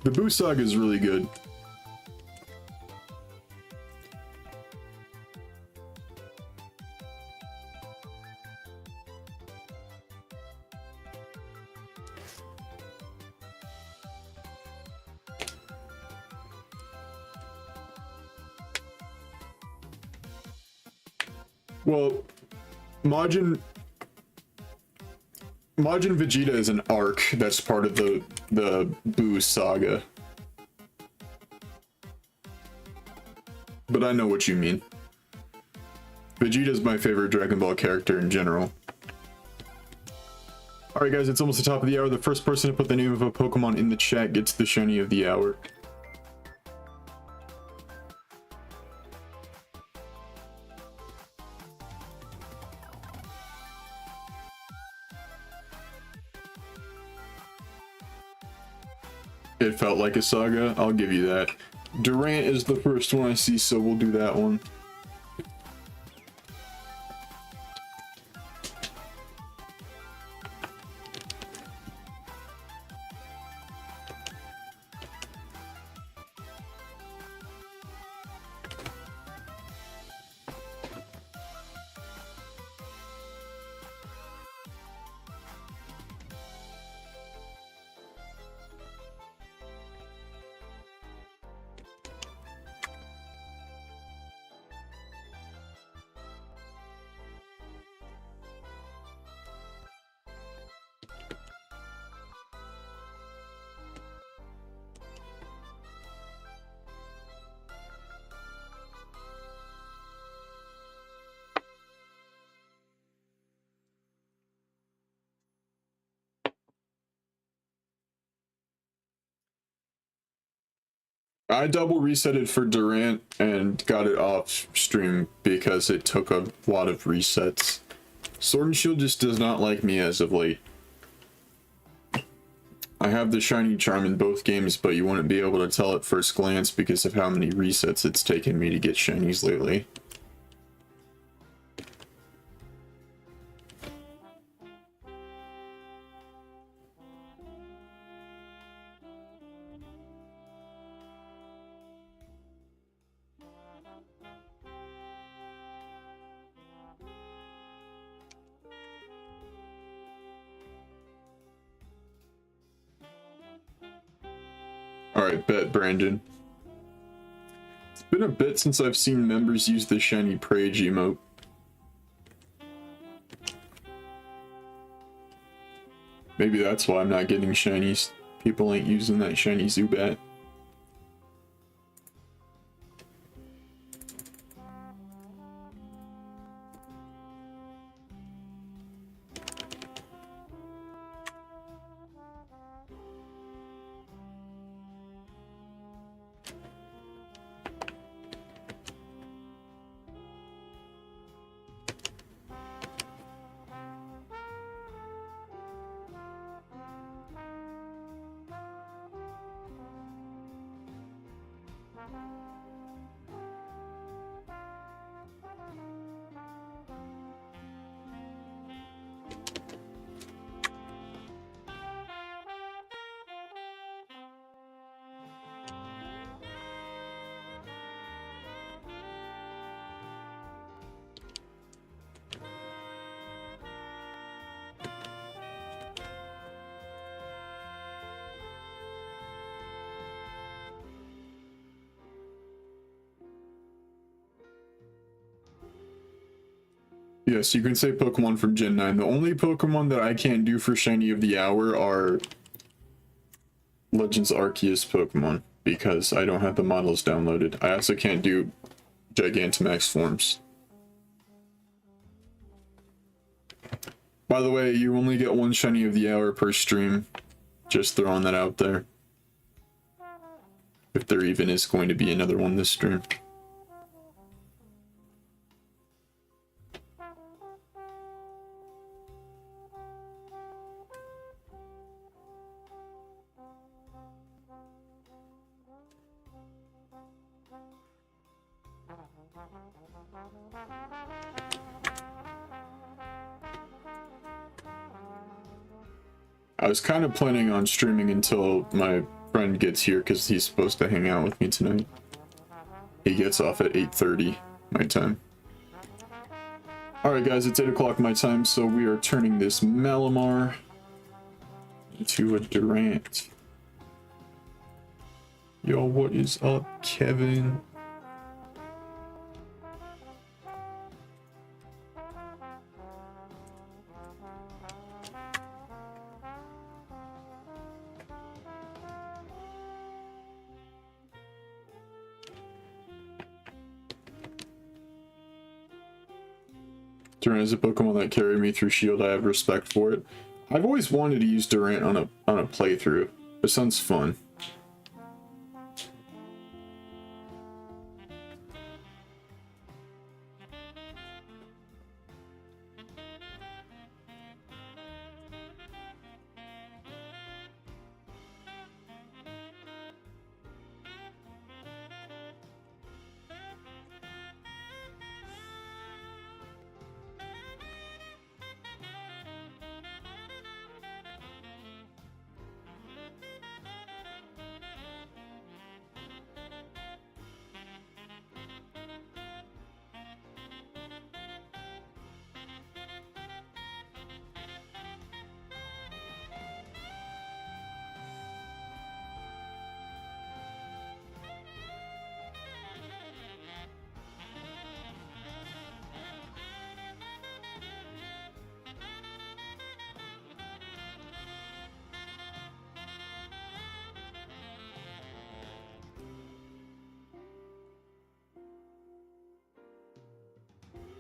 Speaker 1: The Buu Saga is really good. Well, Majin Vegeta is an arc that's part of the Buu Saga. But I know what you mean. Vegeta is my favorite Dragon Ball character in general. Alright guys, it's almost the top of the hour. The first person to put the name of a Pokemon in the chat gets the shiny of the hour. It felt like a saga, I'll give you that. Durant is the first one I see, so we'll do that one. I double resetted for Durant and got it off stream because it took a lot of resets. Sword and Shield just does not like me as of late. I have the shiny charm in both games, but you wouldn't be able to tell at first glance because of how many resets it's taken me to get shinies lately. Alright, bet, Brandon. It's been a bit since I've seen members use the shiny Prage emote. Maybe that's why I'm not getting shinies. People ain't using that shiny Zubat. Yes, you can say Pokemon from Gen 9. The only Pokemon that I can't do for Shiny of the Hour are Legends Arceus Pokemon, because I don't have the models downloaded. I also can't do Gigantamax forms. By the way, you only get one Shiny of the Hour per stream. Just throwing that out there. If there even is going to be another one this stream. I was kind of planning on streaming until my friend gets here because he's supposed to hang out with me tonight. He gets off at 8:30 my time. Alright guys, it's 8 o'clock my time, so we are turning this Malamar into a Durant. Yo, what is up, Kevin? Durant is a Pokemon that carried me through Shield. I have respect for it. I've always wanted to use Durant on a playthrough. It sounds fun.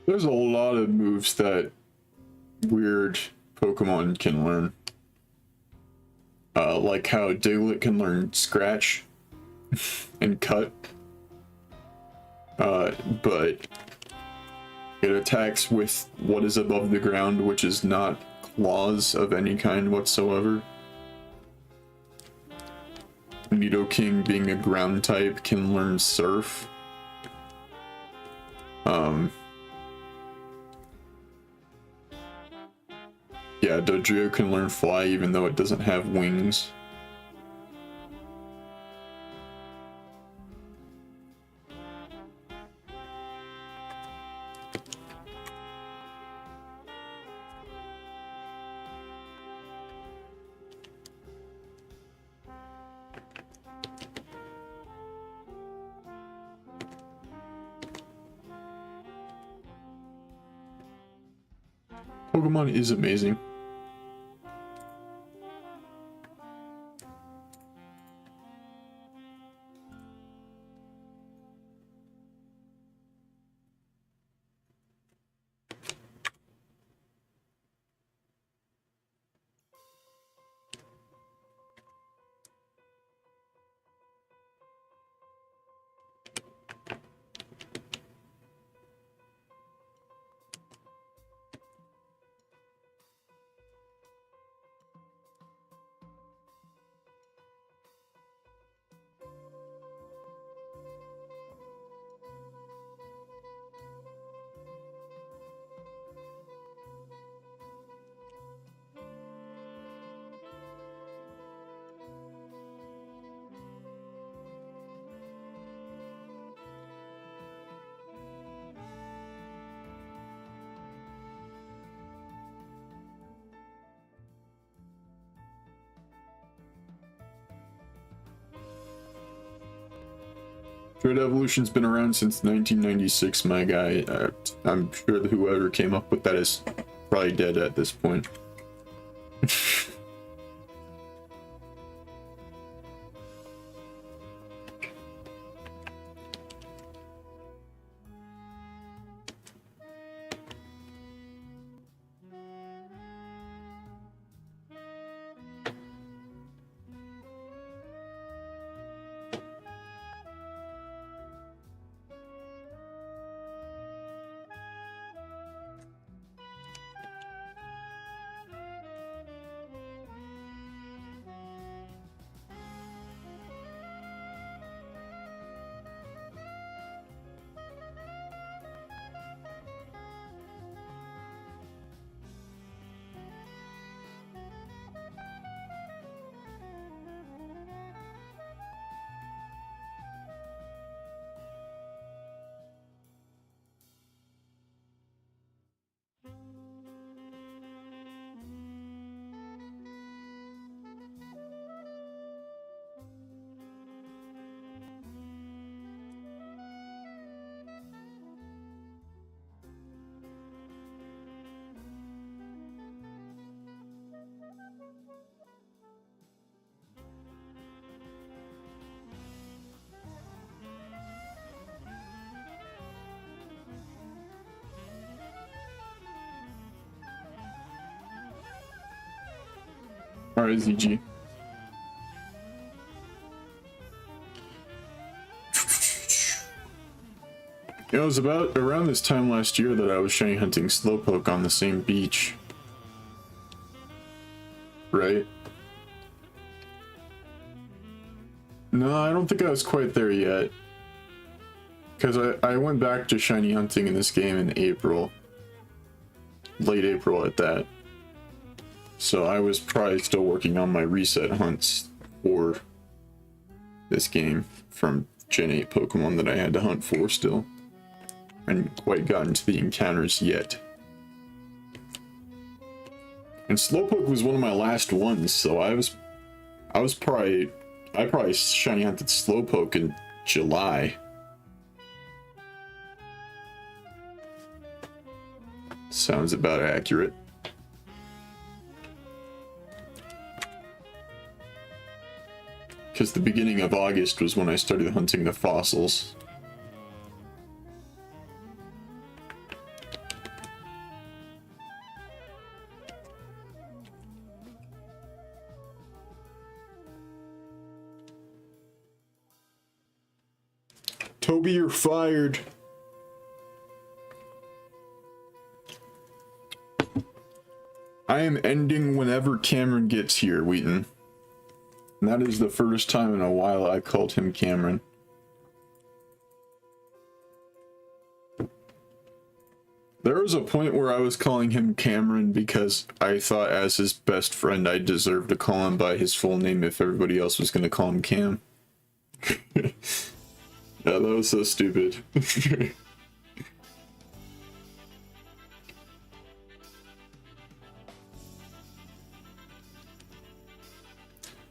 Speaker 1: There's a lot of moves that weird Pokemon can learn. Like how Diglett can learn Scratch and Cut. But it attacks with what is above the ground, which is not claws of any kind whatsoever. Nidoking, being a ground type, can learn Surf. Yeah, Dodrio can learn Fly even though it doesn't have wings. Pokemon is amazing. Trade Evolution's been around since 1996, my guy. I'm sure that whoever came up with that is probably dead at this point. Alright, ZG. It was about around this time last year that I was shiny hunting Slowpoke on the same beach. Right? No, I don't think I was quite there yet. Because I went back to shiny hunting in this game in April. Late April at that. So I was probably still working on my reset hunts for this game from Gen 8 Pokemon that I had to hunt for still. I hadn't quite gotten to the encounters yet. And Slowpoke was one of my last ones, so I probably shiny hunted Slowpoke in July. Sounds about accurate. Because the beginning of August was when I started hunting the fossils. Toby, you're fired. I am ending whenever Cameron gets here, Wheaton. And that is the first time in a while I called him Cameron. There was a point where I was calling him Cameron because I thought as his best friend I deserved to call him by his full name if everybody else was going to call him Cam. Yeah, that was so stupid.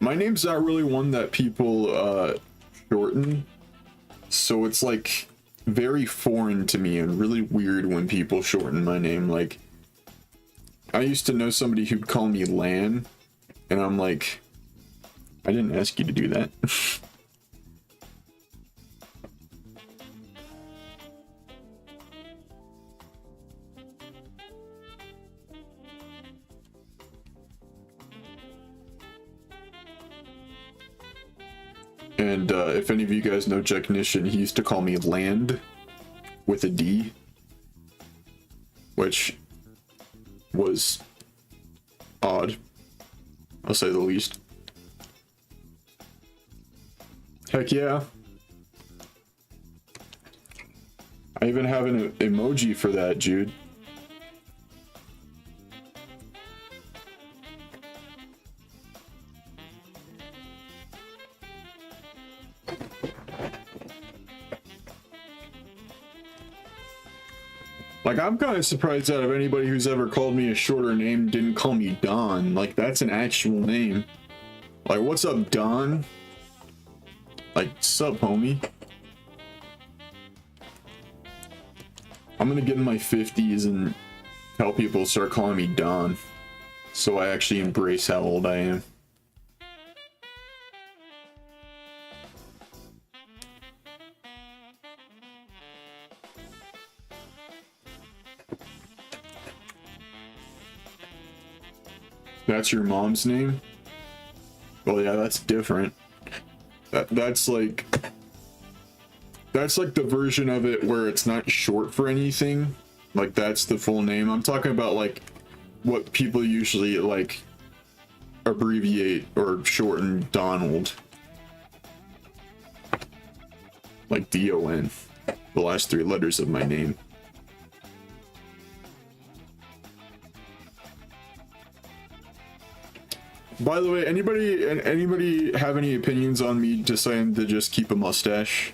Speaker 1: My name's not really one that people shorten, so it's like very foreign to me and really weird when people shorten my name. Like, I used to know somebody who'd call me Lan, and I'm like, I didn't ask you to do that. And if any of you guys know Technician, he used to call me Land with a D, which was odd, I'll say the least. Heck yeah. I even have an emoji for that, Jude. Like, I'm kind of surprised out of anybody who's ever called me a shorter name didn't call me Don. Like, that's an actual name. Like, what's up, Don? Like, sup, homie? I'm gonna get in my 50s and tell people to start calling me Don, so I actually embrace how old I am. That's your mom's name? Well, yeah, that's different. That's like the version of it where it's not short for anything. Like, that's the full name. I'm talking about like what people usually like abbreviate or shorten Donald. Like D-O-N. The last 3 letters of my name. By the way, anybody have any opinions on me deciding to just keep a mustache?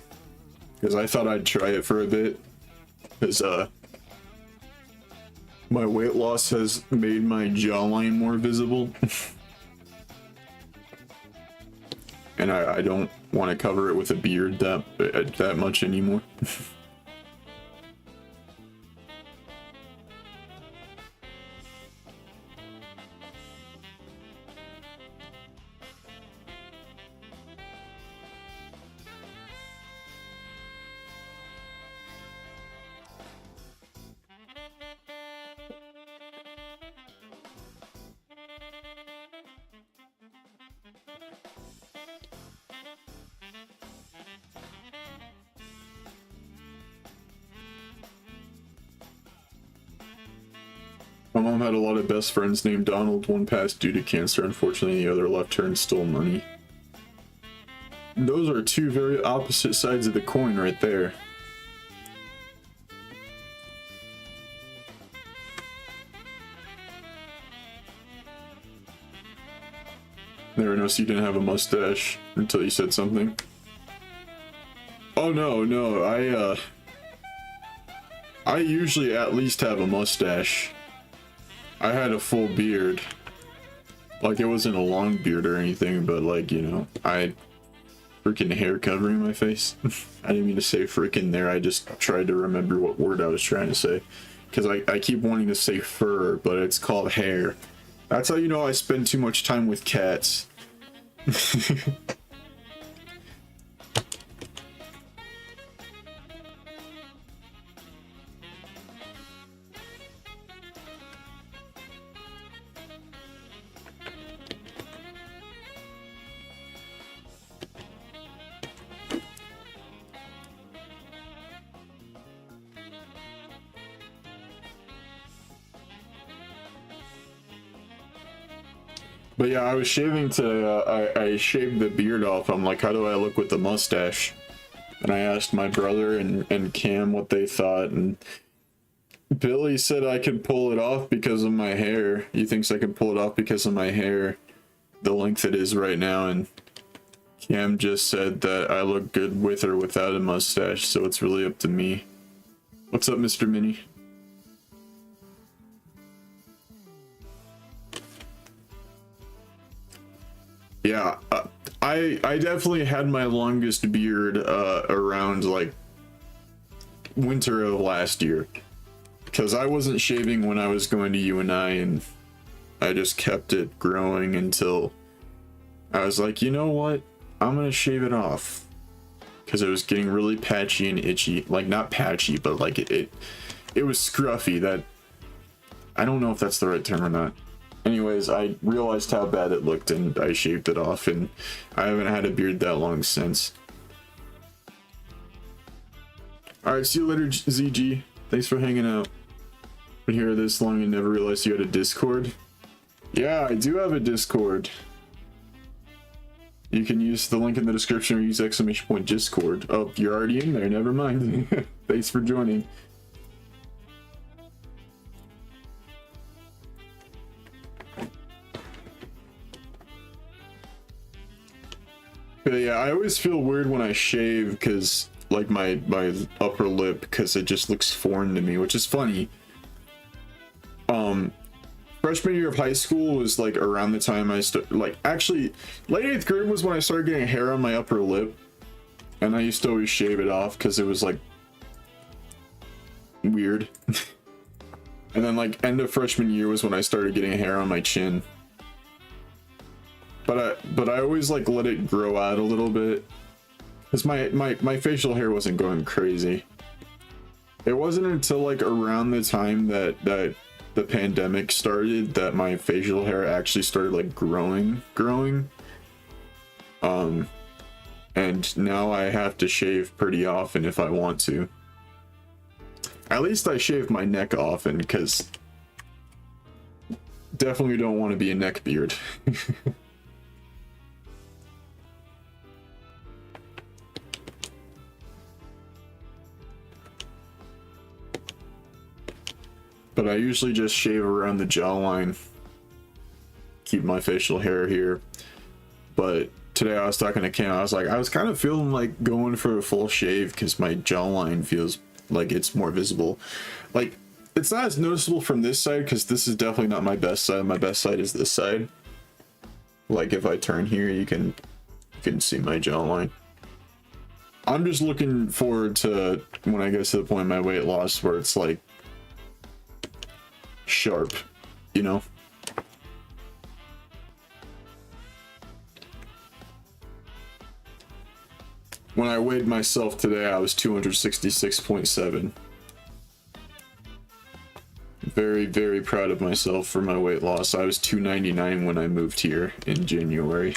Speaker 1: Because I thought I'd try it for a bit. Because my weight loss has made my jawline more visible. And I don't want to cover it with a beard that much anymore. My mom had a lot of best friends named Donald. One passed due to cancer, unfortunately, the other left her and stole money. Those are 2 very opposite sides of the coin right there. Never noticed you didn't have a mustache until you said something. Oh no, I usually at least have a mustache. I had a full beard. Like, it wasn't a long beard or anything, but like, you know, I had freaking hair covering my face. I didn't mean to say freaking there, I just tried to remember what word I was trying to say. Because I keep wanting to say fur, but it's called hair. That's how you know I spend too much time with cats. But yeah, I was shaving today. I shaved the beard off. I'm like, how do I look with the mustache? And I asked my brother and Cam what they thought, and Billy said I could pull it off because of my hair. He thinks I can pull it off because of my hair, the length it is right now, and Cam just said that I look good with or without a mustache, so it's really up to me. What's up, Mr. Mini? Yeah, I definitely had my longest beard around like winter of last year, because I wasn't shaving when I was going to UNI, and I just kept it growing until I was like, you know what, I'm gonna shave it off, because it was getting really patchy and itchy. Like, not patchy, but like it was scruffy. That, I don't know if that's the right term or not. Anyways, I realized how bad it looked and I shaved it off, and I haven't had a beard that long since. Alright, see you later, ZG. Thanks for hanging out. Been here this long and never realized you had a Discord. Yeah, I do have a Discord. You can use the link in the description or use !Discord. Oh, you're already in there, never mind. Thanks for joining. But yeah, I always feel weird when I shave, because like my upper lip, because it just looks foreign to me, which is funny. Freshman year of high school was like around the time I like, actually late 8th grade was when I started getting hair on my upper lip, and I used to always shave it off because it was like weird. And then like end of freshman year was when I started getting hair on my chin. But I always like let it grow out a little bit, because my facial hair wasn't going crazy. It wasn't until like around the time that the pandemic started that my facial hair actually started like growing. And now I have to shave pretty often if I want to. At least I shave my neck often, because definitely don't want to be a neck beard. But I usually just shave around the jawline, keep my facial hair here. But today I was talking to Cam, I was kind of feeling like going for a full shave because my jawline feels like it's more visible. Like, it's not as noticeable from this side because this is definitely not my best side. My best side is this side. Like if I turn here, you can see my jawline. I'm just looking forward to when I get to the point of my weight loss where it's like sharp, you know? When I weighed myself today, I was 266.7. Very, very proud of myself for my weight loss. I was 299 when I moved here in January.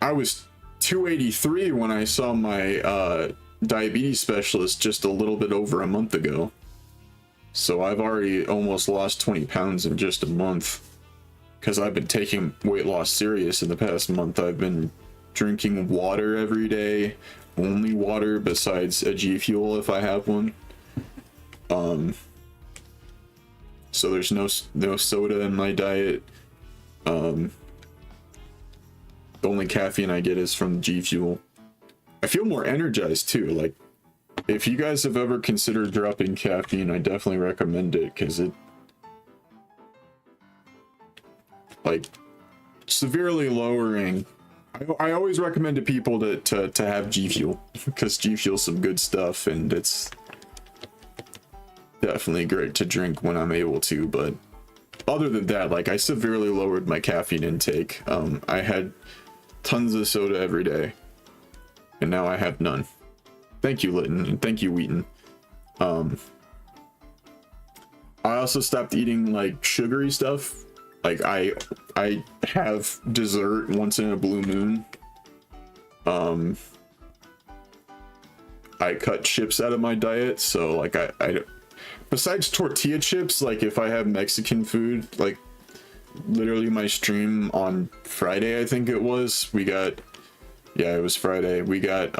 Speaker 1: I was 283 when I saw my diabetes specialist just a little bit over a month ago. So I've already almost lost 20 pounds in just a month. Because I've been taking weight loss serious in the past month. I've been drinking water every day. Only water besides a G Fuel if I have one. So there's no soda in my diet. The only caffeine I get is from G Fuel. I feel more energized too. Like, if you guys have ever considered dropping caffeine, I definitely recommend it, because it like severely lowering. I always recommend to people to have G Fuel, because G Fuel's some good stuff and it's definitely great to drink when I'm able to. But other than that, like, I severely lowered my caffeine intake. I had tons of soda every day and now I have none. Thank you, Litton, and thank you, Wheaton. I also stopped eating like sugary stuff. Like I have dessert once in a blue moon. I cut chips out of my diet, so like I besides tortilla chips, like if I have Mexican food, like literally my stream on Friday, I think it was, it was Friday, we got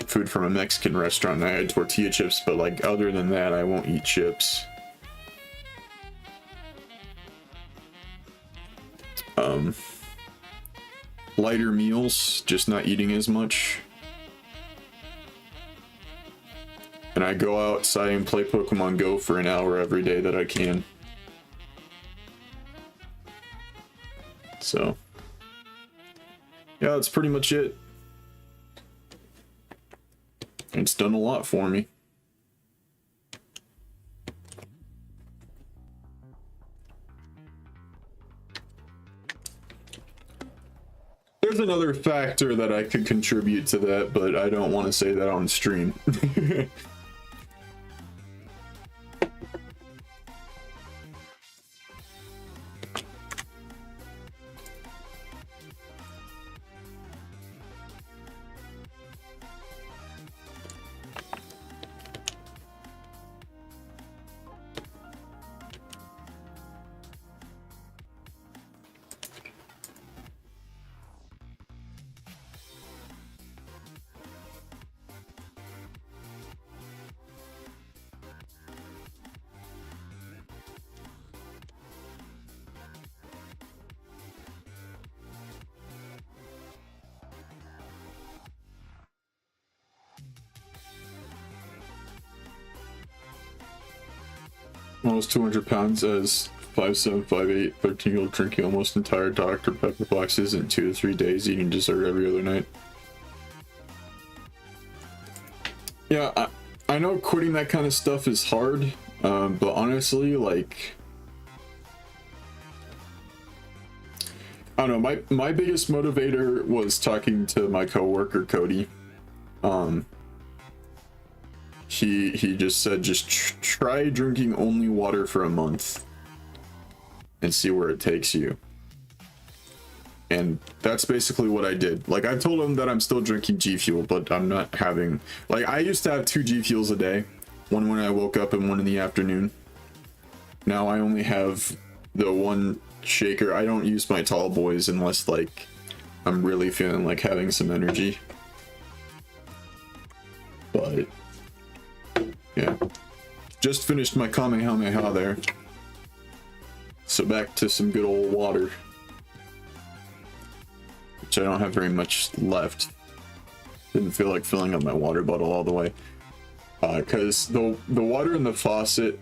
Speaker 1: food from a Mexican restaurant and I had tortilla chips, but like other than that I won't eat chips. Lighter meals, just not eating as much. And I go outside and play Pokemon Go for an hour every day that I can. So yeah, that's pretty much it. It's done a lot for me. There's another factor that I could contribute to that, but I don't want to say that on stream. Almost 200 pounds as 5'7", 5'8", 13-year-old drinking almost entire Dr. Pepper boxes in 2 to 3 days, eating dessert every other night. Yeah, I know quitting that kind of stuff is hard, but honestly, like, I don't know, my biggest motivator was talking to my coworker Cody. He just said, just try drinking only water for a month and see where it takes you. And that's basically what I did. Like, I told him that I'm still drinking G Fuel, but I'm not having, like, I used to have 2 G Fuels a day, one when I woke up and one in the afternoon. Now I only have the 1 shaker. I don't use my tall boys unless, like, I'm really feeling like having some energy. But yeah, just finished my Kamehameha there, so back to some good old water, which I don't have very much left. Didn't feel like filling up my water bottle all the way, because the water in the faucet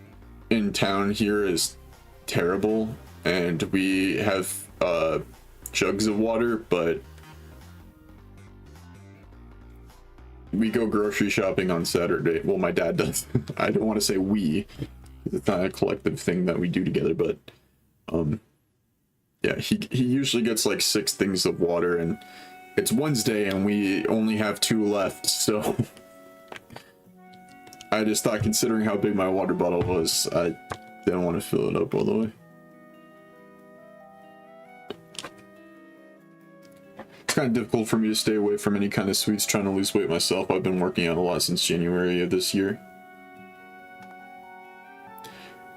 Speaker 1: in town here is terrible, and we have jugs of water, but we go grocery shopping on Saturday. Well, my dad does. I don't want to say we. It's not a collective thing that we do together, but yeah, he usually gets like 6 things of water, and it's Wednesday and we only have 2 left, so I just thought, considering how big my water bottle was, I didn't want to fill it up all the way. It's kind of difficult for me to stay away from any kind of sweets trying to lose weight myself. I've been working out a lot since January of this year.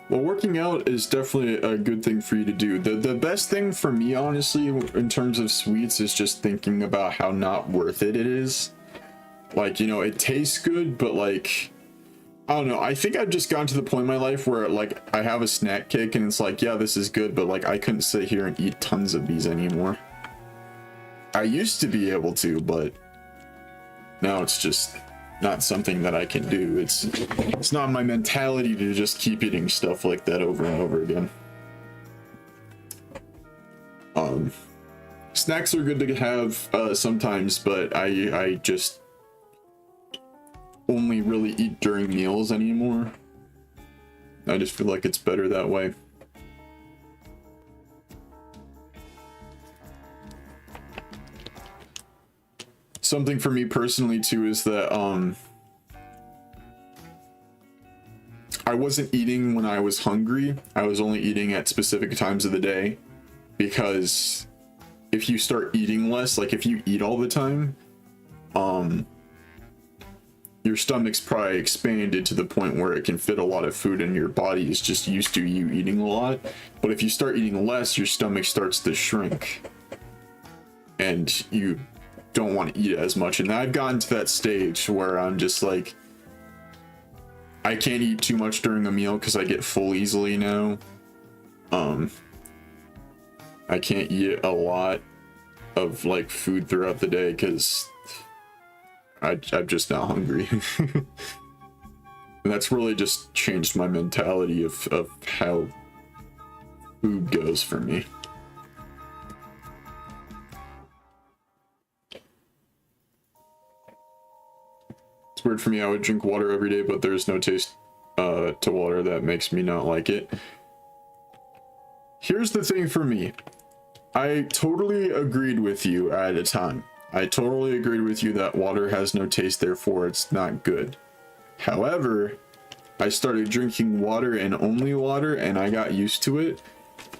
Speaker 1: Well, working out is definitely a good thing for you to do. The best thing for me, honestly, in terms of sweets, is just thinking about how not worth it is. Like, you know, it tastes good, but like, I don't know. I think I've just gotten to the point in my life where, like, I have a snack cake and it's like, yeah, this is good, but like, I couldn't sit here and eat tons of these anymore. I used to be able to, but now it's just not something that I can do. It's not my mentality to just keep eating stuff like that over and over again. Snacks are good to have sometimes, but I just only really eat during meals anymore. I just feel like it's better that way. Something for me personally too is that I wasn't eating when I was hungry. I was only eating at specific times of the day, because if you start eating less, like if you eat all the time, your stomach's probably expanded to the point where it can fit a lot of food, and your body is just used to you eating a lot. But if you start eating less, your stomach starts to shrink and you don't want to eat as much. And I've gotten to that stage where I'm just like, I can't eat too much during a meal because I get full easily now. I can't eat a lot of like food throughout the day because I'm just not hungry. And that's really just changed my mentality of how food goes for me. It's weird for me. I would drink water every day, but there's no taste to water that makes me not like it. Here's the thing for me. I totally agreed with you at a time. I totally agreed with you that water has no taste, therefore it's not good. However, I started drinking water and only water, and I got used to it.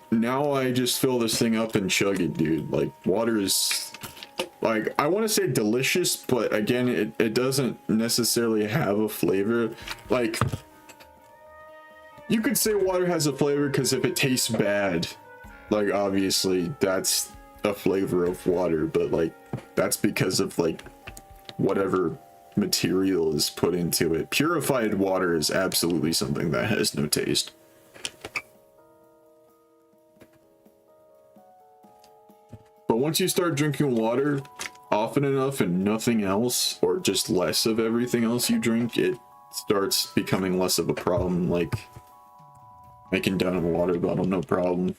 Speaker 1: Now I just fill this thing up and chug it, dude. Like, water is, like, I want to say delicious, but again, it doesn't necessarily have a flavor. Like, you could say water has a flavor because if it tastes bad, like, obviously that's a flavor of water, but like, that's because of like whatever material is put into it. Purified water is absolutely something that has no taste. But once you start drinking water often enough and nothing else, or just less of everything else you drink, it starts becoming less of a problem. Like, I can down a water bottle, no problem.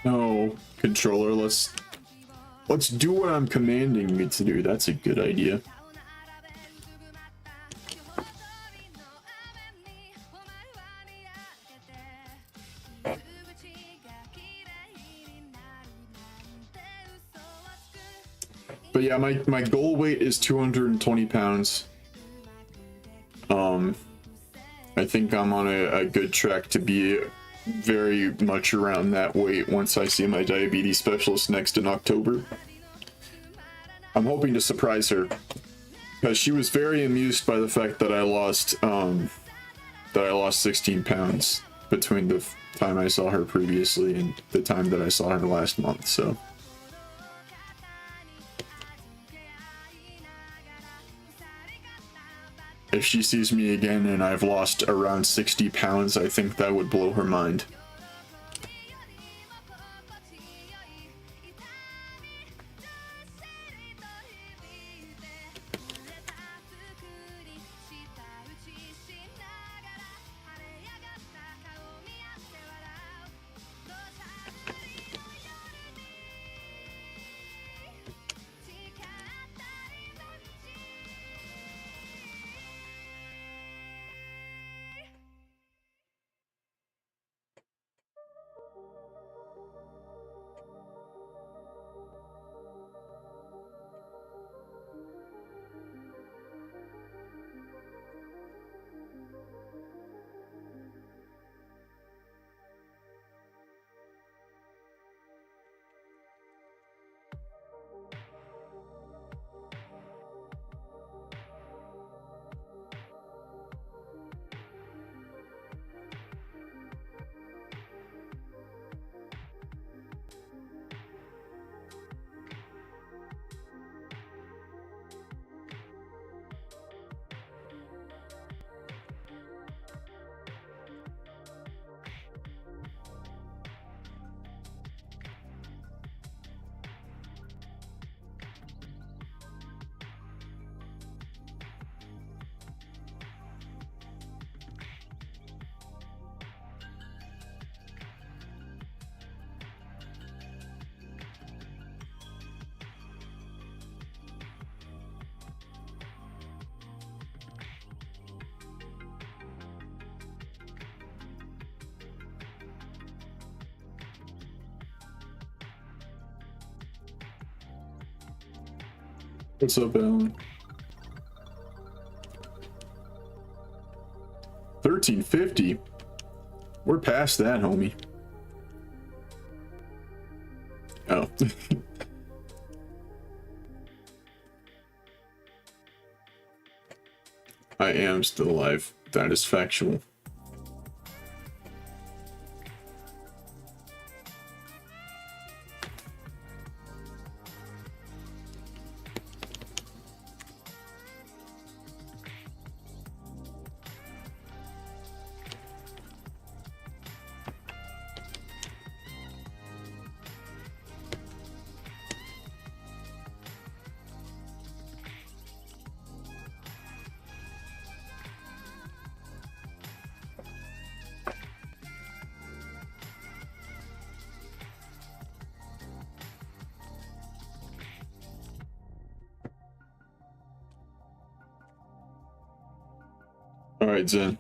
Speaker 1: No, controller, let's do what I'm commanding you to do. That's a good idea. But yeah, my goal weight is 220 pounds. I think I'm on a good track to be very much around that weight once I see my diabetes specialist next in October. I'm hoping to surprise her because she was very amused by the fact that I lost 16 pounds between the time I saw her previously and the time that I saw her last month. So if she sees me again and I've lost around 60 pounds, I think that would blow her mind. What's up, Alan? 1350? We're past that, homie. Oh. I am still alive. That is factual. All right, Zen.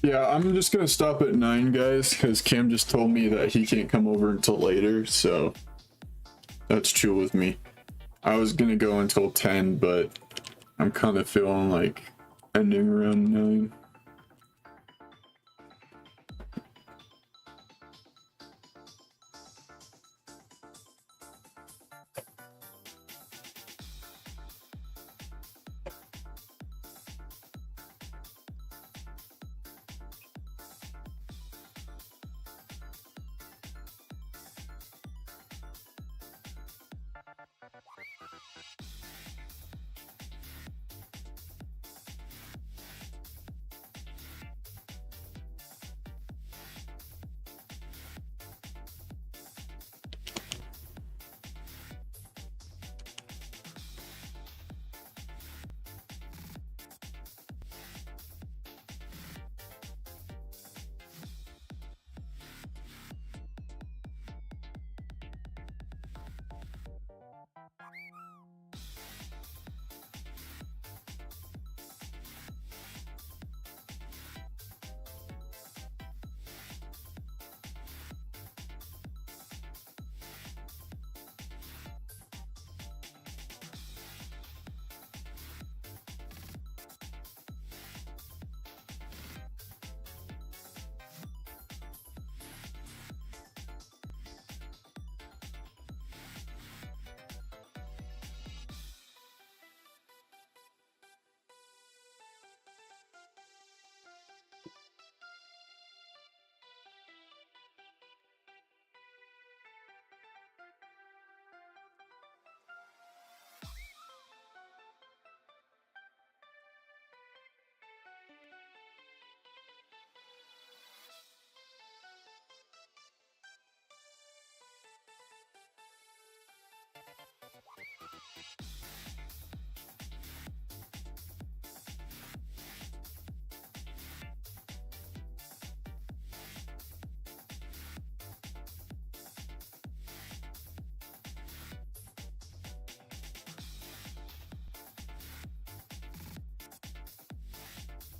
Speaker 1: Yeah, I'm just gonna stop at 9, guys, because Cam just told me that he can't come over until later, so that's chill with me. I was gonna go until 10, but I'm kind of feeling like ending around 9.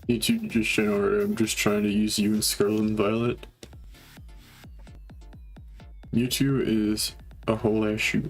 Speaker 1: YouTube just channel, I'm just trying to use you and Scarlet and Violet. YouTube is a whole ass shoot.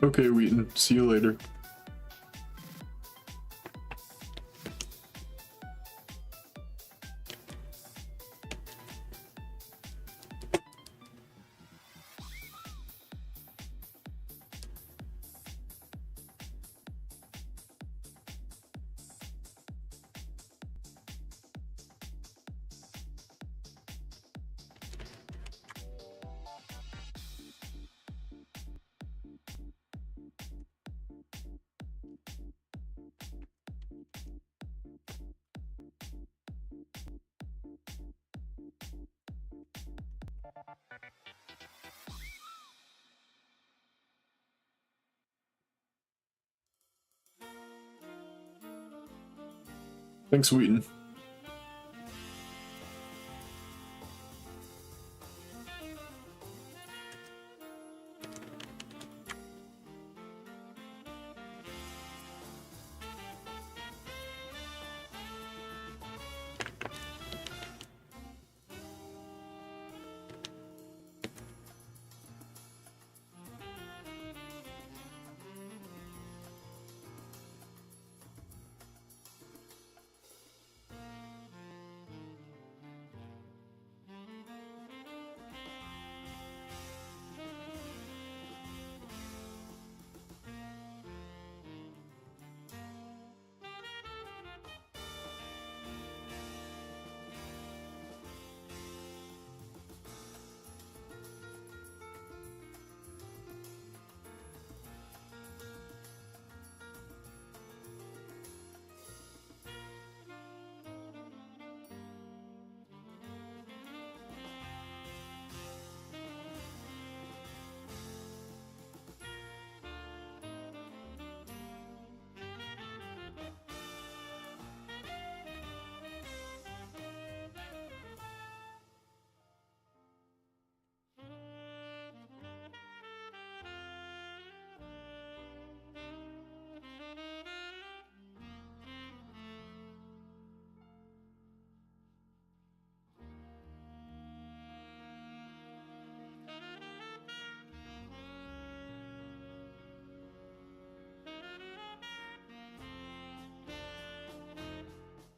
Speaker 1: Okay, Wheaton. See you later. Thanks, Wheaton.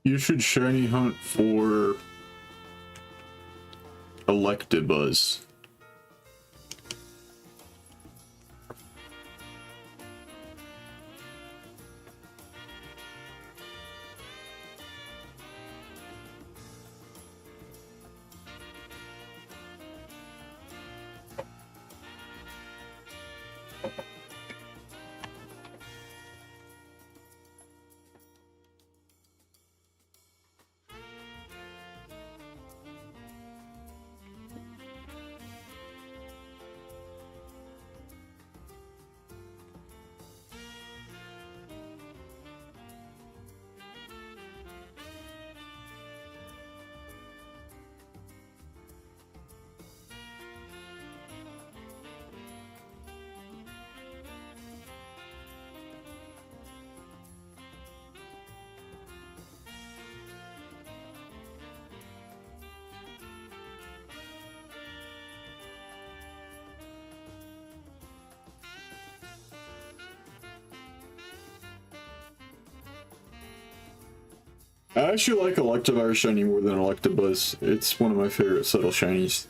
Speaker 1: You should shiny hunt for Electabuzz. I actually like Electivire shiny more than Electabuzz. It's one of my favorite subtle shinies.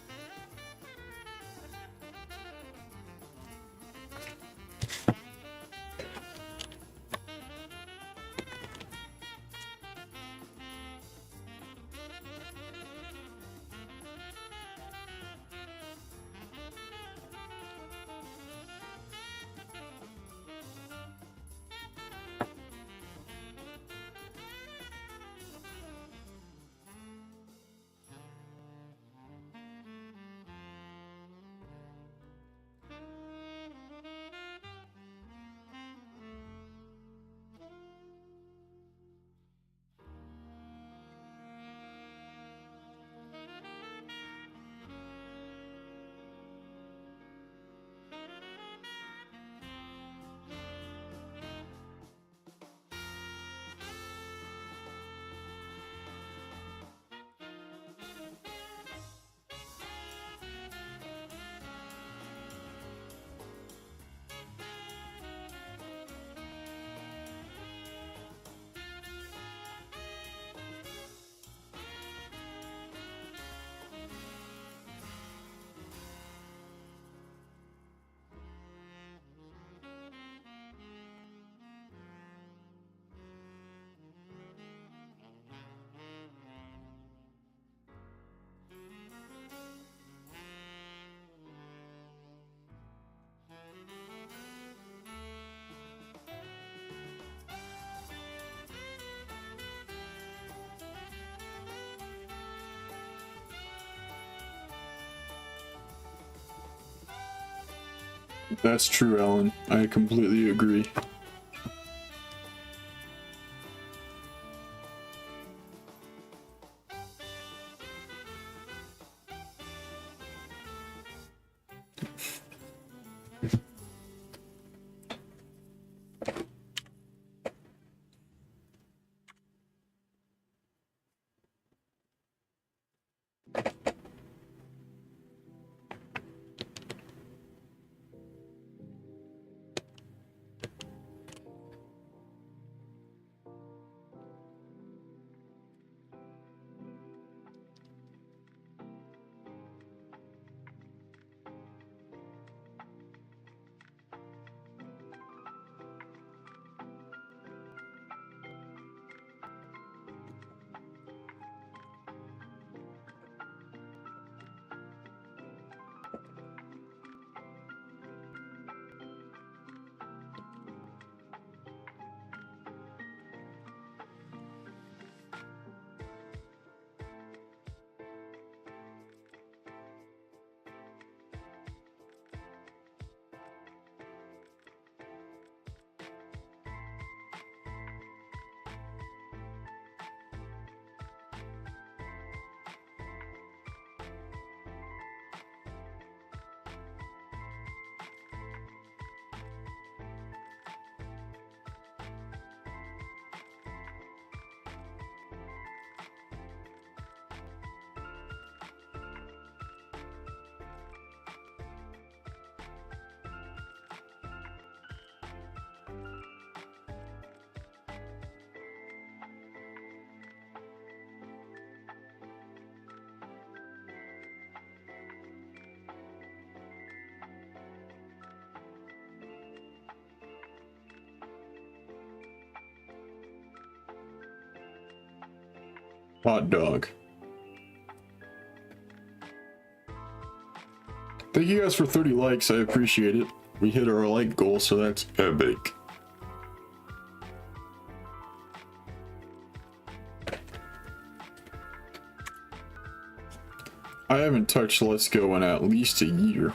Speaker 1: That's true, Alan. I completely agree. Hot dog. Thank you guys for 30 likes. I appreciate it. We hit our like goal, so that's epic. I haven't touched Let's Go in at least a year.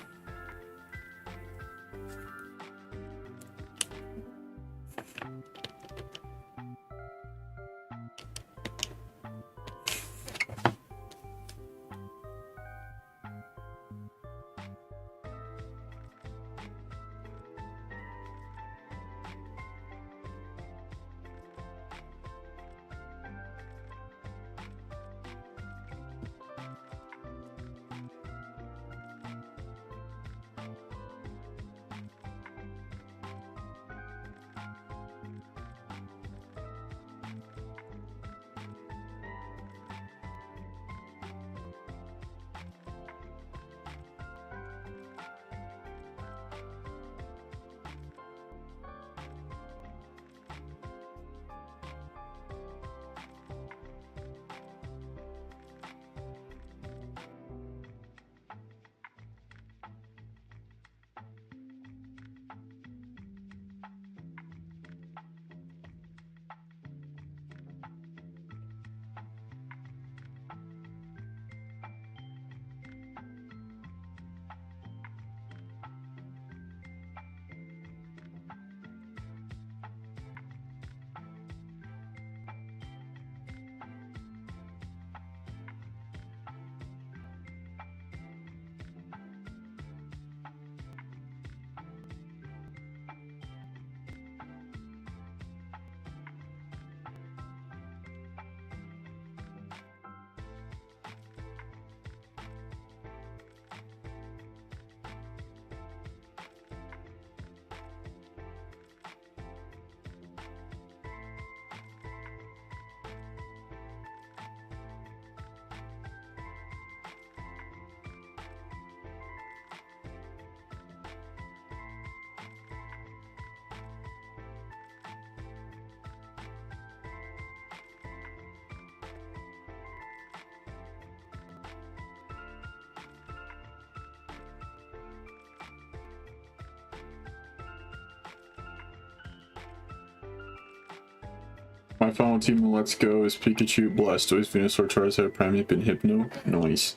Speaker 1: My final team in Let's Go is Pikachu, Blastoise, Venusaur, Charizard, Primeape, and Hypno. Nice.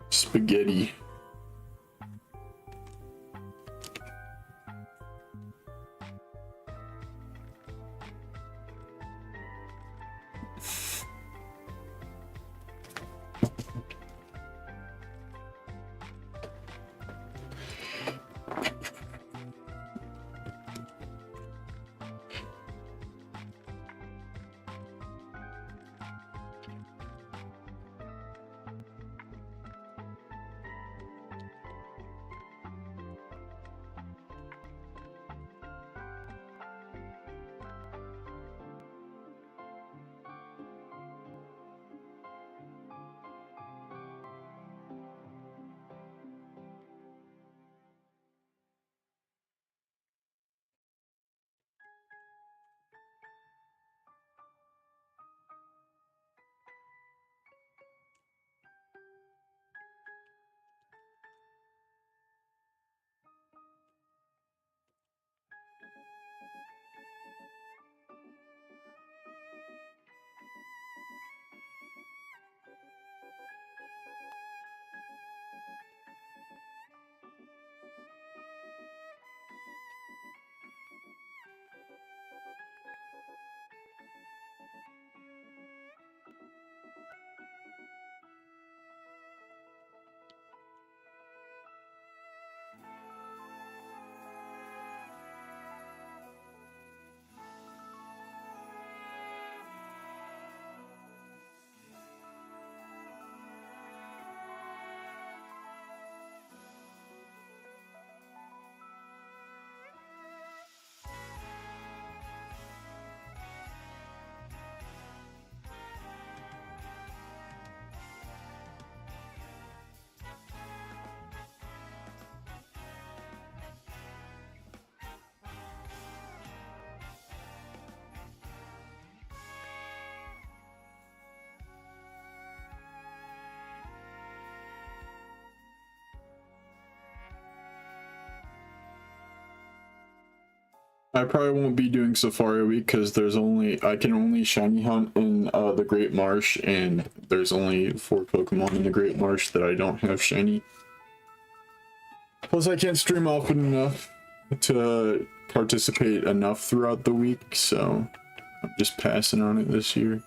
Speaker 1: Spaghetti. I probably won't be doing Safari Week because I can only shiny hunt in the Great Marsh, and there's only 4 Pokemon in the Great Marsh that I don't have shiny. Plus, I can't stream often enough to participate enough throughout the week, so I'm just passing on it this year.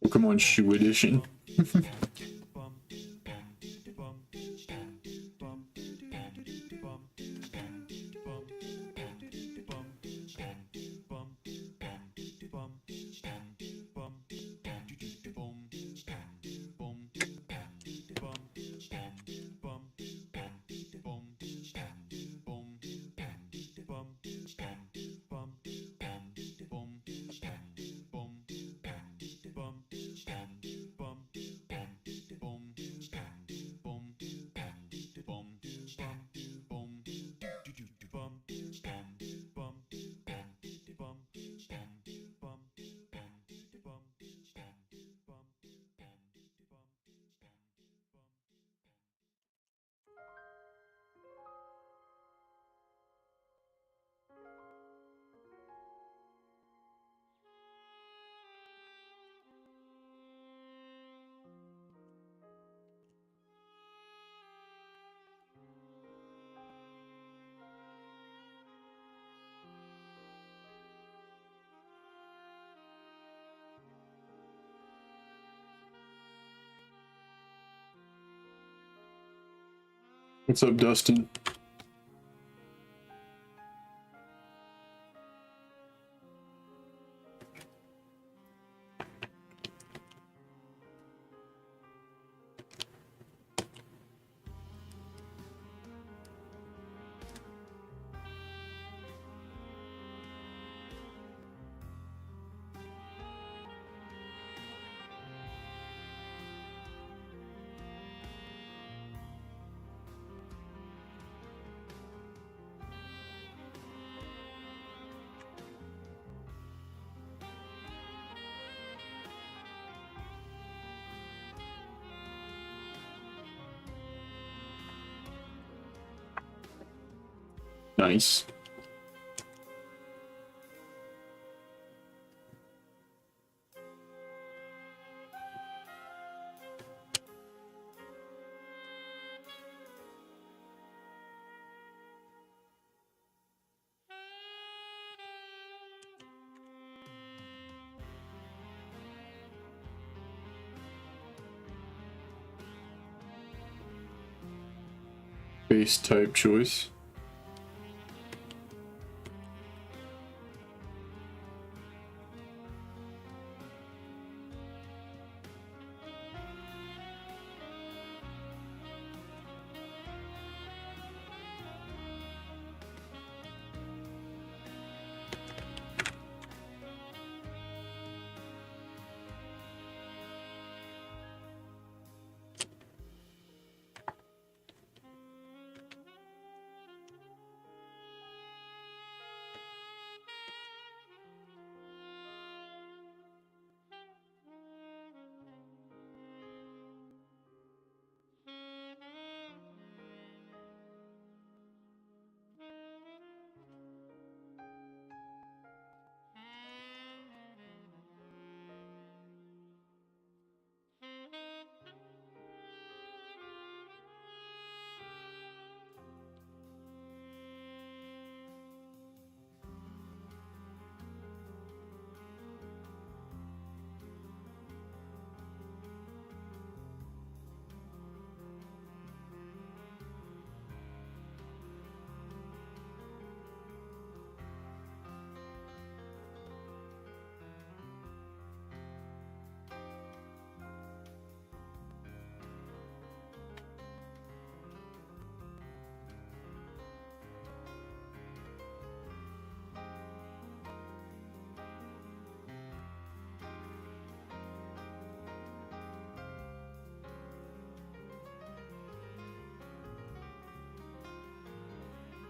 Speaker 1: Pokemon Shoe Edition. What's up, Dustin? Nice. Base type choice.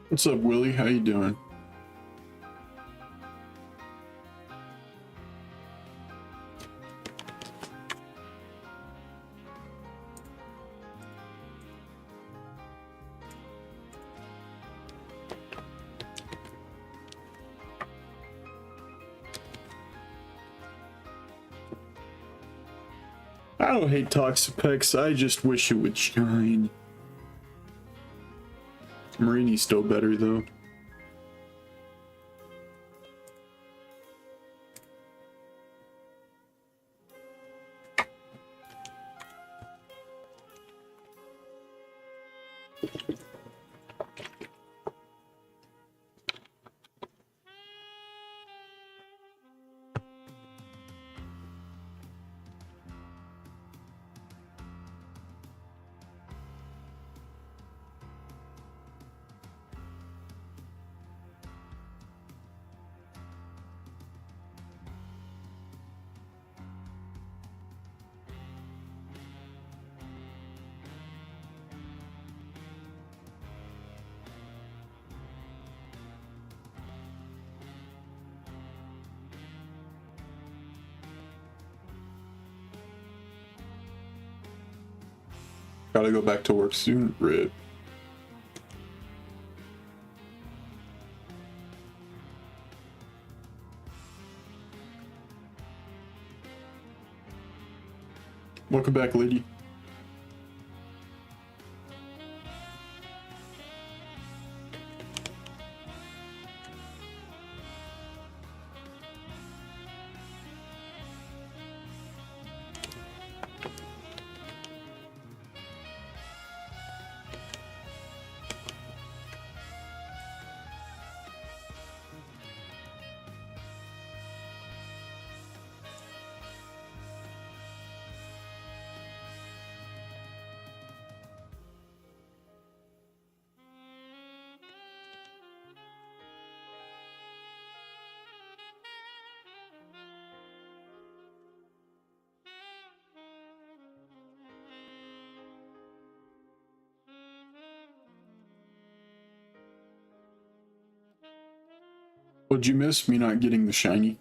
Speaker 1: What's up, Willie? How you doing? I don't hate Toxapex, I just wish it would shine. Marini's still better though. Gotta go back to work soon. Rip. Welcome back, lady. What'd you miss? Me not getting the shiny?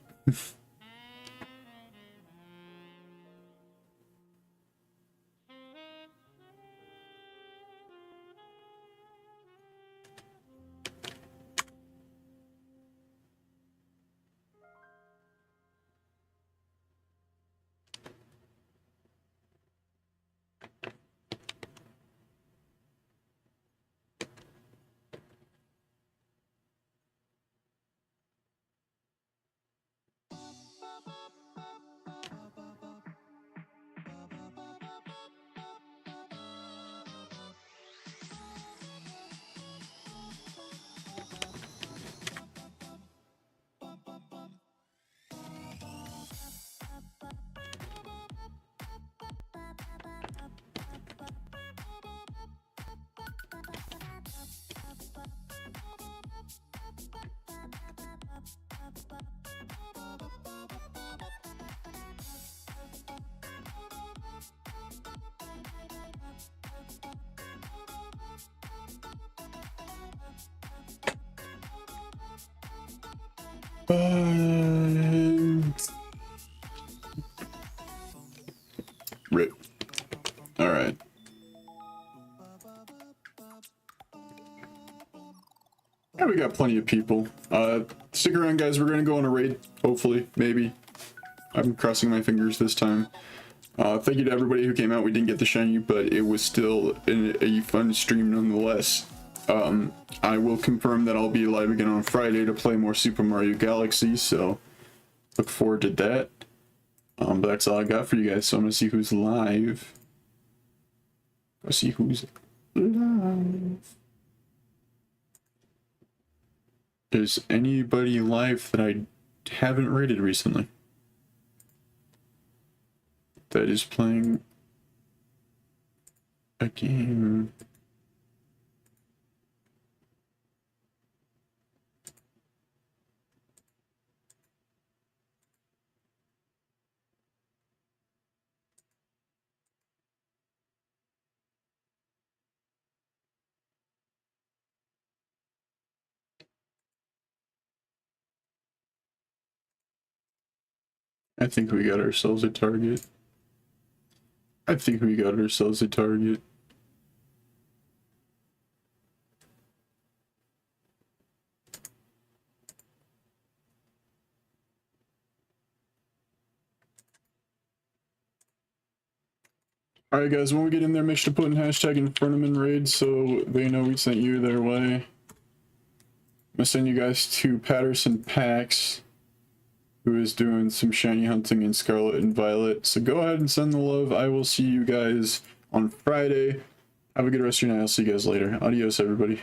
Speaker 1: Rip. All right. Yeah, we got plenty of people. Stick around, guys. We're gonna go on a raid. Hopefully, maybe. I'm crossing my fingers this time. Thank you to everybody who came out. We didn't get the shiny, but it was still a fun stream nonetheless. I will confirm that I'll be live again on Friday to play more Super Mario Galaxy, so look forward to that. But that's all I got for you guys, so I'm gonna see who's live. Let's see who's live. Is anybody live that I haven't rated recently? That is playing a game. I think we got ourselves a target. I think we got ourselves a target. Alright guys, when we get in there, make sure to put in hashtag in front of them in raid so they know we sent you their way. I'm gonna send you guys to Patterson Pax, who is doing some shiny hunting in Scarlet and Violet. So go ahead and send the love. I will see you guys on Friday. Have a good rest of your night. I'll see you guys later. Adios, everybody.